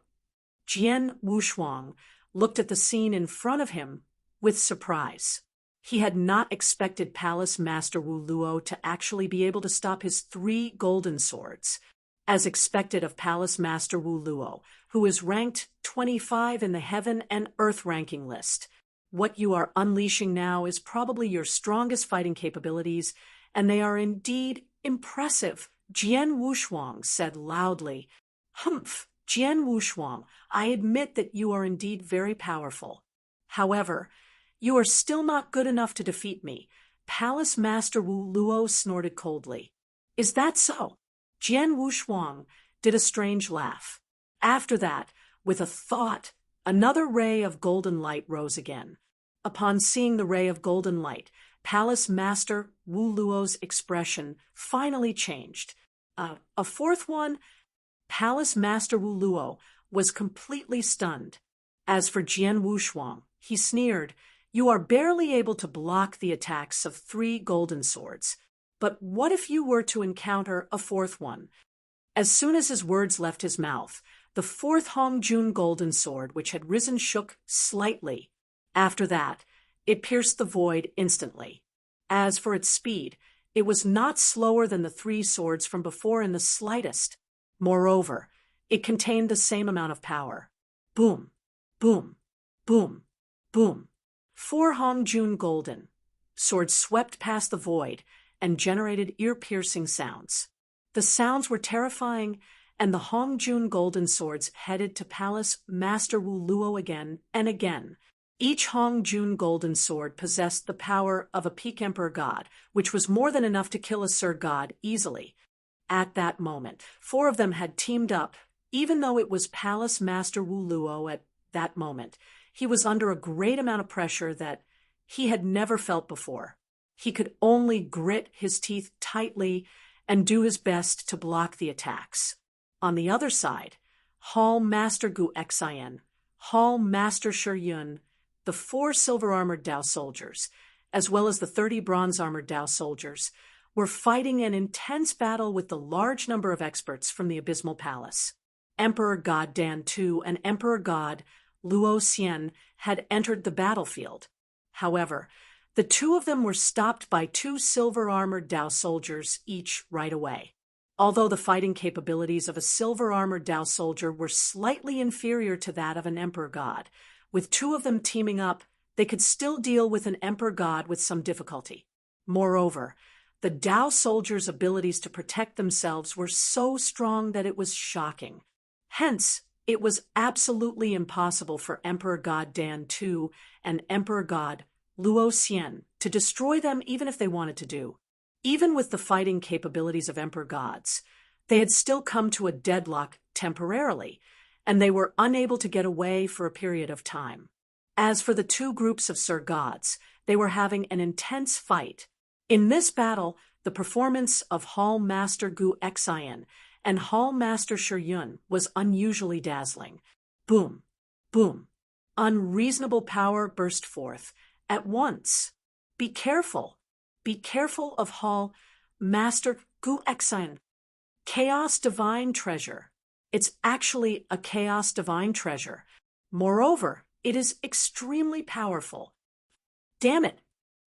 Jian Wushuang looked at the scene in front of him with surprise. He had not expected Palace Master Wu Luo to actually be able to stop his three golden swords. As expected of Palace Master Wu Luo, who is ranked 25 in the Heaven and Earth ranking list. What you are unleashing now is probably your strongest fighting capabilities, and they are indeed impressive, Jian Wushuang said loudly. Humph, Jian Wushuang, I admit that you are indeed very powerful. However, you are still not good enough to defeat me, Palace Master Wu Luo snorted coldly. Is that so? Jian Wushuang did a strange laugh. After that, with a thought, another ray of golden light rose again. Upon seeing the ray of golden light, Palace Master Wu Luo's expression finally changed. A fourth one, Palace Master Wu Luo was completely stunned. As for Jian Wushuang, he sneered, "You are barely able to block the attacks of 3 golden swords. But what if you were to encounter a 4th one?" As soon as his words left his mouth, the 4th Hongjun golden sword, which had risen, shook slightly. After that, it pierced the void instantly. As for its speed, it was not slower than the 3 swords from before in the slightest. Moreover, it contained the same amount of power. Boom, boom, boom, boom. 4 Hongjun golden swords swept past the void and generated ear-piercing sounds. The sounds were terrifying, and the Hongjun golden swords headed to Palace Master Wu Luo again and again. Each Hongjun golden sword possessed the power of a peak emperor god, which was more than enough to kill a Sir God easily. At that moment, 4 of them had teamed up. Even though it was Palace Master Wu Luo at that moment, he was under a great amount of pressure that he had never felt before. He could only grit his teeth tightly and do his best to block the attacks. On the other side, Hall Master Gu Xian, Hall Master Shi Yun, the 4 silver-armored Dao soldiers, as well as the 30 bronze-armored Dao soldiers, were fighting an intense battle with the large number of experts from the Abysmal Palace. Emperor God Dan II and Emperor God Luo Xian had entered the battlefield. However, the 2 of them were stopped by 2 silver-armored Dao soldiers each right away. Although the fighting capabilities of a silver-armored Dao soldier were slightly inferior to that of an Emperor God, with 2 of them teaming up, they could still deal with an Emperor God with some difficulty. Moreover, the Dao soldiers' abilities to protect themselves were so strong that it was shocking. Hence, it was absolutely impossible for Emperor God Dan II and Emperor God Luo Xian to destroy them even if they wanted to do. Even with the fighting capabilities of Emperor Gods, they had still come to a deadlock temporarily, and they were unable to get away for a period of time. As for the 2 groups of Sir Gods, they were having an intense fight. In this battle, the performance of Hall Master Gu Xian and Hall Master Shi Yun was unusually dazzling. Boom, boom. Unreasonable power burst forth at once. Be careful. Be careful of Hall Master Gu Xian. Chaos Divine Treasure. It's actually a Chaos Divine Treasure. Moreover, it is extremely powerful. Damn it!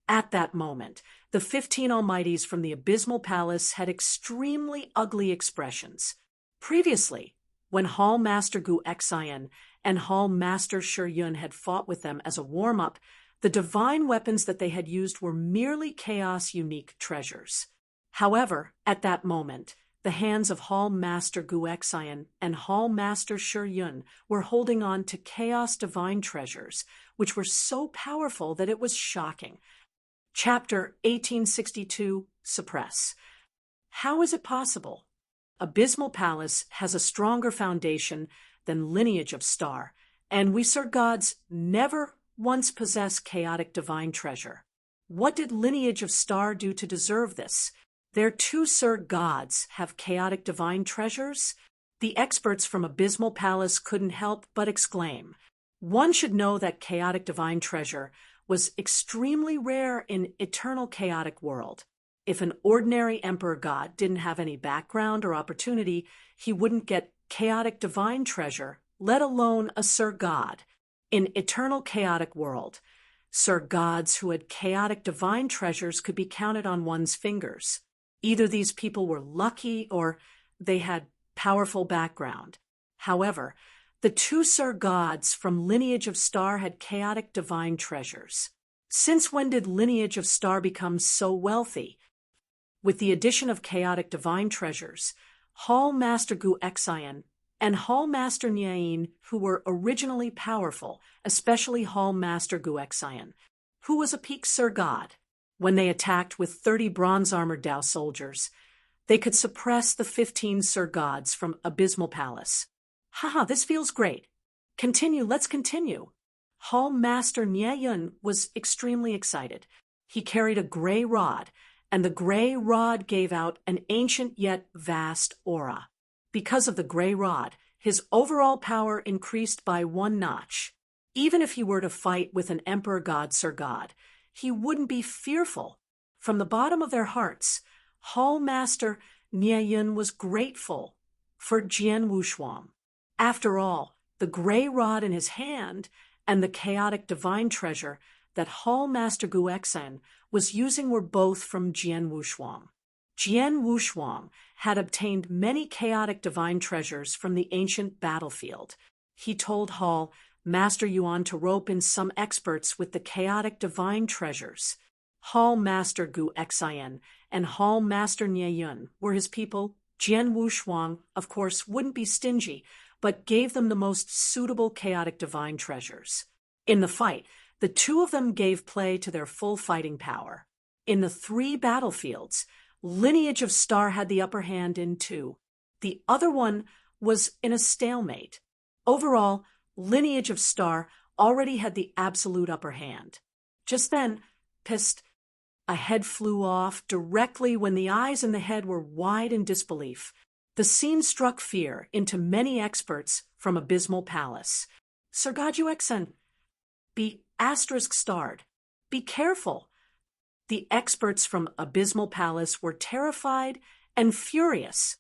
At that moment, the 15 Almighties from the Abysmal Palace had extremely ugly expressions. Previously, when Hall Master Gu Xian and Hall Master Shi Yun had fought with them as a warm-up, the divine weapons that they had used were merely chaos-unique treasures. However, at that moment, the hands of Hall Master Gu Xian and Hall Master Shi Yun were holding on to chaos divine treasures, which were so powerful that it was shocking. Chapter 1862, Suppress. How is it possible? Abysmal Palace has a stronger foundation than Lineage of Star, and we Sir Gods never once possessed chaotic divine treasure. What did Lineage of Star do to deserve this? Their 2 Sir Gods have chaotic divine treasures? The experts from Abysmal Palace couldn't help but exclaim. One should know that chaotic divine treasure was extremely rare in eternal chaotic world. If an ordinary Emperor God didn't have any background or opportunity, he wouldn't get chaotic divine treasure, let alone a Sir God. In eternal chaotic world, Sir Gods who had chaotic divine treasures could be counted on one's fingers. Either these people were lucky or they had powerful background. However, the 2 Sir Gods from Lineage of Star had chaotic divine treasures. Since when did Lineage of Star become so wealthy? With the addition of chaotic divine treasures, Hall Master Gu Xian and Hall Master Jian, who were originally powerful, especially Hall Master Gu Xian, who was a peak Sir God, when they attacked with 30 bronze-armored Dao soldiers, they could suppress the 15 Sir Gods from Abysmal Palace. Haha, this feels great. Continue, let's continue. Hall Master Jian was extremely excited. He carried a gray rod, and the gray rod gave out an ancient yet vast aura. Because of the gray rod, his overall power increased by 1 notch. Even if he were to fight with an emperor god Sir God, he wouldn't be fearful. From the bottom of their hearts, Hall Master Jian was grateful for Jian Wushuang. After all, the gray rod in his hand and the chaotic divine treasure that Hall Master Gu Exan was using were both from Jian Wushuang. Jian Wushuang had obtained many chaotic divine treasures from the ancient battlefield. He told Hall Master Yuan to rope in some experts with the chaotic divine treasures. Hall Master Gu Exan and Hall Master Jian were his people. Jian Wushuang, of course, wouldn't be stingy, but gave them the most suitable chaotic divine treasures. In the fight, the two of them gave play to their full fighting power. In the 3 battlefields, Lineage of Star had the upper hand in 2. The other one was in a stalemate. Overall, Lineage of Star already had the absolute upper hand. Just then, a head flew off directly when the eyes in the head were wide in disbelief. The scene struck fear into many experts from Abysmal Palace. Sir Gaju Exen, be *starred. Be careful. The experts from Abysmal Palace were terrified and furious.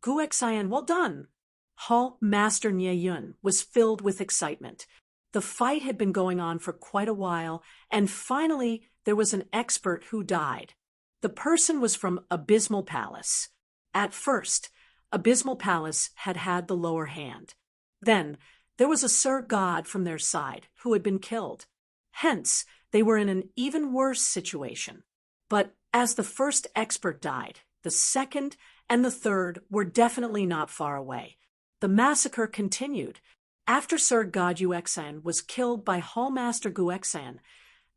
Gu Exan, well done. Hall Master Jian was filled with excitement. The fight had been going on for quite a while, and finally there was an expert who died. The person was from Abysmal Palace. At first, Abysmal Palace had had the lower hand. Then, there was a Sir God from their side who had been killed. Hence, they were in an even worse situation. But as the first expert died, the second and the third were definitely not far away. The massacre continued. After Sir God Yu Exan was killed by Hall Master Gu Exan,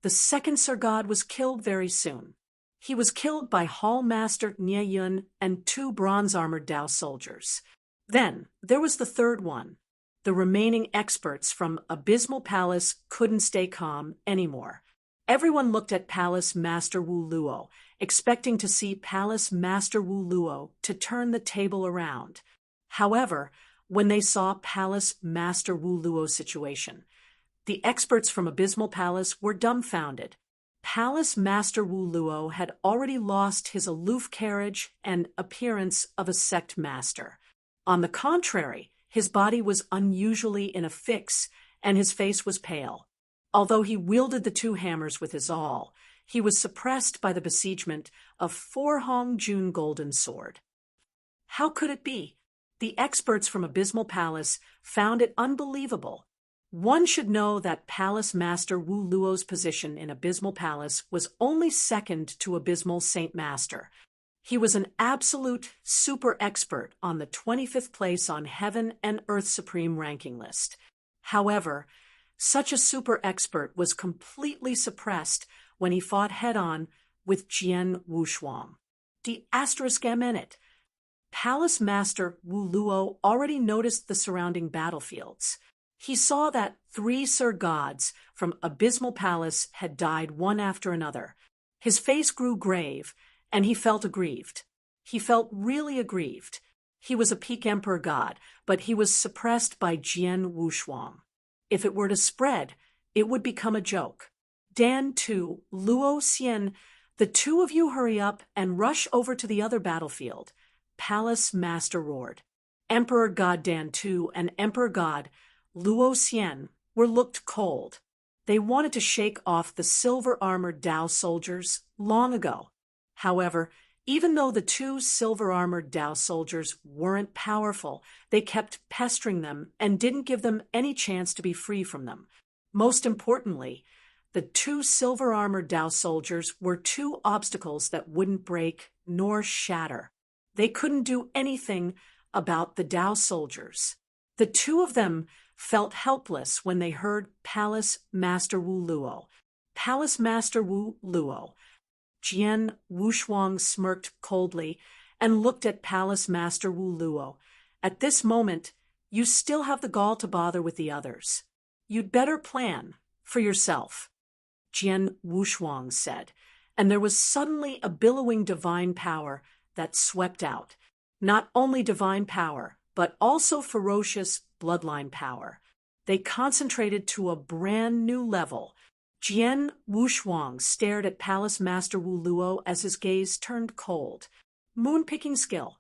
the second Sir God was killed very soon. He was killed by Hall Master Jian and 2 bronze-armored Dao soldiers. Then there was the third one. The remaining experts from Abysmal Palace couldn't stay calm anymore. Everyone looked at Palace Master Wu Luo, expecting to see Palace Master Wu Luo to turn the table around. However, when they saw Palace Master Wu Luo's situation, the experts from Abysmal Palace were dumbfounded. Palace Master Wu Luo had already lost his aloof carriage and appearance of a sect master. On the contrary, his body was unusually in a fix, and his face was pale. Although he wielded the 2 hammers with his awl, he was suppressed by the besiegement of 4 Hong Jun golden sword. How could it be? The experts from Abysmal Palace found it unbelievable. One should know that Palace Master Wu Luo's position in Abysmal Palace was only second to Abysmal Saint Master. He was an absolute super expert on the 25th place on Heaven and Earth Supreme ranking list. However, such a super expert was completely suppressed when he fought head-on with Jian Wushuang. *M. Palace Master Wu Luo already noticed the surrounding battlefields. He saw that 3 Sir Gods from Abysmal Palace had died one after another. His face grew grave, and he felt aggrieved. He felt really aggrieved. He was a peak emperor god, but he was suppressed by Jian Wushuang. If it were to spread, it would become a joke. Dan Tu, Luo Xian, the 2 of you hurry up and rush over to the other battlefield. Palace Master roared. Emperor God Dan Tu and Emperor God Luo Xian were looked cold. They wanted to shake off the silver-armored Dao soldiers long ago. However, even though the 2 silver-armored Dao soldiers weren't powerful, they kept pestering them and didn't give them any chance to be free from them. Most importantly, the 2 silver-armored Dao soldiers were 2 obstacles that wouldn't break nor shatter. They couldn't do anything about the Dao soldiers. The 2 of them felt helpless when they heard Palace Master Wu Luo. Palace Master Wu Luo. Jian Wushuang smirked coldly and looked at Palace Master Wu Luo. At this moment, you still have the gall to bother with the others. You'd better plan for yourself, Jian Wushuang said, and there was suddenly a billowing divine power that swept out. Not only divine power, but also ferocious bloodline power. They concentrated to a brand new level. Jian Wushuang stared at Palace Master Wu Luo as his gaze turned cold. Moon-picking skill.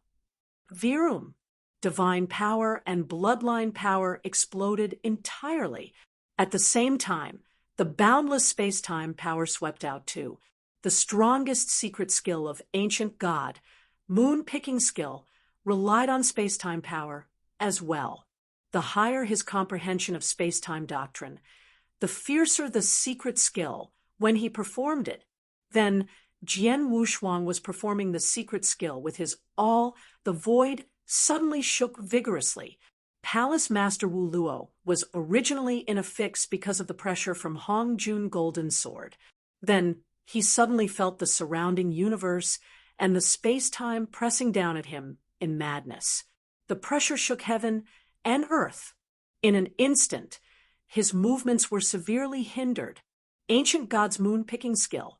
Virum. Divine power and bloodline power exploded entirely. At the same time, the boundless space-time power swept out too. The strongest secret skill of ancient god, moon-picking skill, relied on space-time power as well. The higher his comprehension of space-time doctrine, the fiercer the secret skill when he performed it. Then Jian Wushuang was performing the secret skill with his all. The void suddenly shook vigorously. Palace Master Wu Luo was originally in a fix because of the pressure from Hongjun Golden Sword. Then he suddenly felt the surrounding universe and the space-time pressing down at him in madness. The pressure shook heaven and earth. In an instant, his movements were severely hindered. Ancient god's moon-picking skill.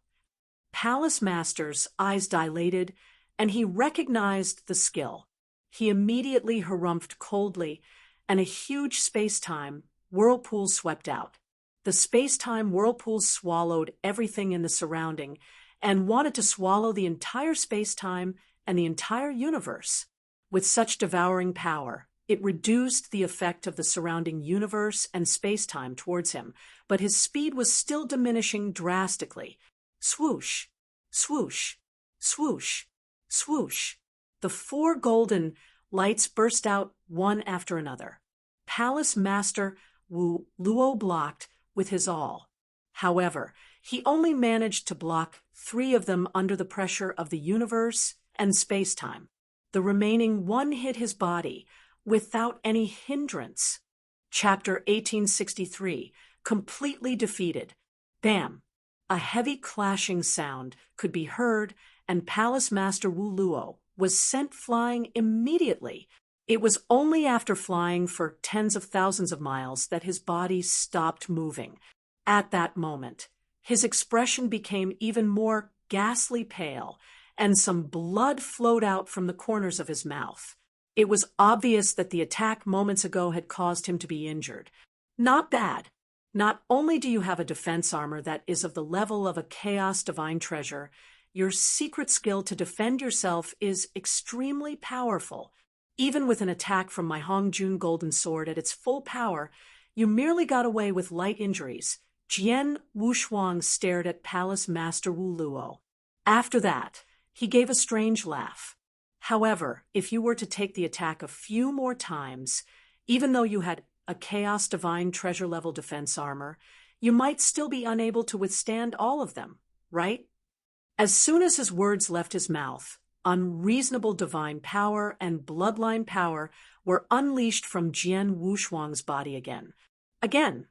Palace Master's eyes dilated, and he recognized the skill. He immediately harumphed coldly, and a huge space-time whirlpool swept out. The space-time whirlpool swallowed everything in the surrounding and wanted to swallow the entire space-time and the entire universe. With such devouring power, it reduced the effect of the surrounding universe and space-time towards him, but his speed was still diminishing drastically. Swoosh, swoosh, swoosh, swoosh. The 4 golden lights burst out one after another. Palace Master Wu Luo blocked with his all. However, he only managed to block 3 of them under the pressure of the universe and space-time. The remaining 1 hit his body without any hindrance. Chapter 1863, completely defeated. Bam! A heavy clashing sound could be heard, and Palace Master Wu Luo was sent flying immediately. It was only after flying for tens of thousands of miles that his body stopped moving. At that moment, his expression became even more ghastly pale, and some blood flowed out from the corners of his mouth. It was obvious that the attack moments ago had caused him to be injured. Not bad. Not only do you have a defense armor that is of the level of a chaos divine treasure, your secret skill to defend yourself is extremely powerful. Even with an attack from my Hongjun Golden Sword at its full power, you merely got away with light injuries. Jian Wushuang stared at Palace Master Wu Luo. After that, he gave a strange laugh. However, if you were to take the attack a few more times, even though you had a Chaos Divine Treasure level defense armor, you might still be unable to withstand all of them, right? As soon as his words left his mouth, unreasonable divine power and bloodline power were unleashed from Jian Wushuang's body again.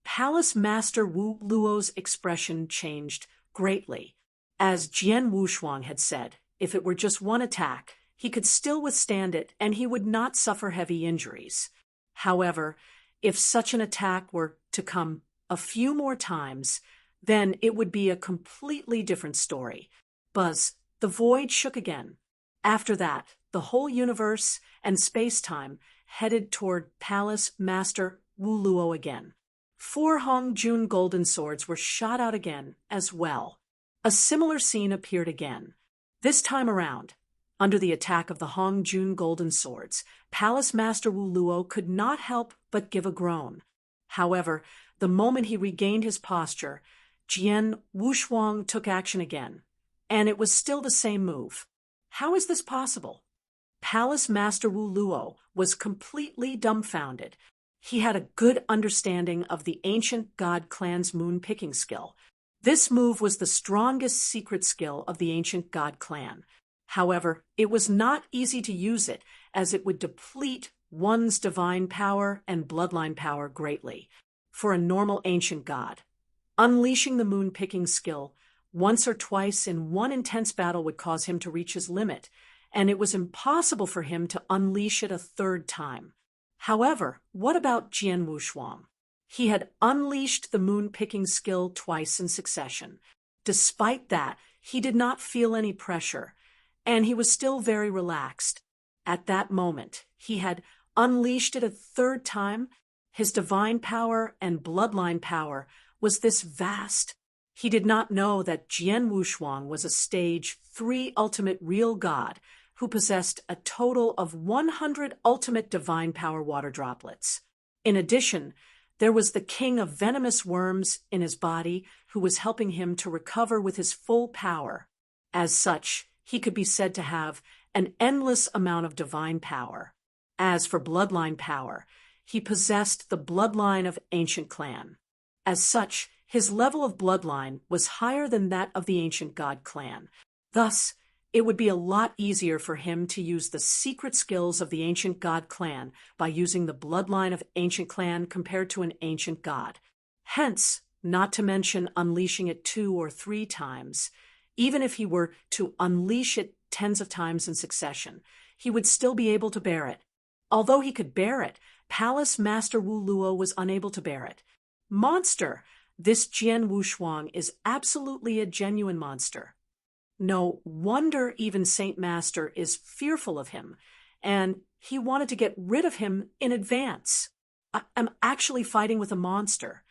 Palace Master Wu Luo's expression changed greatly. As Jian Wushuang had said, if it were just 1 attack, he could still withstand it and he would not suffer heavy injuries. However, if such an attack were to come a few more times, then it would be a completely different story. Buzz, the void shook again. After that, the whole universe and space-time headed toward Palace Master Wu Luo again. 4 Hongjun Golden Swords were shot out again as well. A similar scene appeared again. This time around, under the attack of the Hongjun Golden Swords, Palace Master Wu Luo could not help but give a groan. However, the moment he regained his posture, Jian Wushuang took action again, and it was still the same move. How is this possible? Palace Master Wu Luo was completely dumbfounded. He had a good understanding of the ancient god clan's moon-picking skill. This move was the strongest secret skill of the ancient god clan. However, it was not easy to use it, as it would deplete one's divine power and bloodline power greatly. For a normal ancient god, unleashing the moon-picking skill once or twice in one intense battle would cause him to reach his limit, and it was impossible for him to unleash it a 3rd time. However, what about Jian Wushuang? He had unleashed the moon-picking skill twice in succession. Despite that, he did not feel any pressure, and he was still very relaxed. At that moment, he had unleashed it a 3rd time. His divine power and bloodline power was this vast. He did not know that Jian Wushuang was a stage 3 ultimate real god who possessed a total of 100 ultimate divine power water droplets. In addition, there was the king of venomous worms in his body who was helping him to recover with his full power. As such, he could be said to have an endless amount of divine power. As for bloodline power, he possessed the bloodline of ancient clan. As such, his level of bloodline was higher than that of the ancient god clan. Thus, it would be a lot easier for him to use the secret skills of the ancient god clan by using the bloodline of ancient clan compared to an ancient god. Hence, not to mention unleashing it 2 or 3 times, even if he were to unleash it tens of times in succession, he would still be able to bear it. Although he could bear it, Palace Master Wu Luo was unable to bear it. Monster! This Jian Wushuang is absolutely a genuine monster. No wonder even Saint Master is fearful of him, and he wanted to get rid of him in advance. I'm actually fighting with a monster.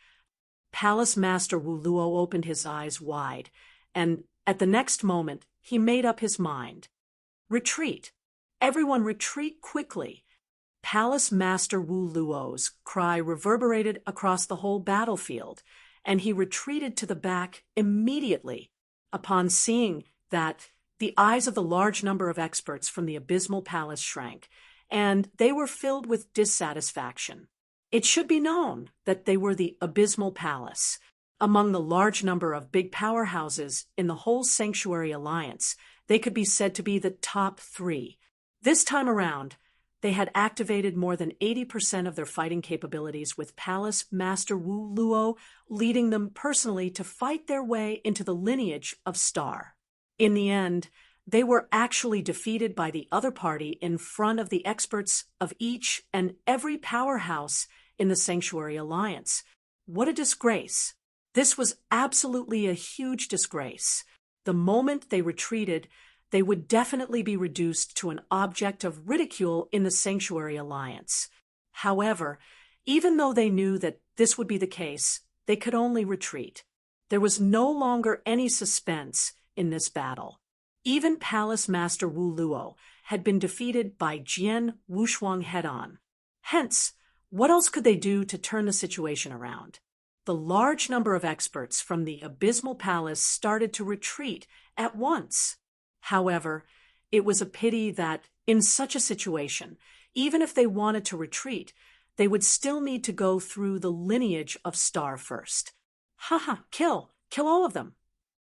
Palace Master Wu Luo opened his eyes wide, and at the next moment he made up his mind. Retreat! Everyone retreat quickly! Palace Master Wu Luo's cry reverberated across the whole battlefield, and he retreated to the back immediately. Upon seeing that, the eyes of the large number of experts from the Abysmal Palace shrank, and they were filled with dissatisfaction. It should be known that they were the Abysmal Palace. Among the large number of big powerhouses in the whole Sanctuary Alliance, they could be said to be the top 3. This time around, they had activated more than 80% of their fighting capabilities, with Palace Master Wu Luo leading them personally to fight their way into the lineage of Star. In the end, they were actually defeated by the other party in front of the experts of each and every powerhouse in the Sanctuary Alliance. What a disgrace! This was absolutely a huge disgrace. The moment they retreated, they would definitely be reduced to an object of ridicule in the Sanctuary Alliance. However, even though they knew that this would be the case, they could only retreat. There was no longer any suspense in this battle. Even Palace Master Wu Luo had been defeated by Jian Wushuang head-on. Hence, what else could they do to turn the situation around? The large number of experts from the Abysmal Palace started to retreat at once. However, it was a pity that, in such a situation, even if they wanted to retreat, they would still need to go through the lineage of Star first. Haha, kill all of them.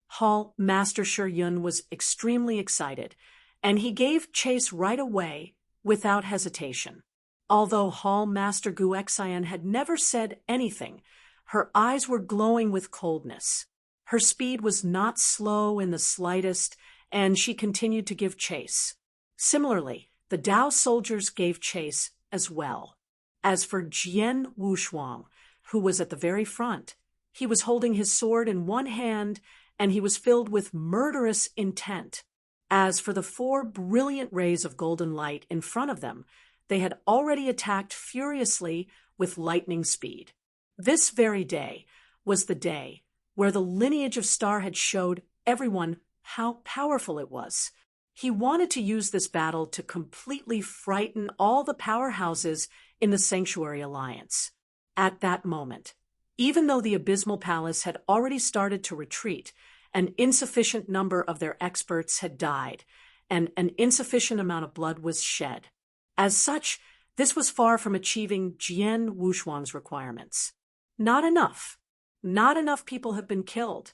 Hall Master Shi Yun was extremely excited, and he gave chase right away without hesitation. Although Hall Master Gu Xian had never said anything, her eyes were glowing with coldness. Her speed was not slow in the slightest, and she continued to give chase. Similarly, the Dao soldiers gave chase as well. As for Jian Wushuang, who was at the very front, he was holding his sword in one hand, and he was filled with murderous intent. As for the 4 brilliant rays of golden light in front of them, they had already attacked furiously with lightning speed. This very day was the day where the lineage of Star had showed everyone how powerful it was. He wanted to use this battle to completely frighten all the powerhouses in the Sanctuary Alliance. At that moment, even though the Abysmal Palace had already started to retreat, an insufficient number of their experts had died, and an insufficient amount of blood was shed. As such, this was far from achieving Jian Wushuang's requirements. Not enough. Not enough people have been killed.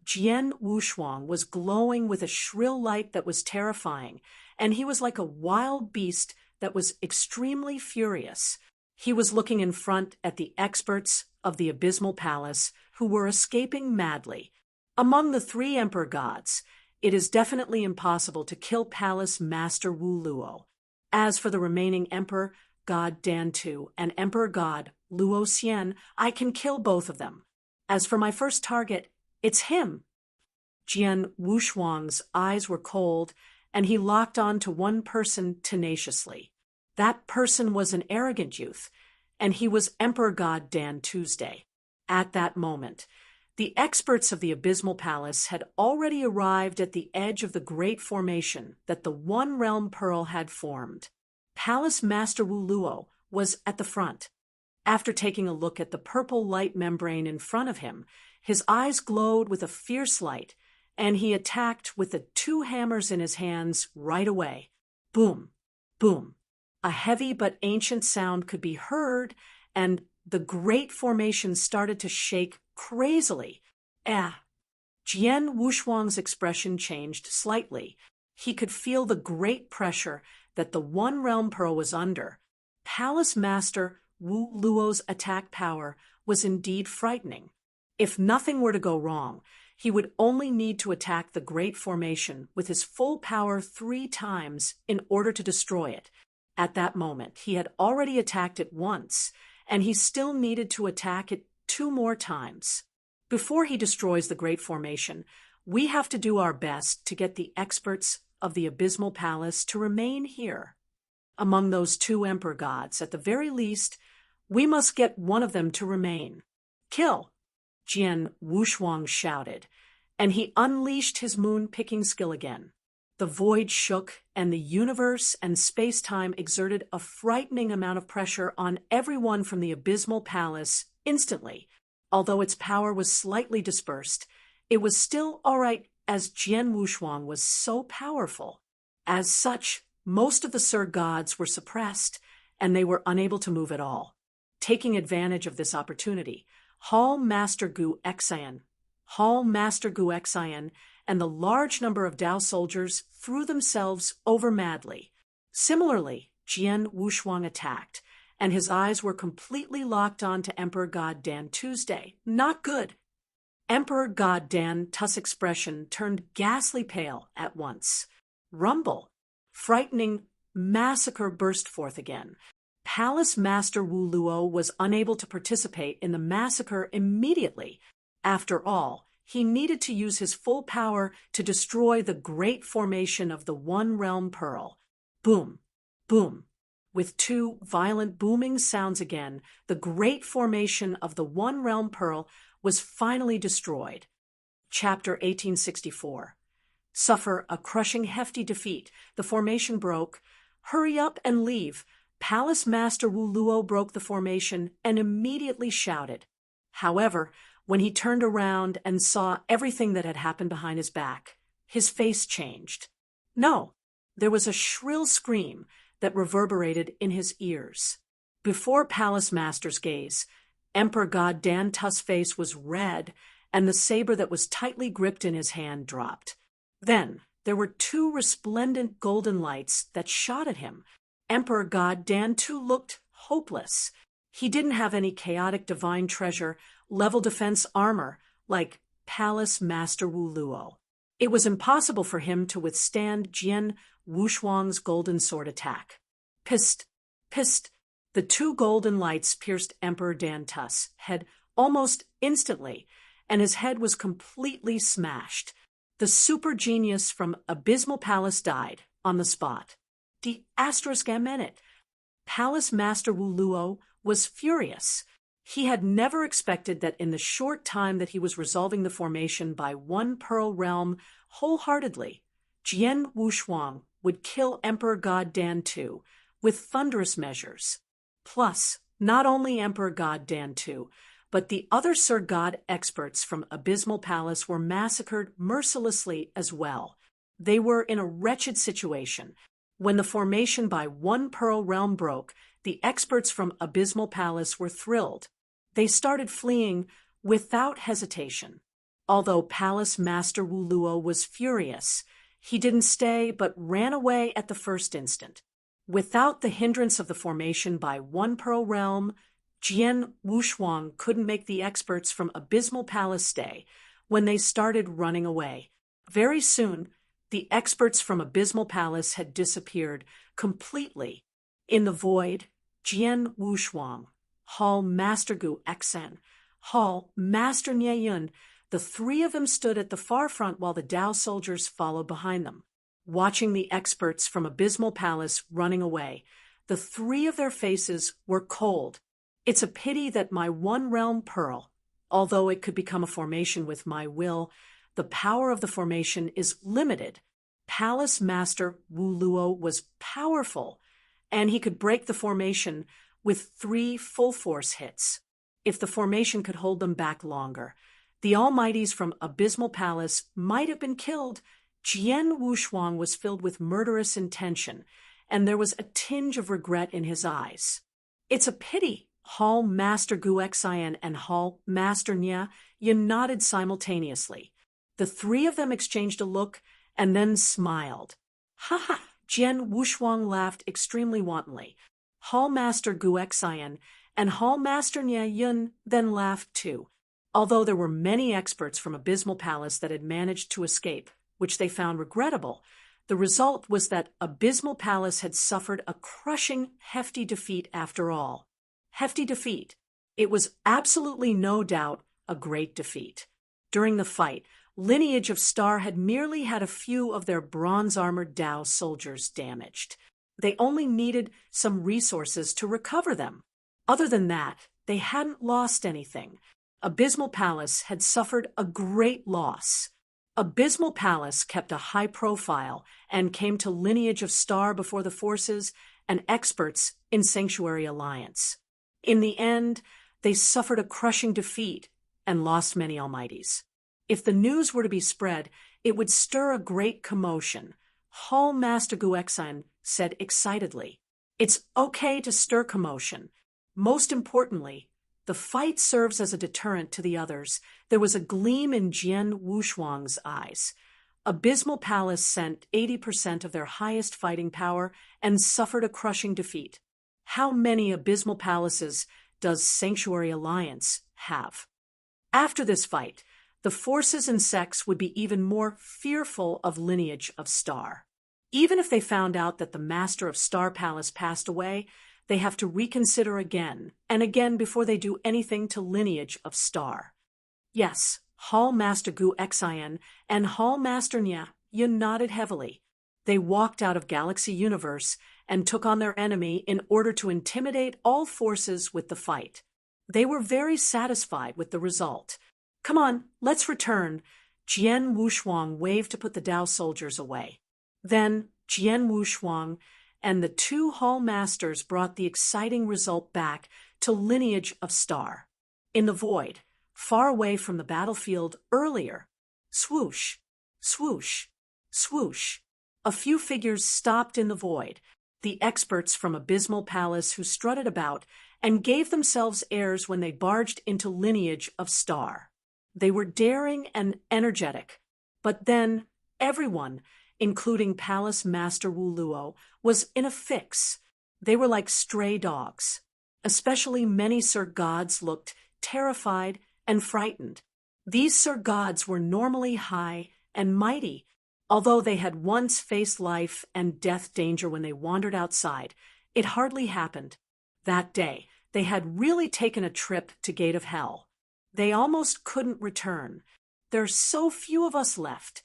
Jian Wushuang was glowing with a shrill light that was terrifying, and he was like a wild beast that was extremely furious. He was looking in front at the experts of the Abysmal Palace, who were escaping madly. Among the 3 Emperor gods, it is definitely impossible to kill Palace Master Wu Luo. As for the remaining Emperor God Dan Tu and Emperor God Luo Xian, I can kill both of them. As for my first target, it's him. Jian Wushuang's eyes were cold, and he locked on to one person tenaciously. That person was an arrogant youth, and he was Emperor God Dan Tuesday. At that moment, the experts of the Abysmal Palace had already arrived at the edge of the great formation that the One Realm Pearl had formed. Palace Master Wu Luo was at the front. After taking a look at the purple light membrane in front of him, his eyes glowed with a fierce light, and he attacked with the two hammers in his hands right away. Boom, boom. A heavy but ancient sound could be heard, and the great formation started to shake crazily. Jian Wushuang's expression changed slightly. He could feel the great pressure that the One Realm Pearl was under. Palace Master Wu Luo's attack power was indeed frightening. If nothing were to go wrong, he would only need to attack the great formation with his full power 3 times in order to destroy it. At that moment, he had already attacked it once, and he still needed to attack it 2 more times. Before he destroys the great formation, we have to do our best to get the experts of the Abysmal Palace to remain here. Among those 2 emperor gods, at the very least, we must get one of them to remain. Kill! Jian Wushuang shouted, and he unleashed his moon-picking skill again. The void shook, and the universe and space-time exerted a frightening amount of pressure on everyone from the Abysmal Palace instantly. Although its power was slightly dispersed, it was still all right as Jian Wushuang was so powerful. As such, most of the Sir Gods were suppressed, and they were unable to move at all. Taking advantage of this opportunity, Hall Master Gu Xian, and the large number of Dao soldiers threw themselves over madly. Similarly, Jian Wushuang attacked, and his eyes were completely locked on to Emperor God Dan Tuesday. Not good. Emperor God Dan Tu's expression turned ghastly pale at once. Rumble, frightening massacre burst forth again. Palace Master Wu Luo was unable to participate in the massacre immediately. After all, he needed to use his full power to destroy the great formation of the One Realm Pearl. Boom, boom. With 2 violent booming sounds again, the great formation of the One Realm Pearl was finally destroyed. Chapter 1864. Suffer a crushing hefty defeat. The formation broke. Hurry up and leave. Palace Master Wu Luo broke the formation and immediately shouted. However, when he turned around and saw everything that had happened behind his back, his face changed. No, there was a shrill scream that reverberated in his ears. Before Palace Master's gaze, Emperor God Dan Tu's face was red, and the saber that was tightly gripped in his hand dropped. Then there were 2 resplendent golden lights that shot at him. Emperor God Dan Tu looked hopeless. He didn't have any chaotic divine treasure, level defense armor like Palace Master Wu Luo. It was impossible for him to withstand Jian Wushuang's golden sword attack. Psst, psst. The 2 golden lights pierced Emperor Dan Tu's head almost instantly, and his head was completely smashed. The super genius from Abysmal Palace died on the spot. The ***. Palace Master Wu Luo was furious. He had never expected that in the short time that he was resolving the formation by One Pearl Realm wholeheartedly, Jian Wushuang would kill Emperor God Dan Tu with thunderous measures. Plus, not only Emperor God Dan Tu, but the other Sir God experts from Abysmal Palace were massacred mercilessly as well. They were in a wretched situation. When the formation by One Pearl Realm broke, the experts from Abysmal Palace were thrilled. They started fleeing without hesitation. Although Palace Master Wu Luo was furious, he didn't stay but ran away at the first instant. Without the hindrance of the formation by One Pearl Realm, Jian Wushuang couldn't make the experts from Abysmal Palace stay when they started running away. Very soon, the experts from Abysmal Palace had disappeared completely. In the void, Jian Wushuang, Hall Master Gu Xian, Hall Master Jian, the 3 of them stood at the far front while the Dao soldiers followed behind them. Watching the experts from Abysmal Palace running away, the 3 of their faces were cold. It's a pity that my one realm pearl, although it could become a formation with my will, the power of the formation is limited. Palace Master Wu Luo was powerful, and he could break the formation with 3 full-force hits. If the formation could hold them back longer, the Almighties from Abysmal Palace might have been killed. Jian Wushuang was filled with murderous intention, and there was a tinge of regret in his eyes. It's a pity. Hall Master Gu Xian and Hall Master Nya Yin nodded simultaneously. The 3 of them exchanged a look and then smiled. Ha ha! Jian Wushuang laughed extremely wantonly. Hall Master Gu Xian and Hall Master Nya Yin then laughed too, although there were many experts from Abysmal Palace that had managed to escape, which they found regrettable. The result was that Abysmal Palace had suffered a crushing, hefty defeat after all. Hefty defeat. It was absolutely no doubt a great defeat. During the fight, Lineage of Star had merely had a few of their bronze-armored Dao soldiers damaged. They only needed some resources to recover them. Other than that, they hadn't lost anything. Abysmal Palace had suffered a great loss. Abysmal Palace kept a high profile and came to Lineage of Star before the forces and experts in Sanctuary Alliance. In the end, they suffered a crushing defeat and lost many Almighties. If the news were to be spread, it would stir a great commotion. Hall Master Gu Xian said excitedly. It's okay to stir commotion. Most importantly, the fight serves as a deterrent to the others. There was a gleam in Jian Wushuang's eyes. Abysmal Palace sent 80% of their highest fighting power and suffered a crushing defeat. How many Abysmal Palaces does Sanctuary Alliance have? After this fight, the forces and sects would be even more fearful of Lineage of Star. Even if they found out that the Master of Star Palace passed away, they have to reconsider again and again before they do anything to Lineage of Star. Yes, Hall Master Gu Xian and Hall Master Nya Yin nodded heavily. They walked out of Galaxy Universe and took on their enemy in order to intimidate all forces with the fight. They were very satisfied with the result. Come on, let's return. Jian Wushuang waved to put the Dao soldiers away. Then Jian Wushuang and the 2 Hall Masters brought the exciting result back to Lineage of Star. In the void, far away from the battlefield earlier, swoosh, swoosh, swoosh. A few figures stopped in the void, the experts from Abysmal Palace who strutted about and gave themselves airs when they barged into Lineage of Star. They were daring and energetic, but then everyone, including Palace Master Wu Luo, was in a fix. They were like stray dogs. Especially many Sir Gods looked terrified and frightened. These Sir Gods were normally high and mighty. Although they had once faced life and death danger when they wandered outside, it hardly happened. That day, they had really taken a trip to Gate of Hell. They almost couldn't return. There are so few of us left.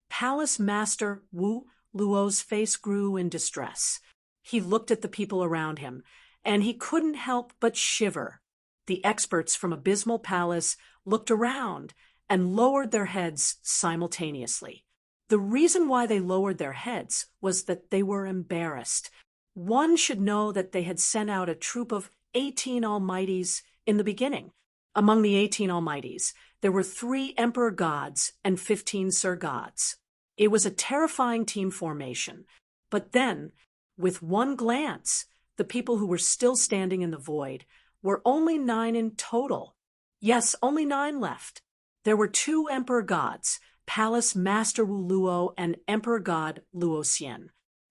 Palace Master Wu Luo's face grew in distress. He looked at the people around him, and he couldn't help but shiver. The experts from Abysmal Palace looked around and lowered their heads simultaneously. The reason why they lowered their heads was that they were embarrassed. One should know that they had sent out a troop of 18 Almighties in the beginning. Among the 18 Almighties, there were 3 Emperor Gods and 15 Sir Gods. It was a terrifying team formation. But then, with one glance, the people who were still standing in the void were only 9 in total. Yes, only 9 left. There were 2 Emperor Gods, Palace Master Wu Luo and Emperor God Luo Xian.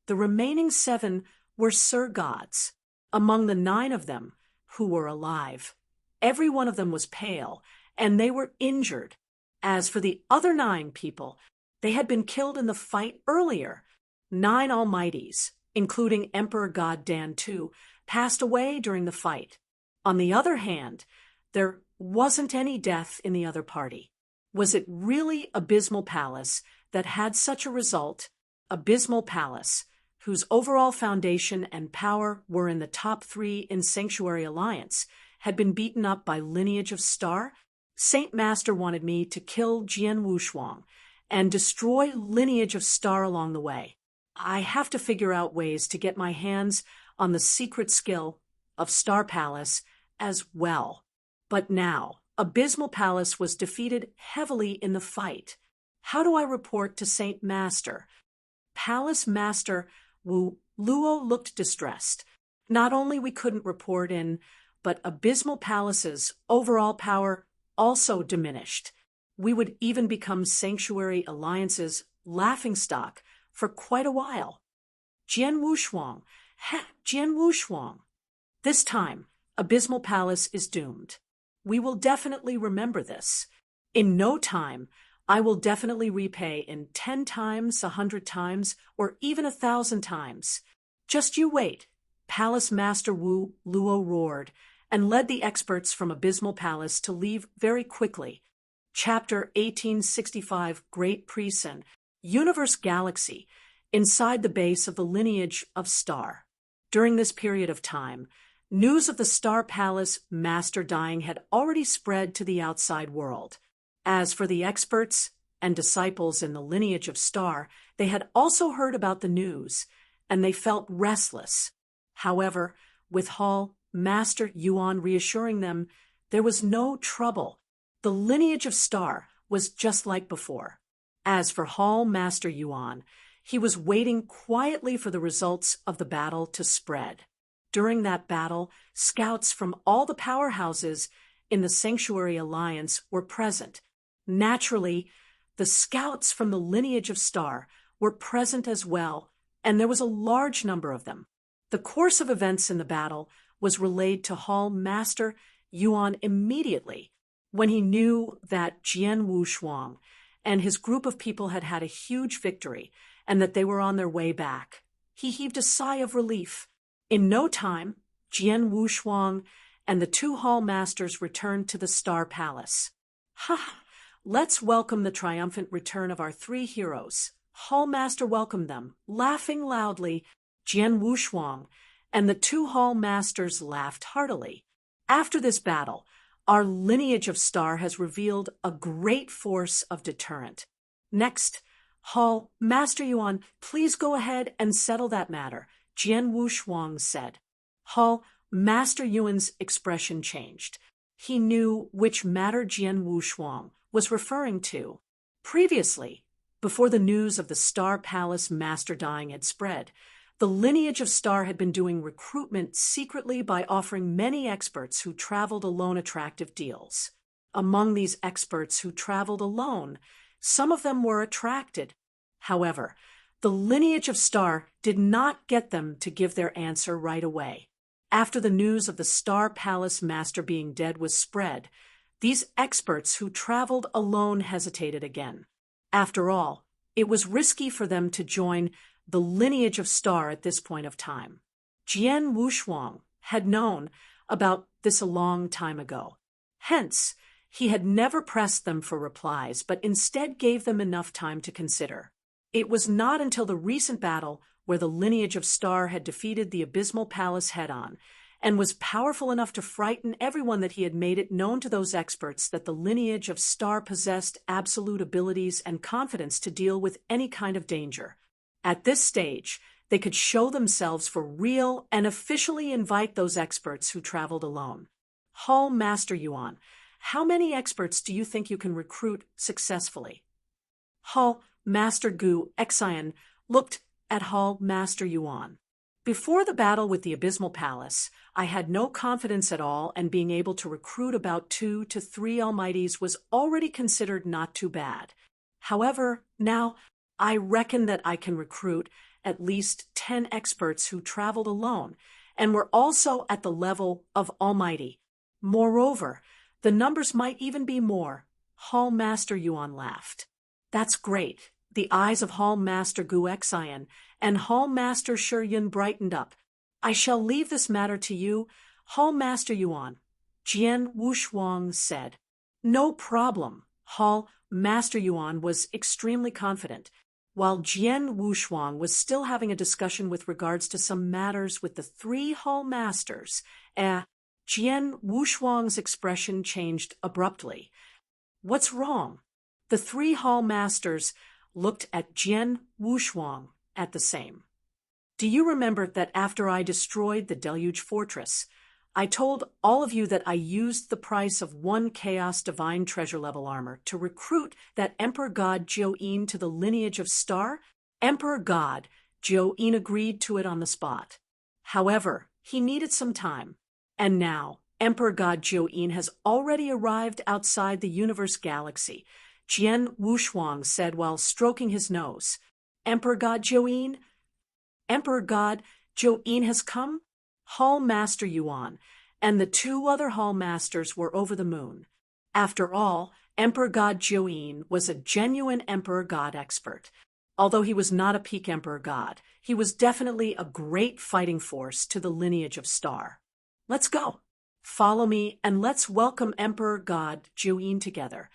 The remaining 7 were Sir Gods. Among the 9 of them, who were alive, every one of them was pale, and they were injured. As for the other 9 people, they had been killed in the fight earlier. 9 Almighties, including Emperor God Dan too, passed away during the fight. On the other hand, there wasn't any death in the other party. Was it really Abysmal Palace that had such a result? Abysmal Palace, whose overall foundation and power were in the top 3 in Sanctuary Alliance, had been beaten up by Lineage of Star, Saint Master wanted me to kill Jian Wushuang and destroy Lineage of Star along the way. I have to figure out ways to get my hands on the secret skill of Star Palace as well. But now, Abysmal Palace was defeated heavily in the fight. How do I report to Saint Master? Palace Master Wu Luo looked distressed. Not only we couldn't report in, but Abysmal Palace's overall power also diminished. We would even become Sanctuary Alliance's laughingstock for quite a while. Jian Wushuang, Jian Wushuang. This time, Abysmal Palace is doomed. We will definitely remember this. In no time, I will definitely repay in 10 times, 100 times, or even 1,000 times. Just you wait. Palace Master Wu Luo roared and led the experts from Abysmal Palace to leave very quickly. Chapter 1865 Great Presen, Universe Galaxy, inside the base of the Lineage of Star. During this period of time, news of the Star Palace Master dying had already spread to the outside world. As for the experts and disciples in the Lineage of Star, they had also heard about the news, and they felt restless. However, with Hall Master Yuan reassuring them, there was no trouble. The Lineage of Star was just like before. As for Hall Master Yuan, he was waiting quietly for the results of the battle to spread. During that battle, scouts from all the powerhouses in the Sanctuary Alliance were present. Naturally, the scouts from the Lineage of Star were present as well, and there was a large number of them. The course of events in the battle was relayed to Hall Master Yuan immediately when he knew that Jian Wushuang and his group of people had had a huge victory and that they were on their way back. He heaved a sigh of relief. In no time, Jian Wushuang and the 2 Hall Masters returned to the Star Palace. Ha! Let's welcome the triumphant return of our 3 heroes. Hall Master welcomed them, laughing loudly. Jian Wushuang and the 2 Hall Masters laughed heartily. After this battle, our Lineage of Star has revealed a great force of deterrent. Next, Hall Master Yuan, please go ahead and settle that matter, Jian Wushuang said. Hall Master Yuan's expression changed. He knew which matter Jian Wushuang was referring to. Previously, before the news of the Star Palace Master dying had spread, the Lineage of Star had been doing recruitment secretly by offering many experts who traveled alone attractive deals. Among these experts who traveled alone, some of them were attracted. However, the Lineage of Star did not get them to give their answer right away. After the news of the Star Palace Master being dead was spread, these experts who traveled alone hesitated again. After all, it was risky for them to join the Lineage of Star at this point of time. Jian Wushuang had known about this a long time ago. Hence, he had never pressed them for replies, but instead gave them enough time to consider. It was not until the recent battle where the Lineage of Star had defeated the Abysmal Palace head-on and was powerful enough to frighten everyone that he had made it known to those experts that the Lineage of Star possessed absolute abilities and confidence to deal with any kind of danger. At this stage, they could show themselves for real and officially invite those experts who traveled alone. Hall Master Yuan, how many experts do you think you can recruit successfully? Hall Master Gu Xian looked at Hall Master Yuan. Before the battle with the Abysmal Palace, I had no confidence at all, and being able to recruit about 2 to 3 Almighties was already considered not too bad. However, now, I reckon that I can recruit at least 10 experts who traveled alone and were also at the level of Almighty. Moreover, the numbers might even be more. Hall Master Yuan laughed. That's great. The eyes of Hall Master Gu Xian and Hall Master Shiyun brightened up. I shall leave this matter to you, Hall Master Yuan, Jian Wushuang said. No problem. Hall Master Yuan was extremely confident. While Jian Wushuang was still having a discussion with regards to some matters with the three hall masters, Jian Wushuang's expression changed abruptly. "What's wrong?" The three hall masters looked at Jian Wushuang at the same. "Do you remember that after I destroyed the Deluge Fortress, I told all of you that I used the price of 1 Chaos Divine Treasure level armor to recruit that Emperor God Jian to the lineage of Star? Emperor God Jian agreed to it on the spot. However, he needed some time. And now, Emperor God Jian has already arrived outside the universe galaxy," Jian Wushuang said while stroking his nose. "Emperor God Jian? Emperor God Jian has come?" Hall Master Yuan and the two other Hall Masters were over the moon. After all, Emperor God Jian was a genuine Emperor God expert. Although he was not a peak Emperor God, he was definitely a great fighting force to the lineage of Star. "Let's go. Follow me and let's welcome Emperor God Jian together."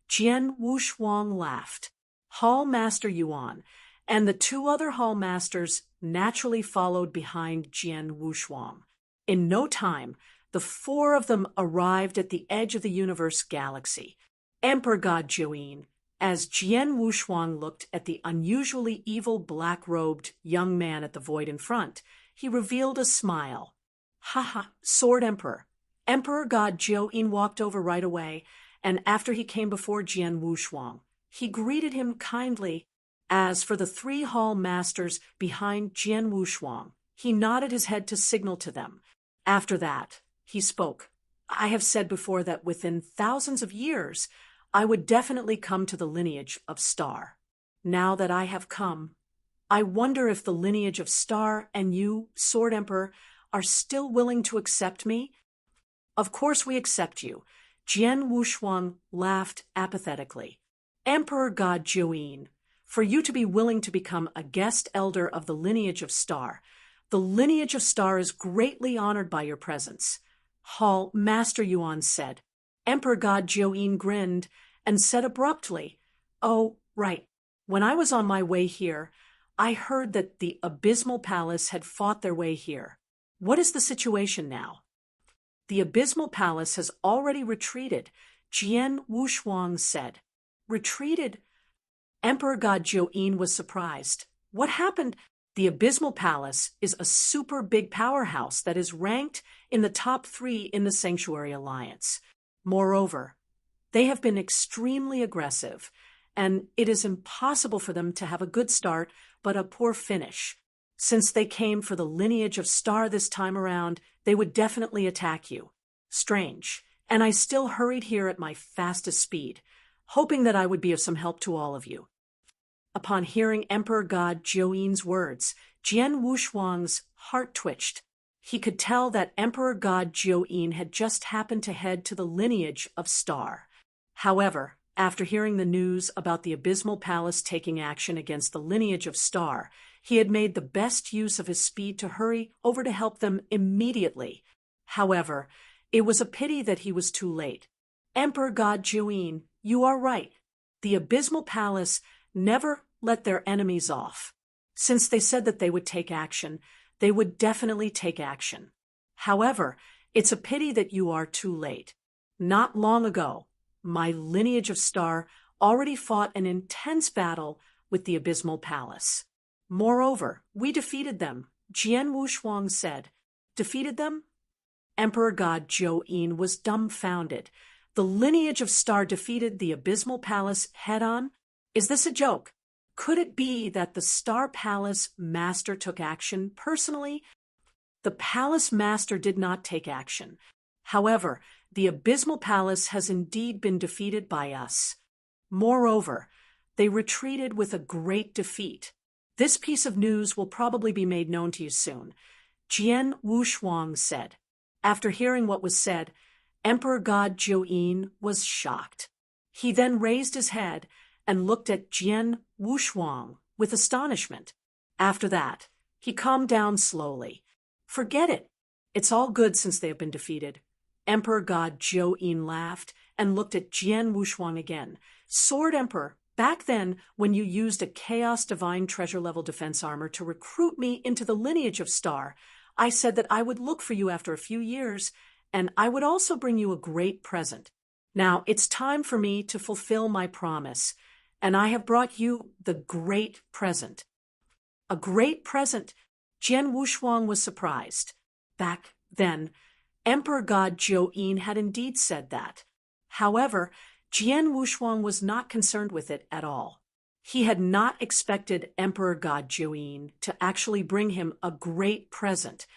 Jian Wushuang laughed. Hall Master Yuan and the two other Hall Masters naturally followed behind Jian Wushuang. In no time, the four of them arrived at the edge of the universe galaxy. Emperor God Jian, as Jian Wushuang looked at the unusually evil black-robed young man at the void in front, he revealed a smile. "Haha, Sword Emperor." Emperor God Jian walked over right away, and after he came before Jian Wushuang, he greeted him kindly. As for the three hall masters behind Jian Wushuang, he nodded his head to signal to them. After that, he spoke. "I have said before that within thousands of years, I would definitely come to the lineage of Star. Now that I have come, I wonder if the lineage of Star and you, Sword Emperor, are still willing to accept me?" "Of course we accept you." Jian Wushuang laughed apathetically. "Emperor God Jian, for you to be willing to become a guest elder of the lineage of Star. The lineage of Star is greatly honored by your presence." Hall Master Yuan said. Emperor God Jian grinned and said abruptly, "Oh, right. When I was on my way here, I heard that the Abysmal Palace had fought their way here. What is the situation now?" "The Abysmal Palace has already retreated," Jian Wushuang said. "Retreated?" Emperor God Jian was surprised. "What happened?" "The Abysmal Palace is a super big powerhouse that is ranked in the top 3 in the Sanctuary Alliance. Moreover, they have been extremely aggressive, and it is impossible for them to have a good start but a poor finish. Since they came for the lineage of Star this time around, they would definitely attack you. Strange. And I still hurried here at my fastest speed, hoping that I would be of some help to all of you." Upon hearing Emperor God Jian's words, Jian Wushuang's heart twitched. He could tell that Emperor God Jian had just happened to head to the lineage of Star. However, after hearing the news about the Abysmal Palace taking action against the lineage of Star, he had made the best use of his speed to hurry over to help them immediately. However, it was a pity that he was too late. "Emperor God Jian, you are right. The Abysmal Palace never let their enemies off. Since they said that they would take action, they would definitely take action. However, it's a pity that you are too late. Not long ago, my lineage of Star already fought an intense battle with the Abysmal Palace. Moreover, we defeated them," Jian Wushuang said. "Defeated them?" Emperor God Jian was dumbfounded. The lineage of Star defeated the Abysmal Palace head-on? Is this a joke? Could it be that the Star Palace Master took action personally? The Palace Master did not take action. However, the Abysmal Palace has indeed been defeated by us. Moreover, they retreated with a great defeat. This piece of news will probably be made known to you soon," Jian Wushuang said. After hearing what was said, Emperor God Jian was shocked. He then raised his head and looked at Jian Wushuang with astonishment. After that, he calmed down slowly. "Forget it. It's all good since they have been defeated." Emperor God Jian laughed and looked at Jian Wushuang again. "Sword Emperor, Back then, when you used a Chaos Divine Treasure level defense armor to recruit me into the lineage of Star, I said that I would look for you after a few years, and I would also bring you a great present. Now, it's time for me to fulfill my promise, and I have brought you the great present. A great present? Jian Wushuang was surprised. Back then, Emperor God Jian had indeed said that. However, Jian Wushuang was not concerned with it at all. He had not expected Emperor God Jian to actually bring him a great present.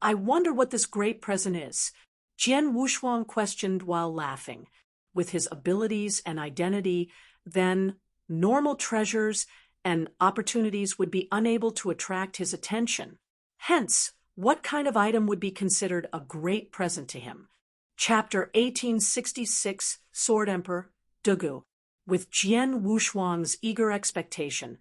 I wonder what this great present is, Jian Wushuang questioned while laughing. With his abilities and identity, then normal treasures and opportunities would be unable to attract his attention. Hence, what kind of item would be considered a great present to him? Chapter 1866, Sword Emperor, Dugu. With Jian Wushuang's eager expectation,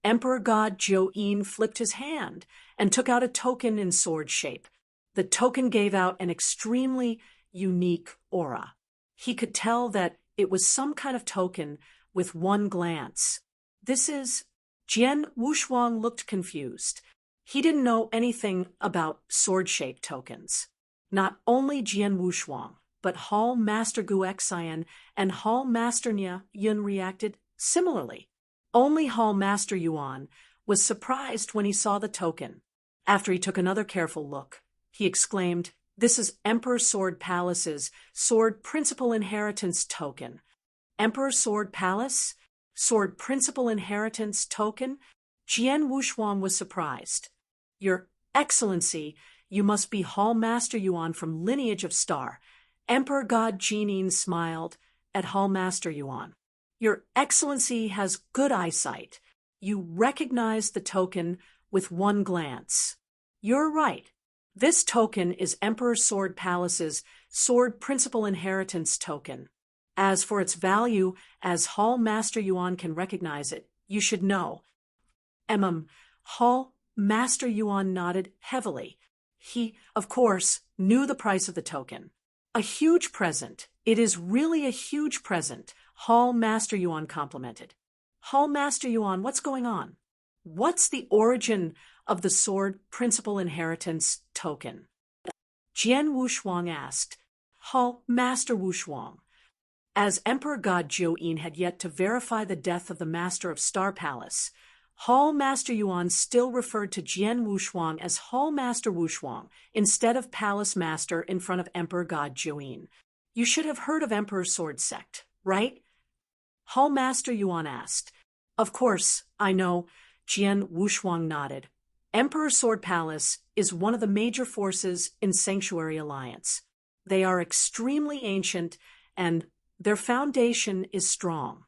Emperor God Jian flipped his hand and took out a token in sword shape. The token gave out an extremely unique aura. He could tell that it was some kind of token with one glance. This is... Jian Wushuang looked confused. He didn't know anything about sword-shaped tokens. Not only Jian Wushuang, but Hall Master Gu Xian and Hall Master Yun reacted similarly. Only Hall Master Yuan was surprised when he saw the token. After he took another careful look, he exclaimed, "This is Emperor Sword Palace's Sword Principal Inheritance Token." Emperor Sword Palace? Sword Principal Inheritance Token? Jian Wushuang was surprised. "Your Excellency, you must be Hall Master Yuan from Lineage of Star." Emperor God Jian smiled at Hall Master Yuan. "Your Excellency has good eyesight. You recognize the token with one glance." "You're right. This token is Emperor Sword Palace's Sword Principal Inheritance Token. As for its value, as Hall Master Yuan can recognize it, you should know." Hall Master Yuan nodded heavily. He, of course, knew the price of the token. "A huge present. It is really a huge present," Hall Master Yuan complimented. "Hall Master Yuan, what's going on? What's the origin of the Sword Principal Inheritance Token?" Jian Wushuang asked. "Hall Master Wushuang, as Emperor God Jian had yet to verify the death of the Master of Star Palace, Hall Master Yuan still referred to Jian Wushuang as Hall Master Wushuang instead of Palace Master in front of Emperor God Jian. "You should have heard of Emperor Sword Sect, right?" Hall Master Yuan asked. "Of course, I know," Jian Wushuang nodded. "Emperor Sword Palace is one of the major forces in Sanctuary Alliance. They are extremely ancient and their foundation is strong.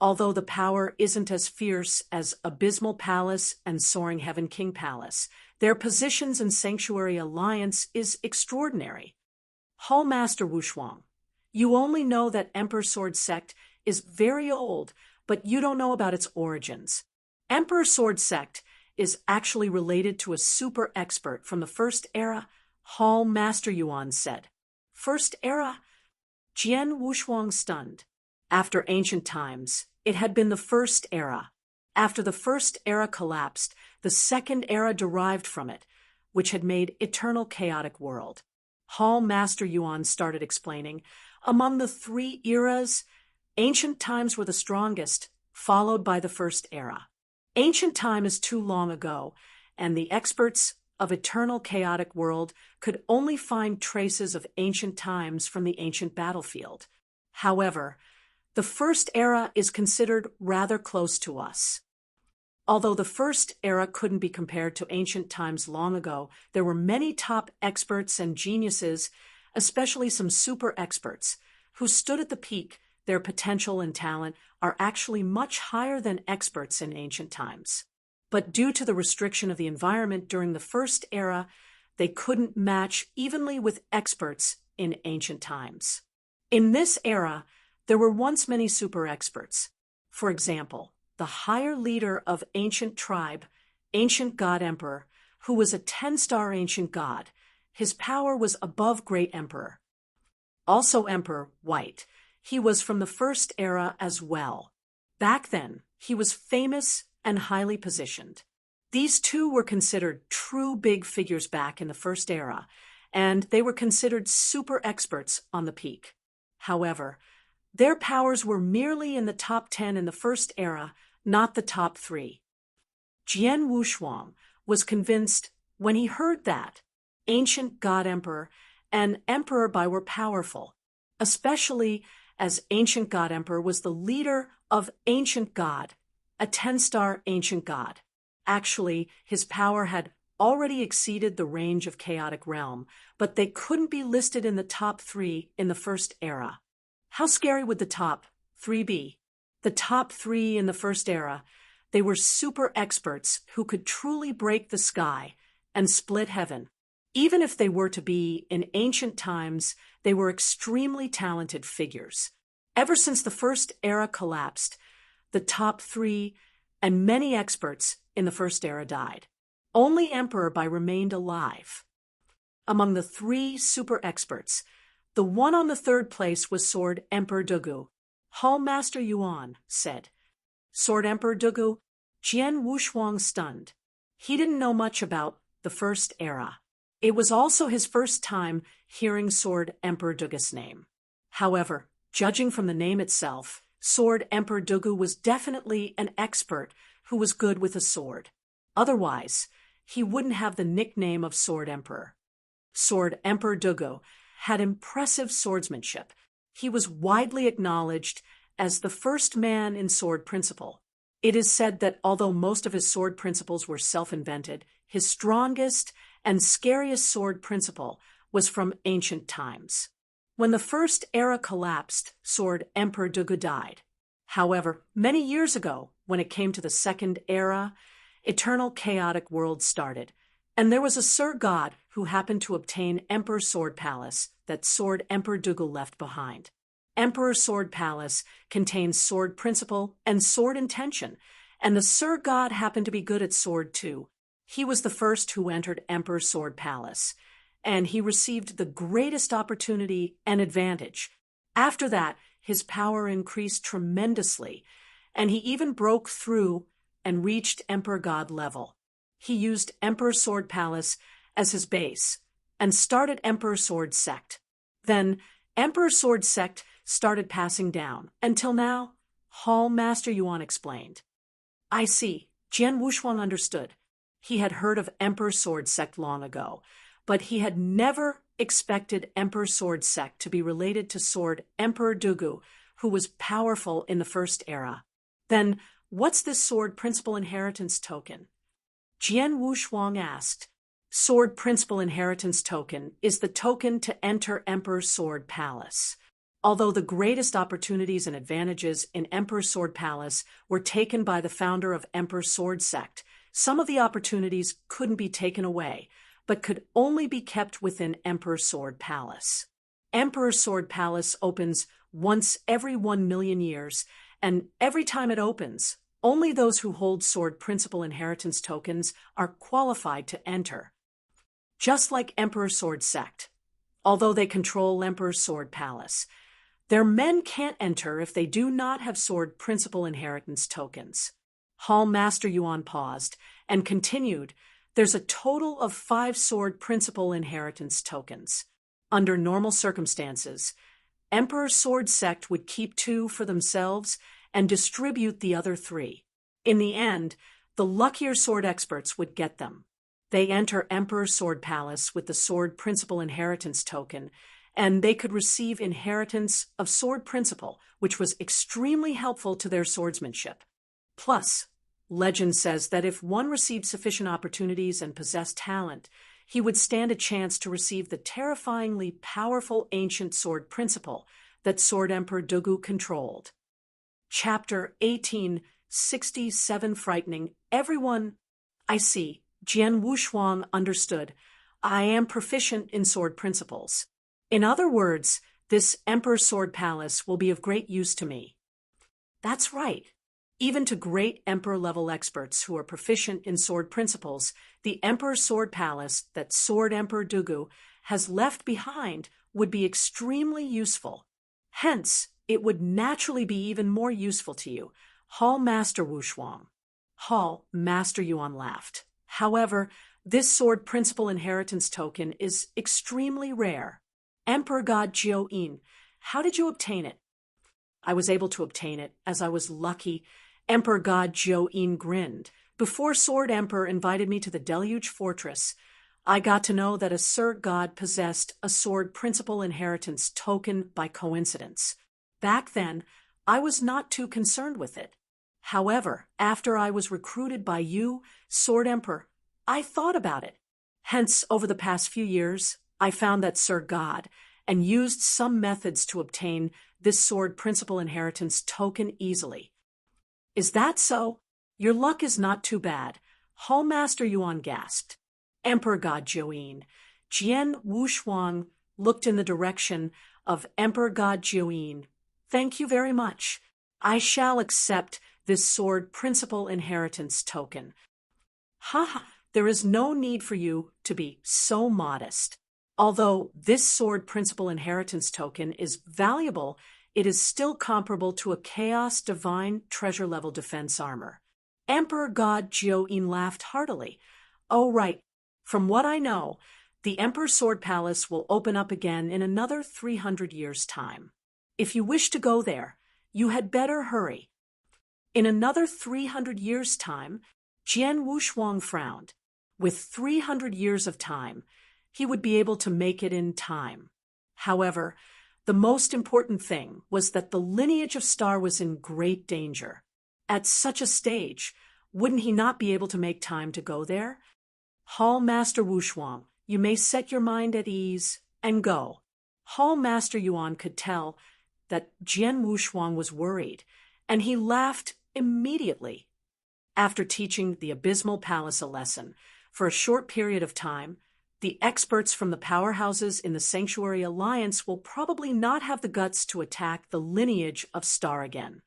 Although the power isn't as fierce as Abysmal Palace and Soaring Heaven King Palace, their positions in Sanctuary Alliance is extraordinary." Hall Master Wushuang, you only know that Emperor Sword Sect is very old, but you don't know about its origins. Emperor Sword Sect is actually related to a super expert from the First Era, Hall Master Yuan said. "First Era?" Jian Wushuang stunned. After ancient times, it had been the First Era. After the First Era collapsed, the Second Era derived from it, which had made eternal chaotic world. Hall Master Yuan started explaining. Among the three eras, ancient times were the strongest, followed by the First Era. Ancient time is too long ago, and the experts of eternal chaotic world could only find traces of ancient times from the ancient battlefield. However, the First Era is considered rather close to us. Although the First Era couldn't be compared to ancient times long ago, there were many top experts and geniuses, especially some super experts, who stood at the peak. Their potential and talent are actually much higher than experts in ancient times. But due to the restriction of the environment during the First Era, they couldn't match evenly with experts in ancient times. In this era, there were once many super experts. For example, the higher leader of ancient tribe, Ancient God Emperor, who was a 10-star ancient god. His power was above Great Emperor. Also Emperor White. He was from the First Era as well. Back then, he was famous and highly positioned. These two were considered true big figures back in the First Era, and they were considered super experts on the peak. However, their powers were merely in the top 10 in the First Era, not the top 3. Jian Wushuang was convinced when he heard that ancient God Emperor and Emperor Bai were powerful, especially as ancient God Emperor was the leader of Ancient God, a 10-star ancient god. Actually, his power had already exceeded the range of chaotic realm, but they couldn't be listed in the top 3 in the First Era. How scary would the top 3 be? The top 3 in the First Era, they were super experts who could truly break the sky and split heaven. Even if they were to be in ancient times, they were extremely talented figures. Ever since the First Era collapsed, the top 3 and many experts in the First Era died. Only Emperor Bai remained alive. Among the 3 super experts, the one on the 3rd place was Sword Emperor Dugu. Hall Master Yuan said, "Sword Emperor Dugu." Jian Wushuang stunned. He didn't know much about the First Era. It was also his first time hearing Sword Emperor Dugu's name. However, judging from the name itself, Sword Emperor Dugu was definitely an expert who was good with a sword. Otherwise, he wouldn't have the nickname of Sword Emperor. Sword Emperor Dugu had impressive swordsmanship. He was widely acknowledged as the first man in sword principle. It is said that although most of his sword principles were self-invented, his strongest and scariest sword principle was from ancient times. When the First Era collapsed, Sword Emperor Dugu died. However, many years ago, when it came to the Second Era, eternal chaotic world started, and there was a Sir God who happened to obtain Emperor Sword Palace that Sword Emperor Dugu left behind. Emperor Sword Palace contains sword principle and sword intention, and the Sir God happened to be good at sword too. He was the first who entered Emperor Sword Palace, and he received the greatest opportunity and advantage. After that, his power increased tremendously, and he even broke through and reached Emperor God level. He used Emperor Sword Palace as his base and started Emperor Sword Sect. Then, Emperor Sword Sect started passing down, until now, Hall Master Yuan explained. I see. Jian Wushuang understood. He had heard of Emperor Sword Sect long ago, but he had never expected Emperor Sword Sect to be related to Sword Emperor Dugu, who was powerful in the First Era. Then, what's this Sword Principal Inheritance Token? Jian Wushuang asked. Sword Principal Inheritance Token is the token to enter Emperor Sword Palace. Although the greatest opportunities and advantages in Emperor Sword Palace were taken by the founder of Emperor Sword Sect, some of the opportunities couldn't be taken away, but could only be kept within Emperor Sword Palace. Emperor Sword Palace opens once every 1 million years, and every time it opens, only those who hold Sword Principal Inheritance tokens are qualified to enter. Just like Emperor Sword Sect, although they control Emperor Sword Palace, their men can't enter if they do not have Sword Principal Inheritance tokens. Hall Master Yuan paused and continued, there's a total of 5 Sword Principal Inheritance tokens. Under normal circumstances, Emperor Sword Sect would keep 2 for themselves and distribute the other 3. In the end, the luckier sword experts would get them. They enter Emperor Sword Palace with the Sword Principal Inheritance token, and they could receive inheritance of Sword Principal, which was extremely helpful to their swordsmanship. Plus, legend says that if one received sufficient opportunities and possessed talent, he would stand a chance to receive the terrifyingly powerful ancient Sword Principal that Sword Emperor Dugu controlled. Chapter 1867 Frightening Everyone. I see. Jian Wushuang understood. I am proficient in sword principles. In other words, this Emperor Sword Palace will be of great use to me. That's right. Even to great Emperor-level experts who are proficient in sword principles, the Emperor Sword Palace that Sword Emperor Dugu has left behind would be extremely useful. Hence, it would naturally be even more useful to you. Hall Master Wushuang. Hall Master Yuan laughed. However, this sword principal inheritance token is extremely rare. Emperor God Jian, how did you obtain it? I was able to obtain it, as I was lucky. Emperor God Jian grinned. Before Sword Emperor invited me to the Deluge Fortress, I got to know that a Sir God possessed a sword principal inheritance token by coincidence. Back then, I was not too concerned with it. However, after I was recruited by you, Sword Emperor, I thought about it. Hence, over the past few years, I found that Sir God and used some methods to obtain this sword principal inheritance token easily. Is that so? Your luck is not too bad. Hall Master Yuan gasped. Emperor God Jian. Jian Wushuang looked in the direction of Emperor God Jian. Thank you very much. I shall accept this sword principal inheritance token. Haha, there is no need for you to be so modest. Although this sword principal inheritance token is valuable, it is still comparable to a Chaos Divine treasure level defense armor. Emperor God Jian laughed heartily. Oh, right. From what I know, the Emperor's Sword Palace will open up again in another 300 years' time. If you wish to go there, you had better hurry. In another 300 years' time, Jian Wushuang frowned. With 300 years of time, he would be able to make it in time. However, the most important thing was that the lineage of Star was in great danger. At such a stage, wouldn't he not be able to make time to go there? Hall Master Wushuang, you may set your mind at ease and go. Hall Master Yuan could tell that Jian Wushuang was worried, and he laughed immediately. After teaching the Abysmal Palace a lesson for a short period of time, the experts from the powerhouses in the Sanctuary Alliance will probably not have the guts to attack the lineage of Star again.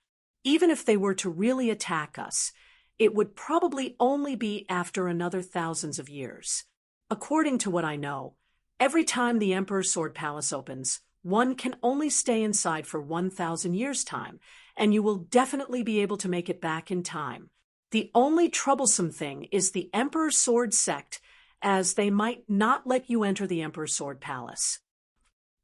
Even if they were to really attack us, it would probably only be after another thousands of years. According to what I know, every time the Emperor's Sword Palace opens, one can only stay inside for 1,000 years' time, and you will definitely be able to make it back in time. The only troublesome thing is the Emperor's Sword sect, as they might not let you enter the Emperor's Sword Palace.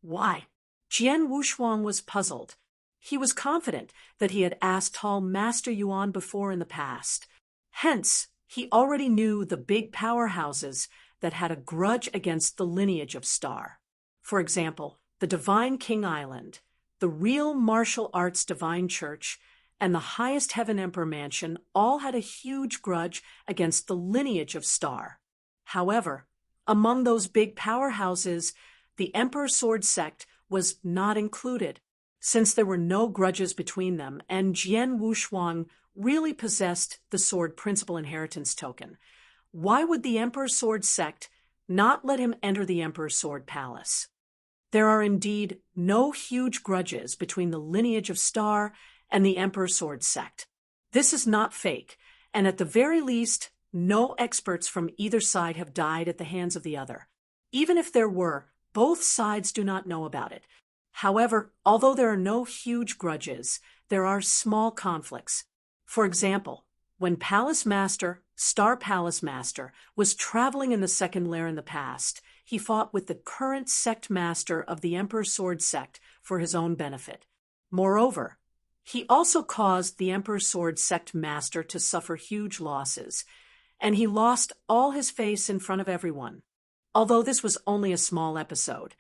Why? Jian Wushuang was puzzled. He was confident that he had asked Hall Master Yuan before in the past. Hence, he already knew the big powerhouses that had a grudge against the lineage of Star. For example, the Divine King Island, the Real Martial Arts Divine Church, and the Highest Heaven Emperor Mansion all had a huge grudge against the lineage of Star. However, among those big powerhouses, the Emperor's Sword sect was not included, since there were no grudges between them, and Jian Wushuang really possessed the sword principal inheritance token. Why would the Emperor's Sword sect not let him enter the Emperor's Sword Palace? There are indeed no huge grudges between the lineage of Star and the Emperor's Sword sect. This is not fake, and at the very least, no experts from either side have died at the hands of the other. Even if there were, both sides do not know about it. However, although there are no huge grudges, there are small conflicts. For example, when Palace Master, Star Palace Master, was traveling in the Second Lair in the past, he fought with the current sect master of the Emperor's Sword sect for his own benefit. Moreover, he also caused the Emperor's Sword sect master to suffer huge losses, and he lost all his face in front of everyone. Although this was only a small episode,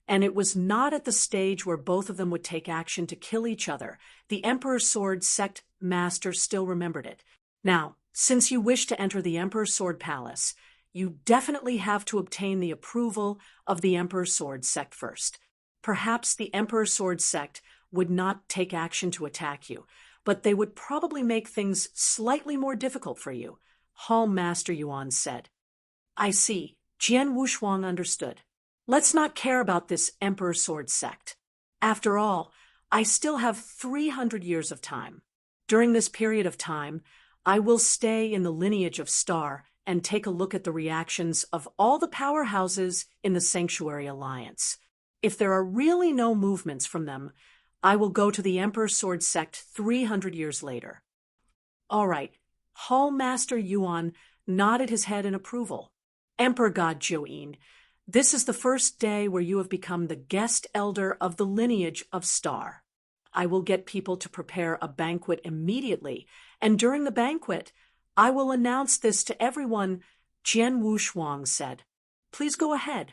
and it was not at the stage where both of them would take action to kill each other, the Emperor's Sword sect master still remembered it. Now, since you wish to enter the Emperor's Sword Palace, you definitely have to obtain the approval of the Emperor's Sword sect first. Perhaps the Emperor's Sword sect would not take action to attack you, but they would probably make things slightly more difficult for you, Hall Master Yuan said. I see. Jian Wushuang understood. Let's not care about this Emperor's Sword sect. After all, I still have 300 years of time. During this period of time, I will stay in the lineage of Star and take a look at the reactions of all the powerhouses in the Sanctuary Alliance. If there are really no movements from them, I will go to the Emperor's Sword sect 300 years later. All right. Hall Master Yuan nodded his head in approval. Emperor God Jian, this is the first day where you have become the guest elder of the lineage of Star. I will get people to prepare a banquet immediately, and during the banquet, I will announce this to everyone, Jian Wushuang said. Please go ahead.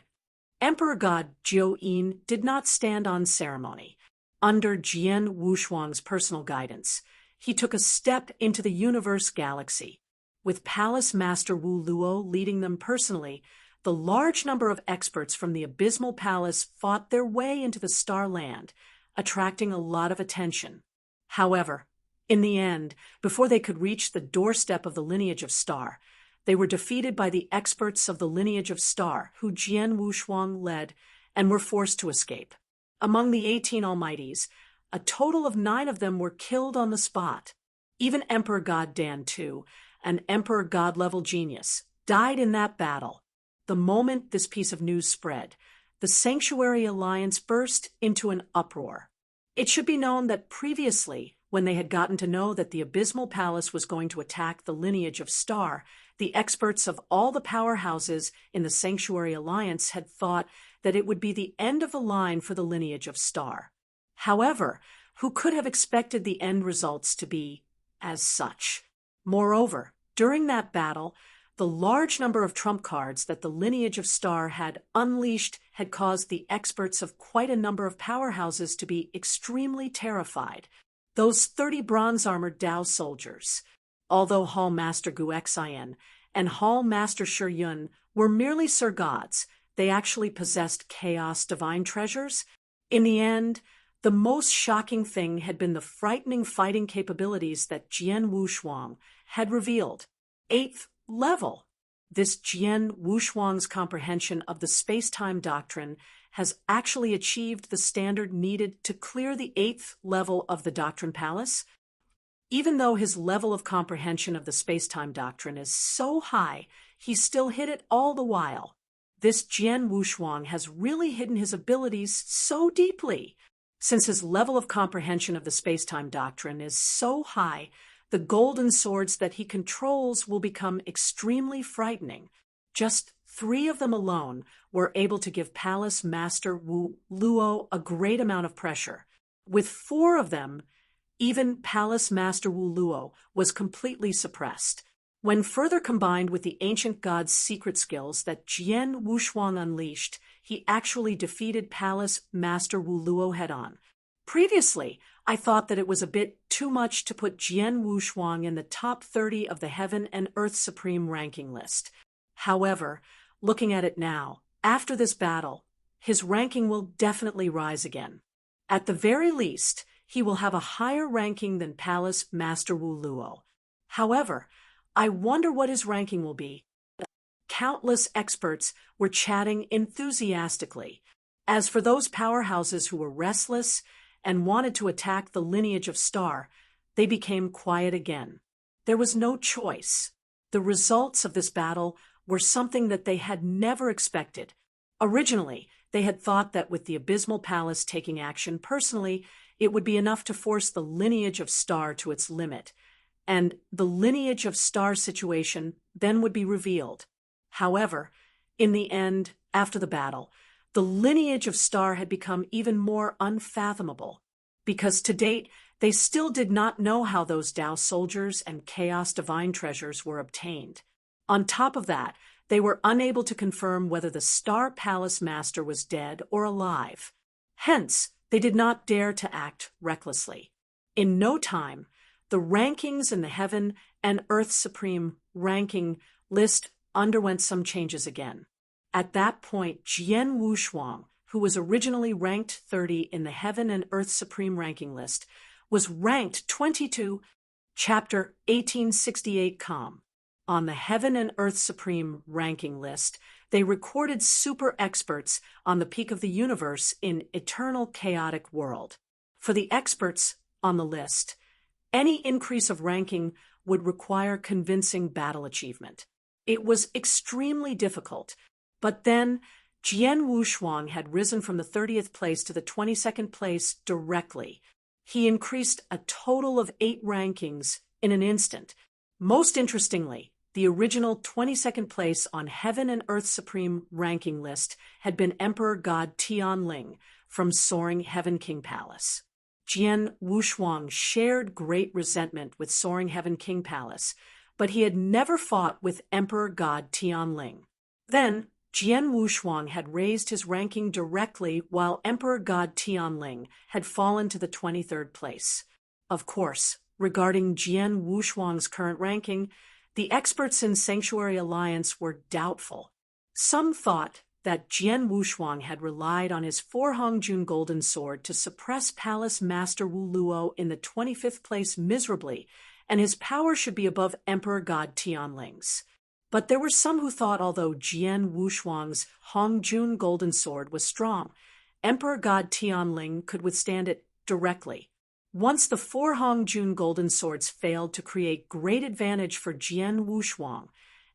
Emperor God Jian did not stand on ceremony. Under Jian Wushuang's personal guidance, he took a step into the universe galaxy. With Palace Master Wu Luo leading them personally, the large number of experts from the Abysmal Palace fought their way into the Star Land, attracting a lot of attention. However, in the end, before they could reach the doorstep of the lineage of Star, they were defeated by the experts of the lineage of Star, who Jian Wushuang led, and were forced to escape. Among the 18 Almighties, a total of 9 of them were killed on the spot. Even Emperor God Dan too, an Emperor God-level genius, died in that battle. The moment this piece of news spread, the Sanctuary Alliance burst into an uproar. It should be known that previously, when they had gotten to know that the Abysmal Palace was going to attack the lineage of Star, the experts of all the powerhouses in the Sanctuary Alliance had thought that it would be the end of the line for the lineage of Star. However, who could have expected the end results to be as such? Moreover, during that battle, the large number of trump cards that the lineage of Star had unleashed had caused the experts of quite a number of powerhouses to be extremely terrified. Those 30 bronze-armored Dao soldiers, although Hall Master Gu Xian and Hall Master Shi Yun were merely Sir Gods, they actually possessed chaos divine treasures. In the end, the most shocking thing had been the frightening fighting capabilities that Jian Wushuang had revealed. 8th level. This Jian Wushuang's comprehension of the space-time doctrine has actually achieved the standard needed to clear the 8th level of the Doctrine Palace. Even though his level of comprehension of the space-time doctrine is so high, he still hid it all the while. This Jian Wushuang has really hidden his abilities so deeply. Since his level of comprehension of the space-time doctrine is so high, the golden swords that he controls will become extremely frightening. Just 3 of them alone were able to give Palace Master Wu Luo a great amount of pressure. With 4 of them, even Palace Master Wu Luo was completely suppressed. When further combined with the ancient god's secret skills that Jian Wushuang unleashed, he actually defeated Palace Master Wu Luo head-on. Previously, I thought that it was a bit too much to put Jian Wushuang in the top 30 of the Heaven and Earth Supreme ranking list. However, looking at it now, after this battle, his ranking will definitely rise again. At the very least, he will have a higher ranking than Palace Master Wu Luo. However, I wonder what his ranking will be. Countless experts were chatting enthusiastically. As for those powerhouses who were restless and wanted to attack the lineage of Star, they became quiet again. There was no choice. The results of this battle were something that they had never expected. Originally, they had thought that with the Abysmal Palace taking action personally, it would be enough to force the lineage of Star to its limit, and the lineage of Star situation then would be revealed. However, in the end, after the battle, the lineage of Star had become even more unfathomable, because to date, they still did not know how those Dao soldiers and Chaos Divine treasures were obtained. On top of that, they were unable to confirm whether the Star Palace Master was dead or alive. Hence, they did not dare to act recklessly. In no time, the rankings in the Heaven and Earth Supreme ranking list underwent some changes again. At that point, Jian Wushuang, who was originally ranked 30 in the Heaven and Earth Supreme ranking list, was ranked 22, Chapter 1868 Com. On the Heaven and Earth Supreme ranking list, they recorded super experts on the peak of the universe in Eternal Chaotic World. For the experts on the list, any increase of ranking would require convincing battle achievement. It was extremely difficult, but then Jian Wushuang had risen from the 30th place to the 22nd place directly. He increased a total of 8 rankings in an instant. Most interestingly, the original 22nd place on Heaven and Earth Supreme ranking list had been Emperor God Tianling from Soaring Heaven King Palace. Jian Wushuang shared great resentment with Soaring Heaven King Palace, but he had never fought with Emperor God Tianling. Then, Jian Wushuang had raised his ranking directly while Emperor God Tianling had fallen to the 23rd place. Of course, regarding Jian Wushuang's current ranking, the experts in Sanctuary Alliance were doubtful. Some thought that Jian Wushuang had relied on his 4 Hongjun golden sword to suppress Palace Master Wu Luo in the 25th place miserably, and his power should be above Emperor God Tianling's. But there were some who thought although Jian Wushuang's Hongjun golden sword was strong, Emperor God Tianling could withstand it directly. Once the 4 Hongjun golden swords failed to create great advantage for Jian Wushuang,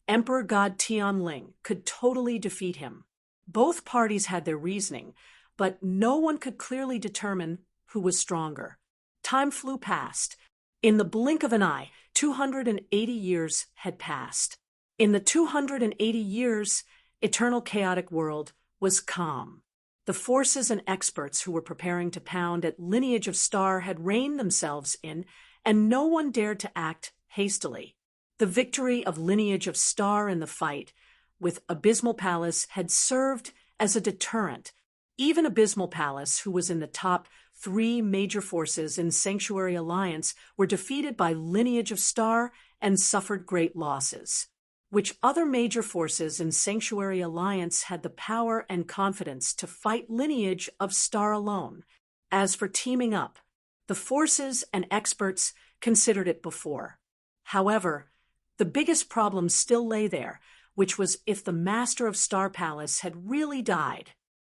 Emperor God Tianling could totally defeat him. Both parties had their reasoning, but no one could clearly determine who was stronger. Time flew past. In the blink of an eye, 280 years had passed. In the 280 years, Eternal Chaotic World was calm. The forces and experts who were preparing to pound at Lineage of Star had reined themselves in, and no one dared to act hastily. The victory of Lineage of Star in the fight with Abysmal Palace had served as a deterrent. Even Abysmal Palace, who was in the top 3 major forces in Sanctuary Alliance, were defeated by Lineage of Star and suffered great losses. Which other major forces in Sanctuary Alliance had the power and confidence to fight Lineage of Star alone? As for teaming up, the forces and experts considered it before. However, the biggest problem still lay there, which was if the Master of Star Palace had really died.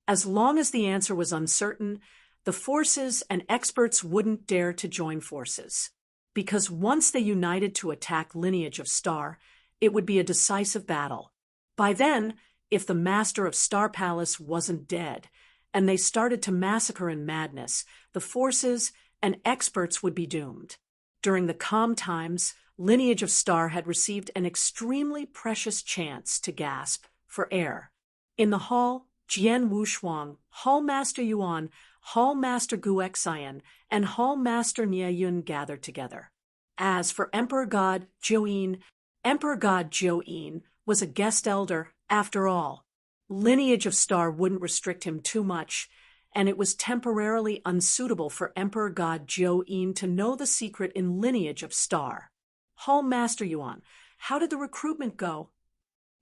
As long as the answer was uncertain, the forces and experts wouldn't dare to join forces. Because once they united to attack Lineage of Star, it would be a decisive battle. By then, if the Master of Star Palace wasn't dead, and they started to massacre in madness, the forces and experts would be doomed. During the calm times, Lineage of Star had received an extremely precious chance to gasp for air. In the hall, Jian Wushuang, Hall Master Yuan, Hall Master Guexian, and Hall Master Nieyun gathered together. As for Emperor God Jian was a guest elder after all. Lineage of Star wouldn't restrict him too much, and it was temporarily unsuitable for Emperor God Jian to know the secret in Lineage of Star. Hall Master Yuan, how did the recruitment go?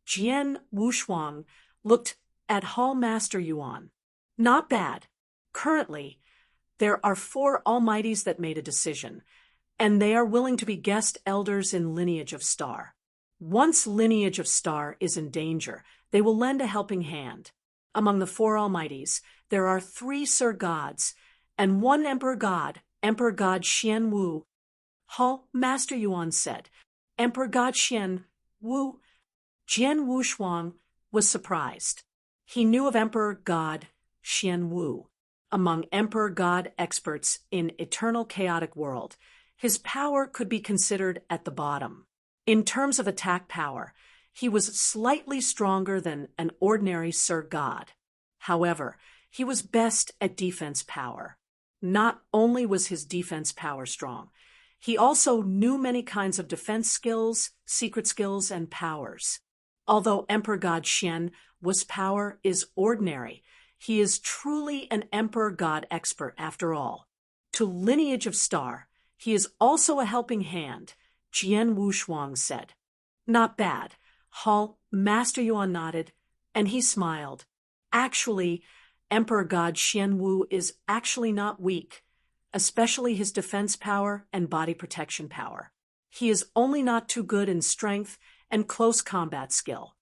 Jian Wushuang looked at Hall Master Yuan. Not bad. Currently, there are 4 Almighties that made a decision, and they are willing to be guest elders in Lineage of Star. Once Lineage of Star is in danger, they will lend a helping hand. Among the 4 Almighties, there are 3 Sir Gods, and 1 Emperor God Xian Wu. Hall Master Yuan said, Emperor God Xian Wu. Jian Wushuang was surprised. He knew of Emperor God Xian Wu. Among Emperor God experts in Eternal Chaotic World, his power could be considered at the bottom. In terms of attack power, he was slightly stronger than an ordinary Sir God. However, he was best at defense power. Not only was his defense power strong, he also knew many kinds of defense skills, secret skills, and powers. Although Emperor God Xian's power is ordinary, he is truly an Emperor God expert after all. To Lineage of Star, he is also a helping hand, Jian Wushuang said. Not bad. Hall Master Yuan nodded, and he smiled. Actually, Emperor God Xian Wu is actually not weak, especially his defense power and body protection power. He is only not too good in strength and close combat skill.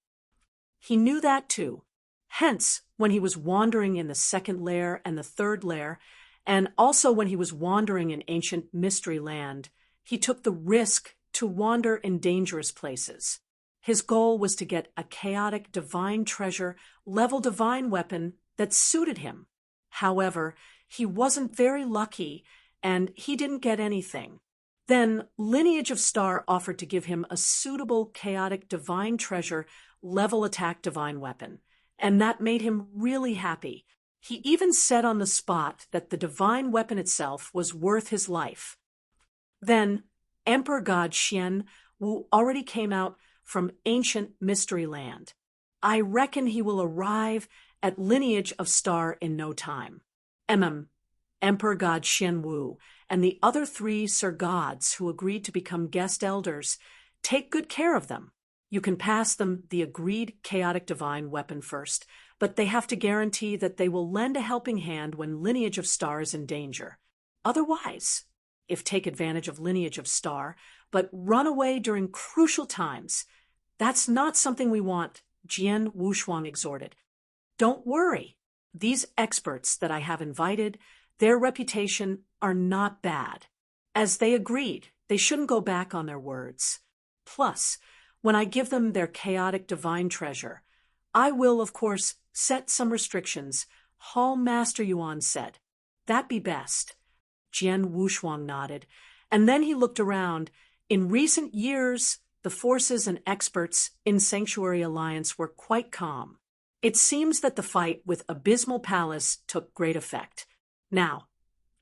He knew that too. Hence, when he was wandering in the 2nd lair and the 3rd lair, and also when he was wandering in ancient mystery land, he took the risk to wander in dangerous places. His goal was to get a chaotic divine treasure, level divine weapon that suited him. However, he wasn't very lucky, and he didn't get anything. Then Lineage of Star offered to give him a suitable chaotic divine treasure level attack divine weapon, and that made him really happy. He even said on the spot that the divine weapon itself was worth his life. Then Emperor God Xian Wu already came out from ancient mystery land. I reckon he will arrive at Lineage of Star in no time. Emperor God Xian Wu and the other 3 Sir Gods who agreed to become guest elders, take good care of them. You can pass them the agreed chaotic divine weapon first, but they have to guarantee that they will lend a helping hand when Lineage of Star is in danger. Otherwise, if take advantage of Lineage of Star, but run away during crucial times, that's not something we want, Jian Wushuang exhorted. Don't worry. These experts that I have invited, their reputation are not bad. As they agreed, they shouldn't go back on their words. Plus, when I give them their chaotic divine treasure, I will, of course, set some restrictions, Hall Master Yuan said. That be best. Jian Wushuang nodded, and then he looked around. In recent years, the forces and experts in Sanctuary Alliance were quite calm. It seems that the fight with Abysmal Palace took great effect. Now,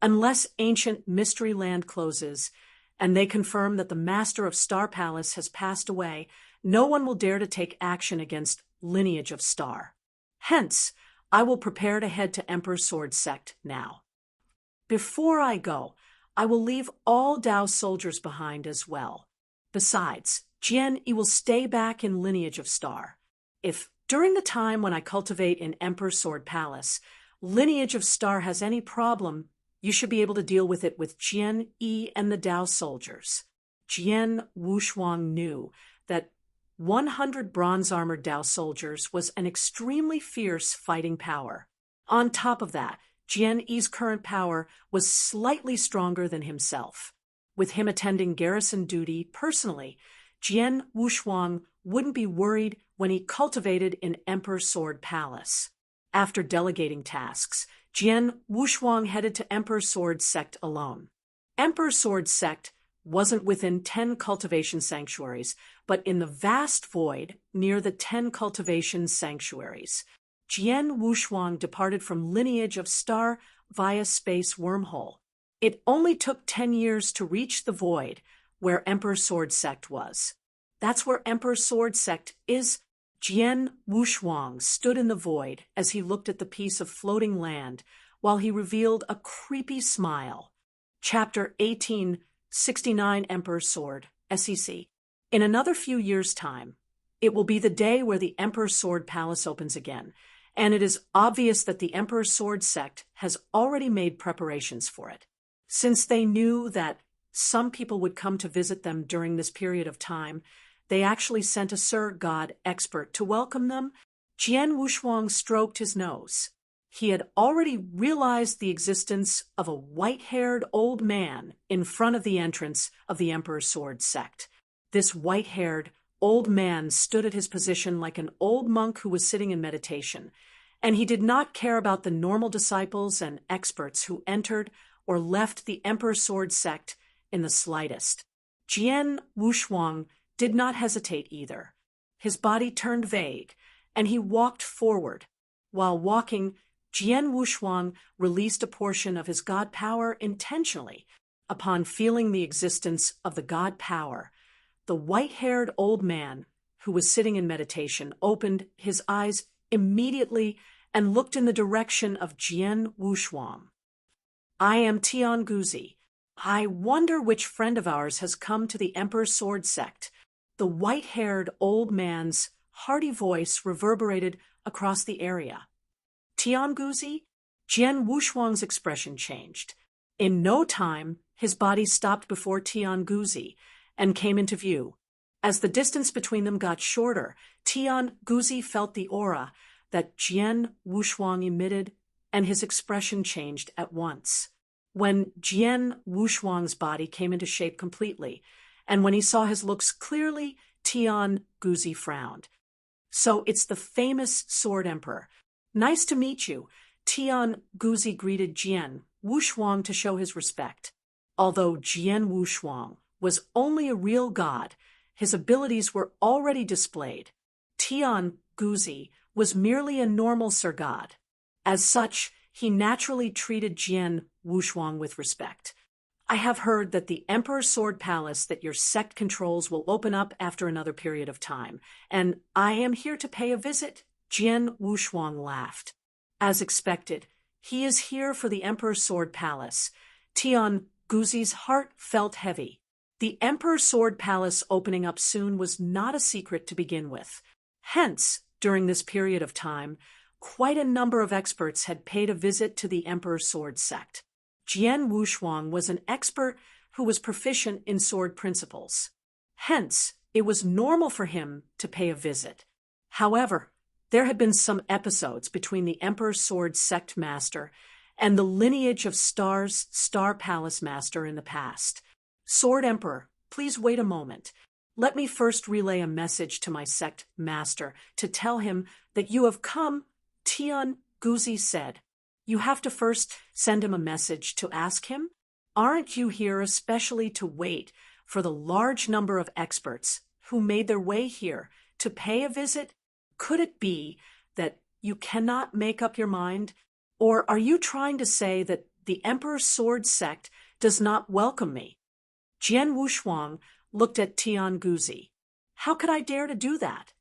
unless ancient Mystery Land closes, and they confirm that the Master of Star Palace has passed away, no one will dare to take action against Lineage of Star. Hence, I will prepare to head to Emperor Sword Sect now. Before I go, I will leave all Dao soldiers behind as well. Besides, Jian, you will stay back in Lineage of Star. If, during the time when I cultivate in Emperor Sword Palace, Lineage of Star has any problem, you should be able to deal with it with Jian Yi and the Dao soldiers. Jian Wushuang knew that 100 bronze-armored Dao soldiers was an extremely fierce fighting power. On top of that, Jian Yi's current power was slightly stronger than himself. With him attending garrison duty personally, Jian Wushuang wouldn't be worried when he cultivated in Emperor Sword Palace. After delegating tasks, Jian Wushuang headed to Emperor Sword Sect alone. Emperor Sword Sect wasn't within 10 cultivation sanctuaries, but in the vast void near the 10 cultivation sanctuaries. Jian Wushuang departed from Lineage of Star via space wormhole. It only took 10 years to reach the void where Emperor Sword Sect was. That's where Emperor Sword Sect is. Jian Wushuang stood in the void as he looked at the piece of floating land while he revealed a creepy smile. Chapter 18, 69 Emperor Sword, SEC. In another few years' time, it will be the day where the Emperor Sword Palace opens again, and it is obvious that the Emperor Sword Sect has already made preparations for it. Since they knew that some people would come to visit them during this period of time, they actually sent a Sir God expert to welcome them. Jian Wushuang stroked his nose. He had already realized the existence of a white-haired old man in front of the entrance of the Emperor Sword Sect. This white-haired old man stood at his position like an old monk who was sitting in meditation, and he did not care about the normal disciples and experts who entered or left the Emperor Sword Sect in the slightest. Jian Wushuang did not hesitate either. His body turned vague, and he walked forward. While walking, Jian Wushuang released a portion of his god power intentionally. Upon feeling the existence of the god power, the white-haired old man, who was sitting in meditation, opened his eyes immediately and looked in the direction of Jian Wushuang. I am Tian Guzi. I wonder which friend of ours has come to the Emperor Sword Sect. The white-haired old man's hearty voice reverberated across the area. Tian Guzi? Jian Wushuang's expression changed. In no time, his body stopped before Tian Guzi and came into view. As the distance between them got shorter, Tian Guzi felt the aura that Jian Wushuang emitted, and his expression changed at once. When Jian Wushuang's body came into shape completely, and when he saw his looks clearly, Tian Guzi frowned. So it's the famous Sword Emperor. Nice to meet you. Tian Guzi greeted Jian Wushuang to show his respect. Although Jian Wushuang was only a real god, his abilities were already displayed. Tian Guzi was merely a normal Sir God. As such, he naturally treated Jian Wushuang with respect. I have heard that the Emperor's Sword Palace that your sect controls will open up after another period of time, and I am here to pay a visit. Jian Wushuang laughed. As expected, he is here for the Emperor's Sword Palace. Tian Guzi's heart felt heavy. The Emperor's Sword Palace opening up soon was not a secret to begin with. Hence, during this period of time, quite a number of experts had paid a visit to the Emperor's Sword sect. Jian Wushuang was an expert who was proficient in sword principles. Hence, it was normal for him to pay a visit. However, there had been some episodes between the Emperor's Sword sect master and the lineage of Star's Star Palace master in the past. Sword Emperor, please wait a moment. Let me first relay a message to my sect master to tell him that you have come, Tian Guzi said. You have to first send him a message to ask him? Aren't you here especially to wait for the large number of experts who made their way here to pay a visit? Could it be that you cannot make up your mind? Or are you trying to say that the Emperor's Sword sect does not welcome me? Jian Wushuang looked at Tian Guzi. How could I dare to do that?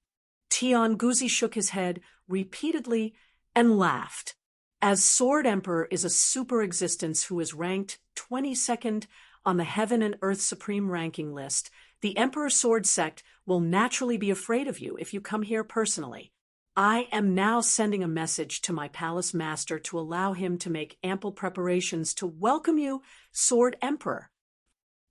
Tian Guzi shook his head repeatedly and laughed. As Sword Emperor is a super existence who is ranked 22nd on the Heaven and Earth Supreme Ranking list, the Emperor's Sword sect will naturally be afraid of you if you come here personally. I am now sending a message to my palace master to allow him to make ample preparations to welcome you, Sword Emperor.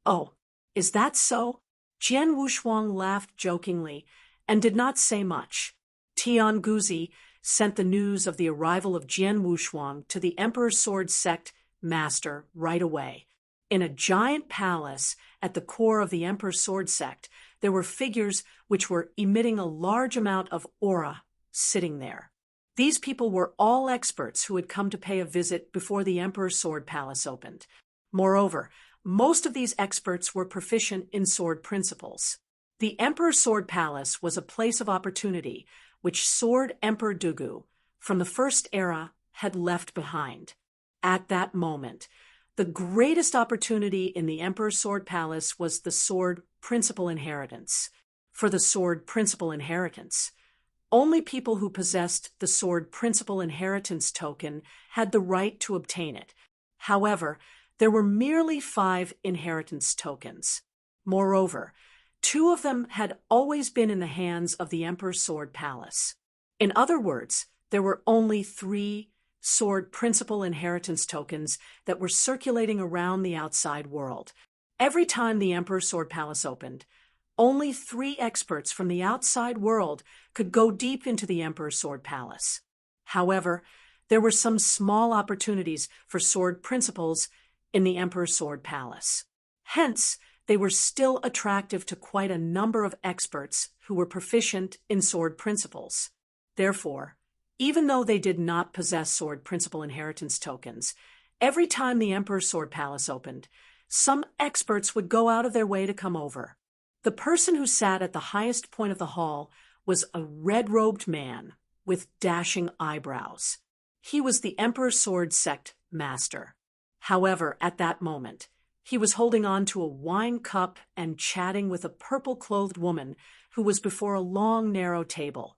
Oh, is that so? Jian Wushuang laughed jokingly and did not say much. Tian Guzi sent the news of the arrival of Jian Wushuang to the Emperor's Sword sect master right away. In a giant palace at the core of the Emperor's Sword sect, there were figures which were emitting a large amount of aura sitting there. These people were all experts who had come to pay a visit before the Emperor's Sword Palace opened. Moreover, most of these experts were proficient in sword principles. The Emperor's Sword Palace was a place of opportunity which Sword Emperor Dugu, from the first era, had left behind. At that moment, the greatest opportunity in the Emperor's Sword Palace was the sword principal inheritance. For the sword principal inheritance, only people who possessed the sword principal inheritance token had the right to obtain it. However, there were merely 5 inheritance tokens. Moreover, 2 of them had always been in the hands of the Emperor's Sword Palace. In other words, there were only 3 sword principal inheritance tokens that were circulating around the outside world. Every time the Emperor's Sword Palace opened, only 3 experts from the outside world could go deep into the Emperor's Sword Palace. However, there were some small opportunities for sword principals in the Emperor's Sword Palace. Hence, they were still attractive to quite a number of experts who were proficient in sword principles. Therefore, even though they did not possess sword principal inheritance tokens, every time the Emperor's Sword Palace opened, some experts would go out of their way to come over. The person who sat at the highest point of the hall was a red-robed man with dashing eyebrows. He was the Emperor's Sword sect master. However, at that moment, he was holding on to a wine cup and chatting with a purple-clothed woman who was before a long, narrow table.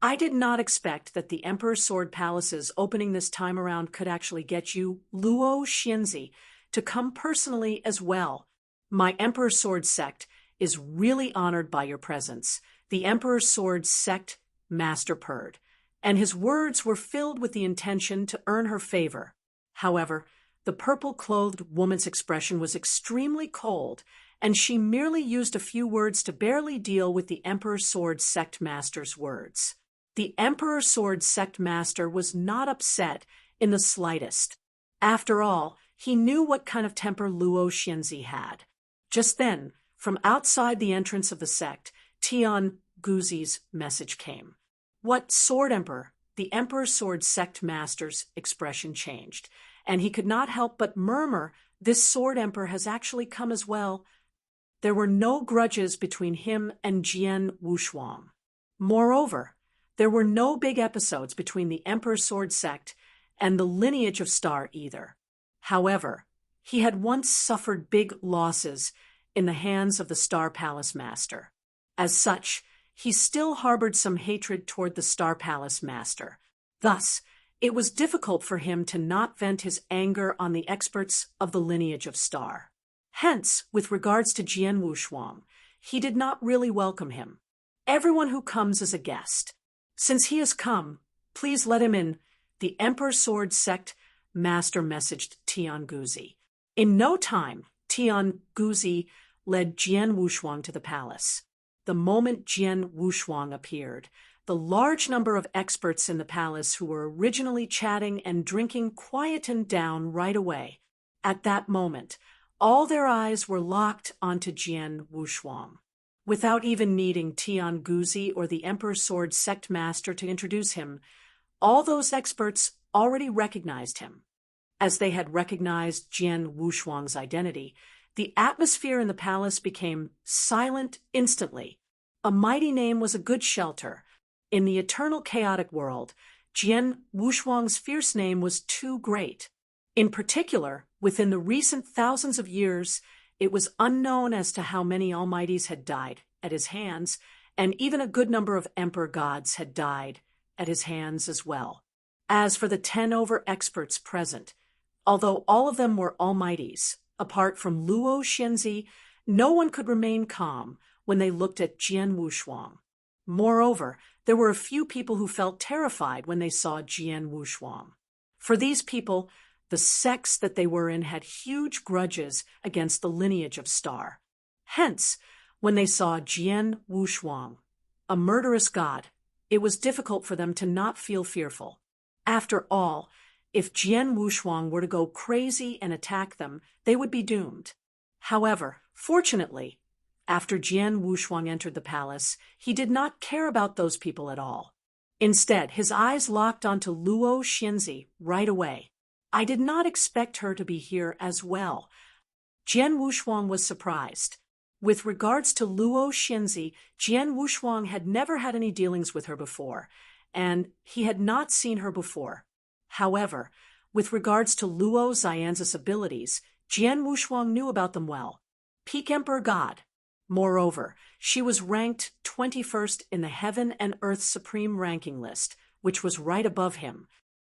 I did not expect that the Emperor's Sword Palace's opening this time around could actually get you, Luo Xianzi, to come personally as well. My Emperor's Sword sect is really honored by your presence, the Emperor's Sword sect master purred, and his words were filled with the intention to earn her favor. However, the purple-clothed woman's expression was extremely cold, and she merely used a few words to barely deal with the Emperor's Sword sect master's words. The Emperor's Sword sect master was not upset in the slightest. After all, he knew what kind of temper Luo Xianzi had. Just then, from outside the entrance of the sect, Tian Guzi's message came. What, Sword Emperor? The Emperor's Sword sect master's expression changed, and he could not help but murmur, "This sword emperor has actually come as well." There were no grudges between him and Jian Wushuang. Moreover, there were no big episodes between the Emperor's Sword sect and the lineage of Star either. However, he had once suffered big losses in the hands of the Star Palace Master. As such, he still harbored some hatred toward the Star Palace Master. Thus, it was difficult for him to not vent his anger on the experts of the lineage of Star. Hence, with regards to Jian Wushuang, he did not really welcome him. "Everyone who comes is a guest. Since he has come, please let him in," the Emperor's Sword sect master messaged Tianguzi. In no time, Tianguzi led Jian Wushuang to the palace. The moment Jian Wushuang appeared, the large number of experts in the palace who were originally chatting and drinking quietened down right away. At that moment, all their eyes were locked onto Jian Wushuang. Without even needing Tianguzi or the Emperor's Sword sect master to introduce him, all those experts already recognized him. As they had recognized Jian Wushuang's identity, the atmosphere in the palace became silent instantly. A mighty name was a good shelter. In the eternal chaotic world, Jian Wushuang's fierce name was too great. In particular, within the recent thousands of years, it was unknown as to how many almighties had died at his hands, and even a good number of emperor gods had died at his hands as well. As for the 10 over experts present, although all of them were almighties, apart from Luo Xianzi, no one could remain calm when they looked at Jian Wushuang. Moreover, there were a few people who felt terrified when they saw Jian Wushuang. For these people, the sects that they were in had huge grudges against the lineage of Star. Hence, when they saw Jian Wushuang, a murderous god, it was difficult for them to not feel fearful. After all, if Jian Wushuang were to go crazy and attack them, they would be doomed. However, fortunately, after Jian Wushuang entered the palace, he did not care about those people at all. Instead, his eyes locked onto Luo Xianzi right away. "I did not expect her to be here as well." Jian Wushuang was surprised. With regards to Luo Xianzi, Jian Wushuang had never had any dealings with her before, and he had not seen her before. However, with regards to Luo Xianzi's abilities, Jian Wushuang knew about them well. Peak Emperor God. Moreover, she was ranked 21st in the Heaven and Earth Supreme Ranking list, which was right above him,